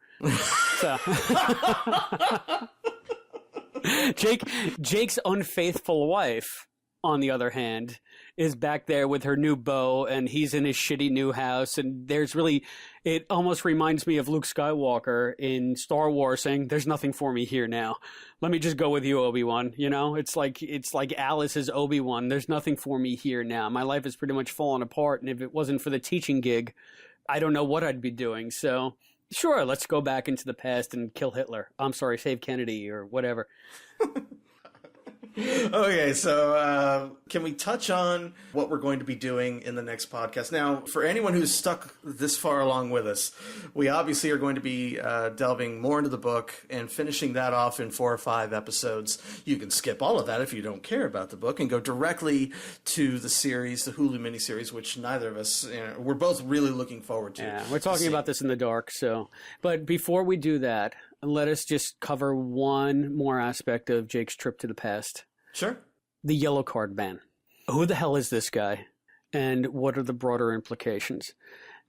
So Jake's unfaithful wife, on the other hand, is back there with her new beau, and he's in his shitty new house. And it almost reminds me of Luke Skywalker in Star Wars saying, "There's nothing for me here now. Let me just go with you, Obi-Wan." It's like Alice is Obi-Wan. There's nothing for me here now. My life is pretty much fallen apart, and if it wasn't for the teaching gig, I don't know what I'd be doing. So sure, let's go back into the past and kill Hitler. I'm sorry, save Kennedy or whatever. Okay, so can we touch on what we're going to be doing in the next podcast? Now, for anyone who's stuck this far along with us, we obviously are going to be delving more into the book and finishing that off in 4 or 5 episodes. You can skip all of that if you don't care about the book and go directly to the series, the Hulu miniseries, which neither of us, we're both really looking forward to. Yeah, we're talking about this in the dark, so. But before we do that, let us just cover one more aspect of Jake's trip to the past. Sure. The yellow card man. Who the hell is this guy? And what are the broader implications?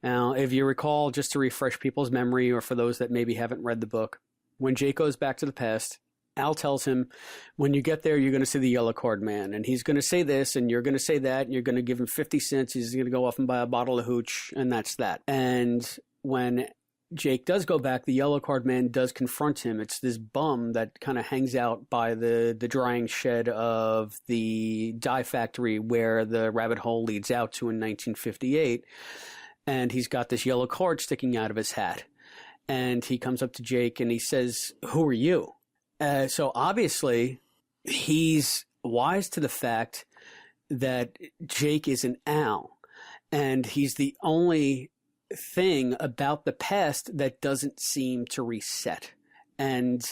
Now, if you recall, just to refresh people's memory, or for those that maybe haven't read the book, when Jake goes back to the past, Al tells him, when you get there, you're going to see the yellow card man. And he's going to say this, and you're going to say that, and you're going to give him 50 cents. He's going to go off and buy a bottle of hooch, and that's that. And when Jake does go back, the yellow card man does confront him. It's this bum that kind of hangs out by the drying shed of the dye factory where the rabbit hole leads out to in 1958. And he's got this yellow card sticking out of his hat. And he comes up to Jake and he says, "Who are you?" So obviously he's wise to the fact that Jake is an Al. And he's the only thing about the past that doesn't seem to reset. And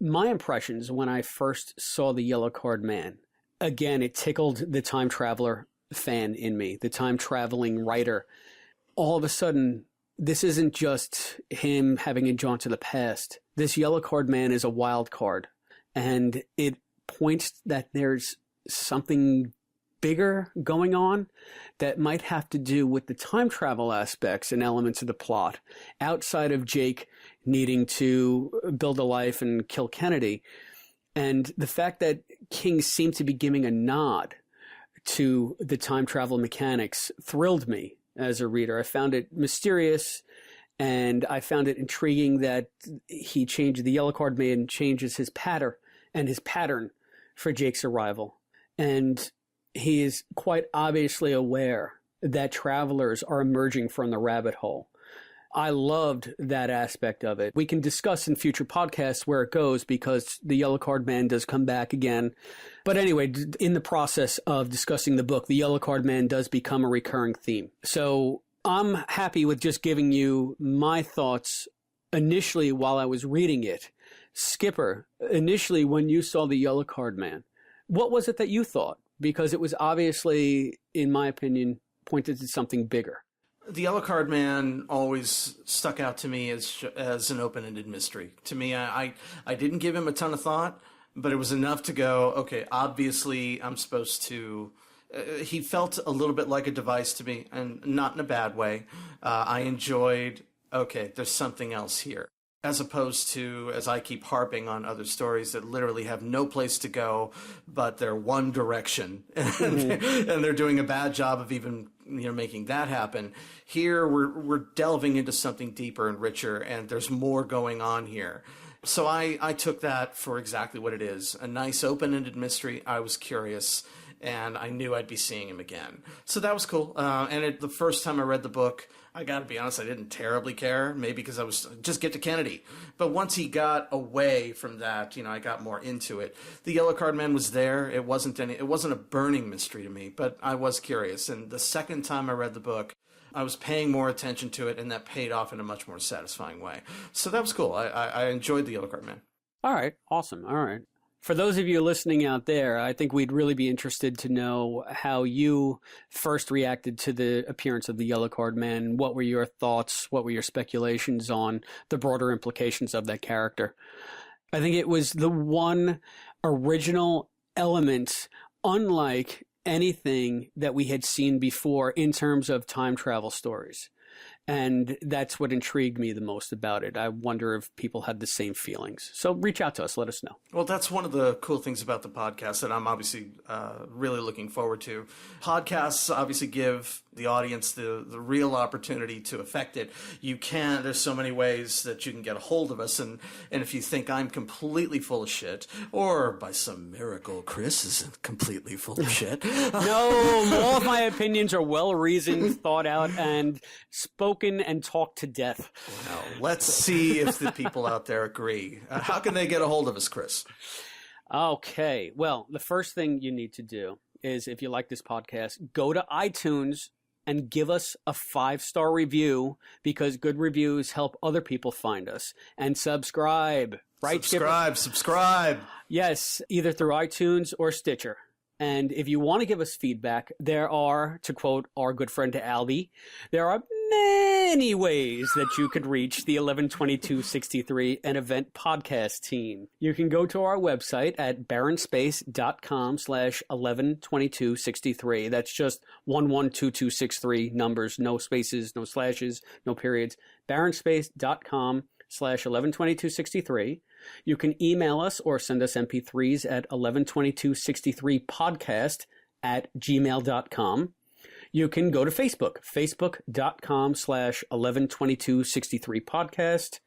my impressions when I first saw the yellow card man, again, it tickled the time traveler fan in me, the time traveling writer. All of a sudden, this isn't just him having a jaunt to the past. This yellow card man is a wild card, and it points that there's something bigger going on that might have to do with the time travel aspects and elements of the plot outside of Jake needing to build a life and kill Kennedy. And the fact that King seemed to be giving a nod to the time travel mechanics thrilled me as a reader. I found it mysterious, and I found it intriguing that he changed, the yellow card man changes his pattern for Jake's arrival. And he is quite obviously aware that travelers are emerging from the rabbit hole. I loved that aspect of it. We can discuss in future podcasts where it goes because the yellow card man does come back again. But anyway, in the process of discussing the book, the yellow card man does become a recurring theme. So I'm happy with just giving you my thoughts initially while I was reading it. Skipper, initially when you saw the yellow card man, what was it that you thought? Because it was obviously, in my opinion, pointed to something bigger. The yellow card man always stuck out to me as an open-ended mystery. To me, I didn't give him a ton of thought, but it was enough to go, okay, obviously I'm supposed to... he felt a little bit like a device to me, and not in a bad way. I enjoyed, okay, there's something else here. As opposed to, as I keep harping on other stories that literally have no place to go, but they're one direction, and they're doing a bad job of even making that happen. Here, we're delving into something deeper and richer, and there's more going on here. So I took that for exactly what it is, a nice open-ended mystery. I was curious, and I knew I'd be seeing him again. So that was cool. The first time I read the book, I got to be honest, I didn't terribly care, maybe because I was just get to Kennedy. But once he got away from that, I got more into it. The Yellow Card Man was there. It wasn't a burning mystery to me, but I was curious. And the second time I read the book, I was paying more attention to it, and that paid off in a much more satisfying way. So that was cool. I enjoyed the Yellow Card Man. All right. Awesome. All right. For those of you listening out there, I think we'd really be interested to know how you first reacted to the appearance of the Yellow Card Man. What were your thoughts? What were your speculations on the broader implications of that character? I think it was the one original element, unlike anything that we had seen before in terms of time travel stories. And that's what intrigued me the most about it. I wonder if people had the same feelings. So reach out to us. Let us know. Well, that's one of the cool things about the podcast that I'm obviously really looking forward to. Podcasts obviously give the audience the real opportunity to affect it. There's so many ways that you can get a hold of us. And if you think I'm completely full of shit, or by some miracle, Chris isn't completely full of shit. No, all of my opinions are well-reasoned, thought out, and spoken and talked to death. Well, let's see if the people out there agree. How can they get a hold of us, Chris? Okay. Well, the first thing you need to do is, if you like this podcast, go to iTunes and give us a 5-star review, because good reviews help other people find us. And subscribe. Right? Subscribe. Yes, either through iTunes or Stitcher. And if you want to give us feedback, there are, to quote our good friend Albie, there are many ways that you could reach the 112263 An Event podcast team. You can go to our website at barrenspace.com/112263. That's just 112263 numbers, no spaces, no slashes, no periods. barrenspace.com/112263. You can email us or send us MP3s at 112263podcast@gmail.com. You can go to Facebook, facebook.com/112263podcast.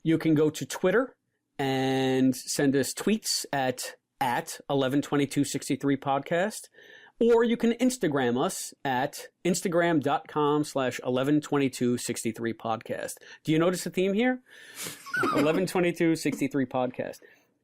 You can go to Twitter and send us tweets at 112263podcast. Or you can Instagram us at instagram.com/112263podcast. Do you notice a theme here? 112263 podcast.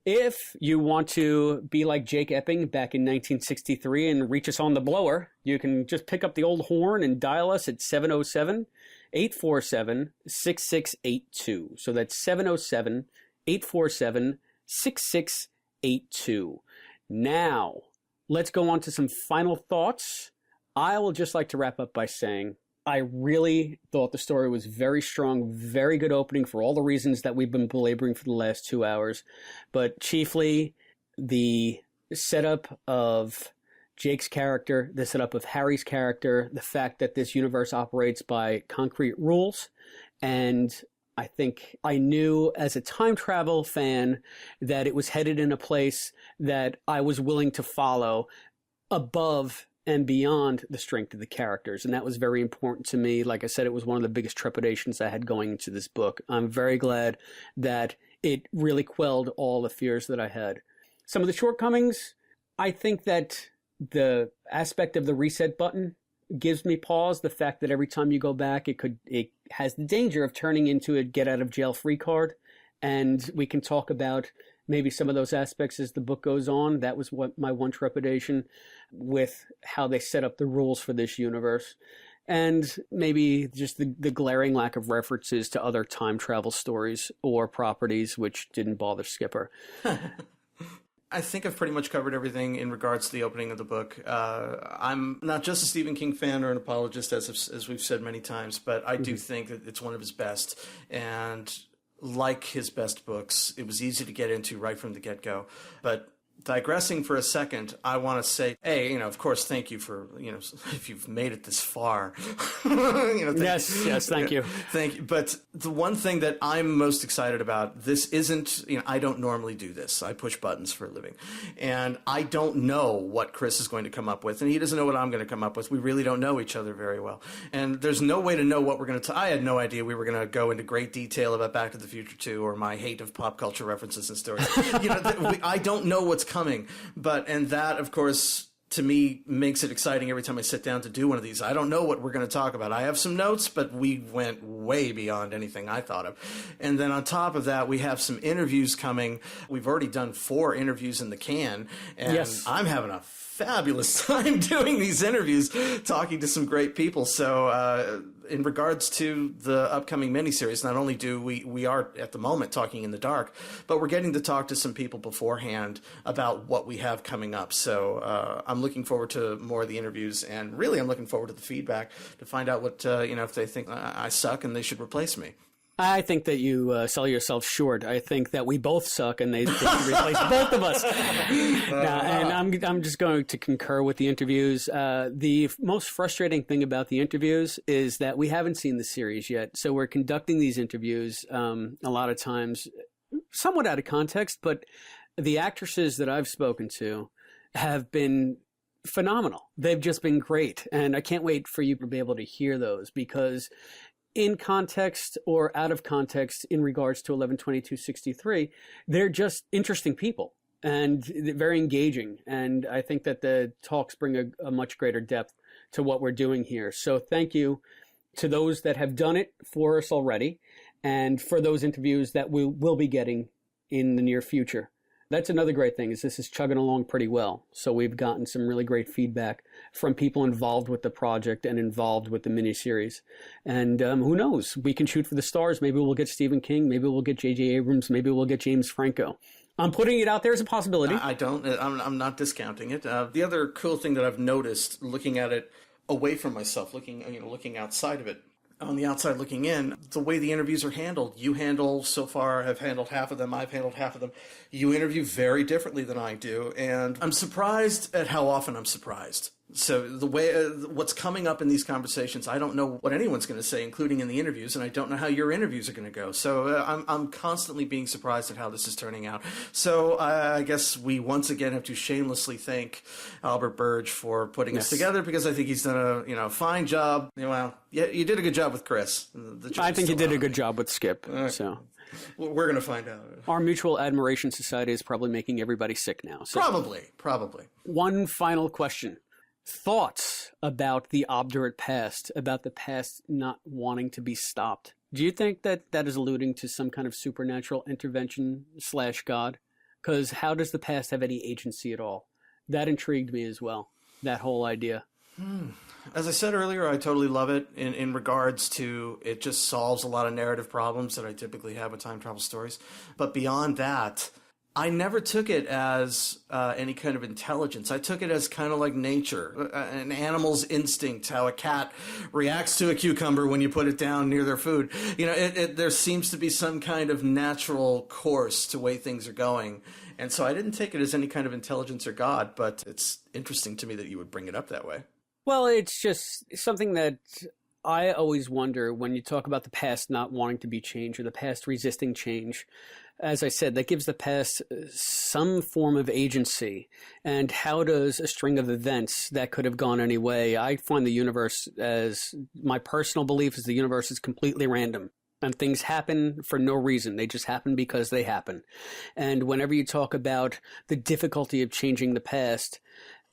If you want to be like Jake Epping back in 1963 and reach us on the blower, you can just pick up the old horn and dial us at 707-847-6682. So that's 707-847-6682. Now, let's go on to some final thoughts. I will just like to wrap up by saying I really thought the story was very strong, very good opening for all the reasons that we've been belaboring for the last 2 hours. But chiefly, the setup of Jake's character, the setup of Harry's character, the fact that this universe operates by concrete rules. And I think I knew as a time travel fan that it was headed in a place that I was willing to follow above and beyond the strength of the characters. And that was very important to me. Like I said, it was one of the biggest trepidations I had going into this book. I'm very glad that it really quelled all the fears that I had. Some of the shortcomings, I think that the aspect of the reset button gives me pause. The fact that every time you go back, it has the danger of turning into a get out of jail free card. And we can talk about maybe some of those aspects as the book goes on. That was what my one trepidation with how they set up the rules for this universe. And maybe just the glaring lack of references to other time travel stories or properties, which didn't bother Skipper. I think I've pretty much covered everything in regards to the opening of the book. I'm not just a Stephen King fan or an apologist, as we've said many times, but I do think that it's one of his best. And like his best books, it was easy to get into right from the get-go. But digressing for a second, I want to say, hey, of course, thank you for, if you've made it this far. Yes, thank you. Thank you. But the one thing that I'm most excited about, this isn't, I don't normally do this. I push buttons for a living. And I don't know what Chris is going to come up with, and he doesn't know what I'm going to come up with. We really don't know each other very well. And there's no way to know what we're going to I had no idea we were going to go into great detail about Back to the Future 2 or my hate of pop culture references and stories. I don't know what's coming, and that, of course, to me, makes it exciting every time I sit down to do one of these. I don't know what we're going to talk about. I have some notes, but we went way beyond anything I thought of. And then on top of that, we have some interviews coming. We've already done 4 interviews in the can, and yes. I'm having a fabulous time doing these interviews, talking to some great people. So in regards to the upcoming miniseries, not only do we are at the moment talking in the dark, but we're getting to talk to some people beforehand about what we have coming up. So I'm looking forward to more of the interviews, and really I'm looking forward to the feedback to find out what, if they think I suck and they should replace me. I think that you sell yourself short. I think that we both suck, and they should replace both of us. And I'm just going to concur with the interviews. The most frustrating thing about the interviews is that we haven't seen the series yet, so we're conducting these interviews a lot of times somewhat out of context. But the actresses that I've spoken to have been phenomenal. They've just been great, and I can't wait for you to be able to hear those, because in context or out of context in regards to 11/22/63, they're just interesting people and very engaging. And I think that the talks bring a much greater depth to what we're doing here. So thank you to those that have done it for us already, and for those interviews that we will be getting in the near future. That's another great thing, is this is chugging along pretty well. So we've gotten some really great feedback from people involved with the project and involved with the miniseries. And who knows? We can shoot for the stars. Maybe we'll get Stephen King. Maybe we'll get J.J. Abrams. Maybe we'll get James Franco. I'm putting it out there as a possibility. I'm not discounting it. The other cool thing that I've noticed, looking at it away from myself, looking outside of it, on the outside looking in, the way the interviews are handled. You have handled half of them, I've handled half of them. You interview very differently than I do, and I'm surprised at how often I'm surprised. So the way what's coming up in these conversations, I don't know what anyone's going to say, including in the interviews, and I don't know how your interviews are going to go. So I'm constantly being surprised at how this is turning out. So I guess we once again have to shamelessly thank Albert Burge for putting us together, because I think he's done a fine job. Well, yeah, you did a good job with Chris. I think you did a good job with Skip. So we're going to find out. Our Mutual Admiration Society is probably making everybody sick now. So. Probably. One final question. Thoughts about the obdurate past, about the past not wanting to be stopped. Do you think that is alluding to some kind of supernatural intervention / God? Because how does the past have any agency at all? That intrigued me as well, that whole idea. As I said earlier, I totally love it in regards to it just solves a lot of narrative problems that I typically have with time travel stories. But beyond that, I never took it as any kind of intelligence. I took it as kind of like nature, an animal's instinct, how a cat reacts to a cucumber when you put it down near their food. There seems to be some kind of natural course to the way things are going. And so I didn't take it as any kind of intelligence or God, but it's interesting to me that you would bring it up that way. Well, it's just something that I always wonder when you talk about the past not wanting to be changed, or the past resisting change. As I said, that gives the past some form of agency. And how does a string of events that could have gone any way? I find the universe, as my personal belief is, the universe is completely random. And things happen for no reason. They just happen because they happen. And whenever you talk about the difficulty of changing the past,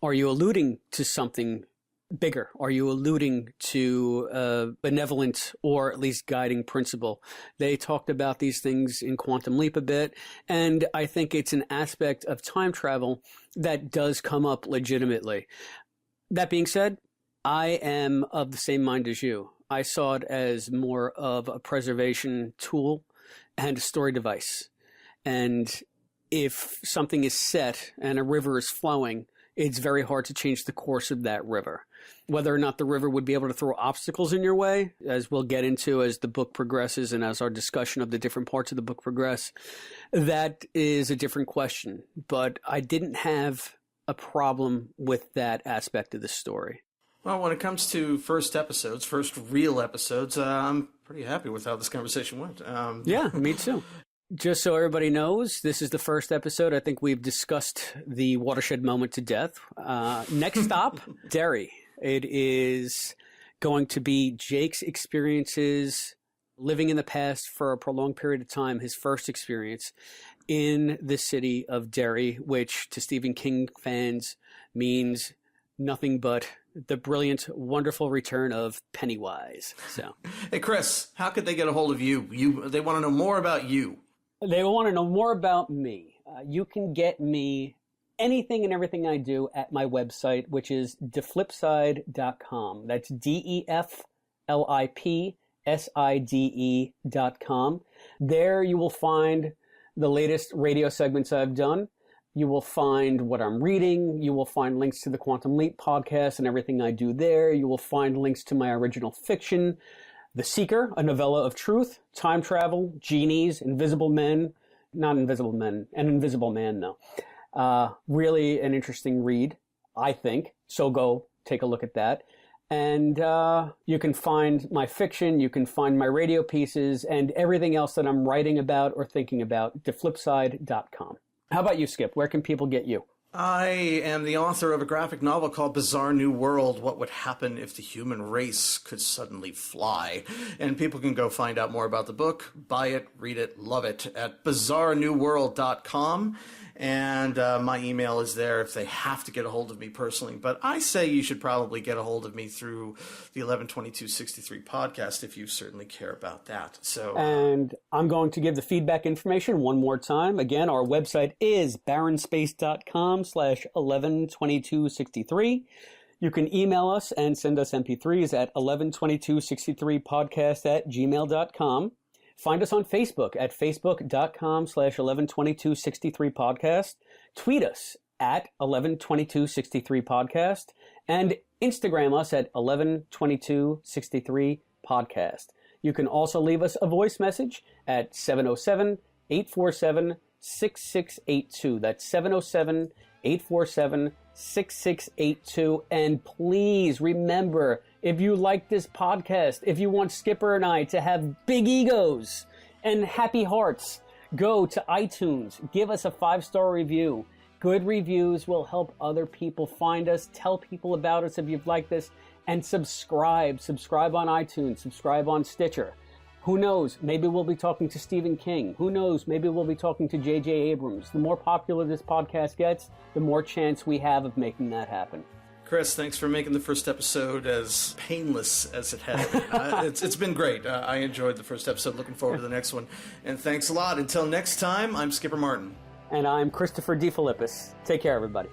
are you alluding to something bigger? Are you alluding to a benevolent or at least guiding principle? They talked about these things in Quantum Leap a bit, and I think it's an aspect of time travel that does come up legitimately. That being said, I am of the same mind as you. I saw it as more of a preservation tool and a story device. And if something is set and a river is flowing, it's very hard to change the course of that river. Whether or not the river would be able to throw obstacles in your way, as we'll get into as the book progresses and as our discussion of the different parts of the book progress, that is a different question. But I didn't have a problem with that aspect of the story. Well, when it comes to first real episodes, I'm pretty happy with how this conversation went. Yeah, me too. Just so everybody knows, this is the first episode. I think we've discussed the Watershed Moment to death. Next stop, Derry. It is going to be Jake's experiences living in the past for a prolonged period of time, his first experience in the city of Derry, which to Stephen King fans means nothing but the brilliant, wonderful return of Pennywise. So, hey, Chris, how could they get a hold of you? They want to know more about you. They want to know more about me. You can get me anything and everything I do at my website, which is DeFlipside.com. That's DeFlipside.com. There you will find the latest radio segments I've done. You will find what I'm reading. You will find links to the Quantum Leap podcast and everything I do there. You will find links to my original fiction, The Seeker, a novella of truth, time travel, genies, invisible men, not invisible men, an invisible man, though. Really an interesting read, I think. So go take a look at that. And you can find my fiction, you can find my radio pieces, and everything else that I'm writing about or thinking about, DeFlipside.com. How about you, Skip? Where can people get you? I am the author of a graphic novel called Bizarre New World, What Would Happen If the Human Race Could Suddenly Fly. And people can go find out more about the book, buy it, read it, love it at bizarrenewworld.com. And my email is there if they have to get a hold of me personally. But I say you should probably get a hold of me through the 112263 podcast if you certainly care about that. And I'm going to give the feedback information one more time. Again, our website is barrenspace.com/112263. You can email us and send us MP3s at 112263podcast@gmail.com. Find us on Facebook at facebook.com/112263podcast. Tweet us at 112263podcast and Instagram us at 112263podcast. You can also leave us a voice message at 707-847-6682. That's 707-847-6682. And please remember, if you like this podcast, if you want Skipper and I to have big egos and happy hearts, go to iTunes, give us a 5-star review. Good reviews will help other people find us. Tell people about us if you've liked this. And subscribe. Subscribe on iTunes. Subscribe on Stitcher. Who knows? Maybe we'll be talking to Stephen King. Who knows? Maybe we'll be talking to J.J. Abrams. The more popular this podcast gets, the more chance we have of making that happen. Chris, thanks for making the first episode as painless as it has been. It's been great. I enjoyed the first episode. Looking forward to the next one. And thanks a lot. Until next time, I'm Skipper Martin. And I'm Christopher DeFilippis. Take care, everybody.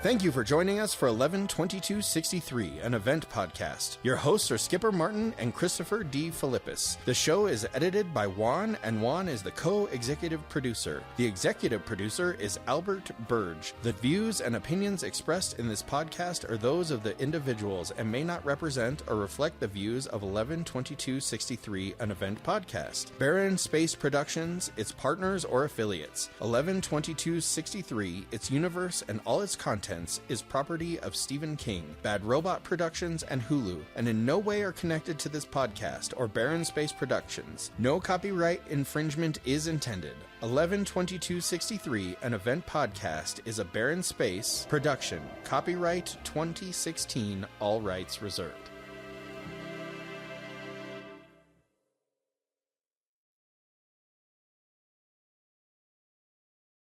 Thank you for joining us for 112263, an event podcast. Your hosts are Skipper Martin and Christopher DeFilippis. The show is edited by Juan, and Juan is the co-executive producer. The executive producer is Albert Burge. The views and opinions expressed in this podcast are those of the individuals and may not represent or reflect the views of 112263, an event podcast. Barren Space Productions, its partners or affiliates. 112263, its universe and all its content is property of Stephen King, Bad Robot Productions, and Hulu, and in no way are connected to this podcast or Barren Space Productions. No copyright infringement is intended. 112263, an event podcast, is a Barren Space production. Copyright 2016, all rights reserved.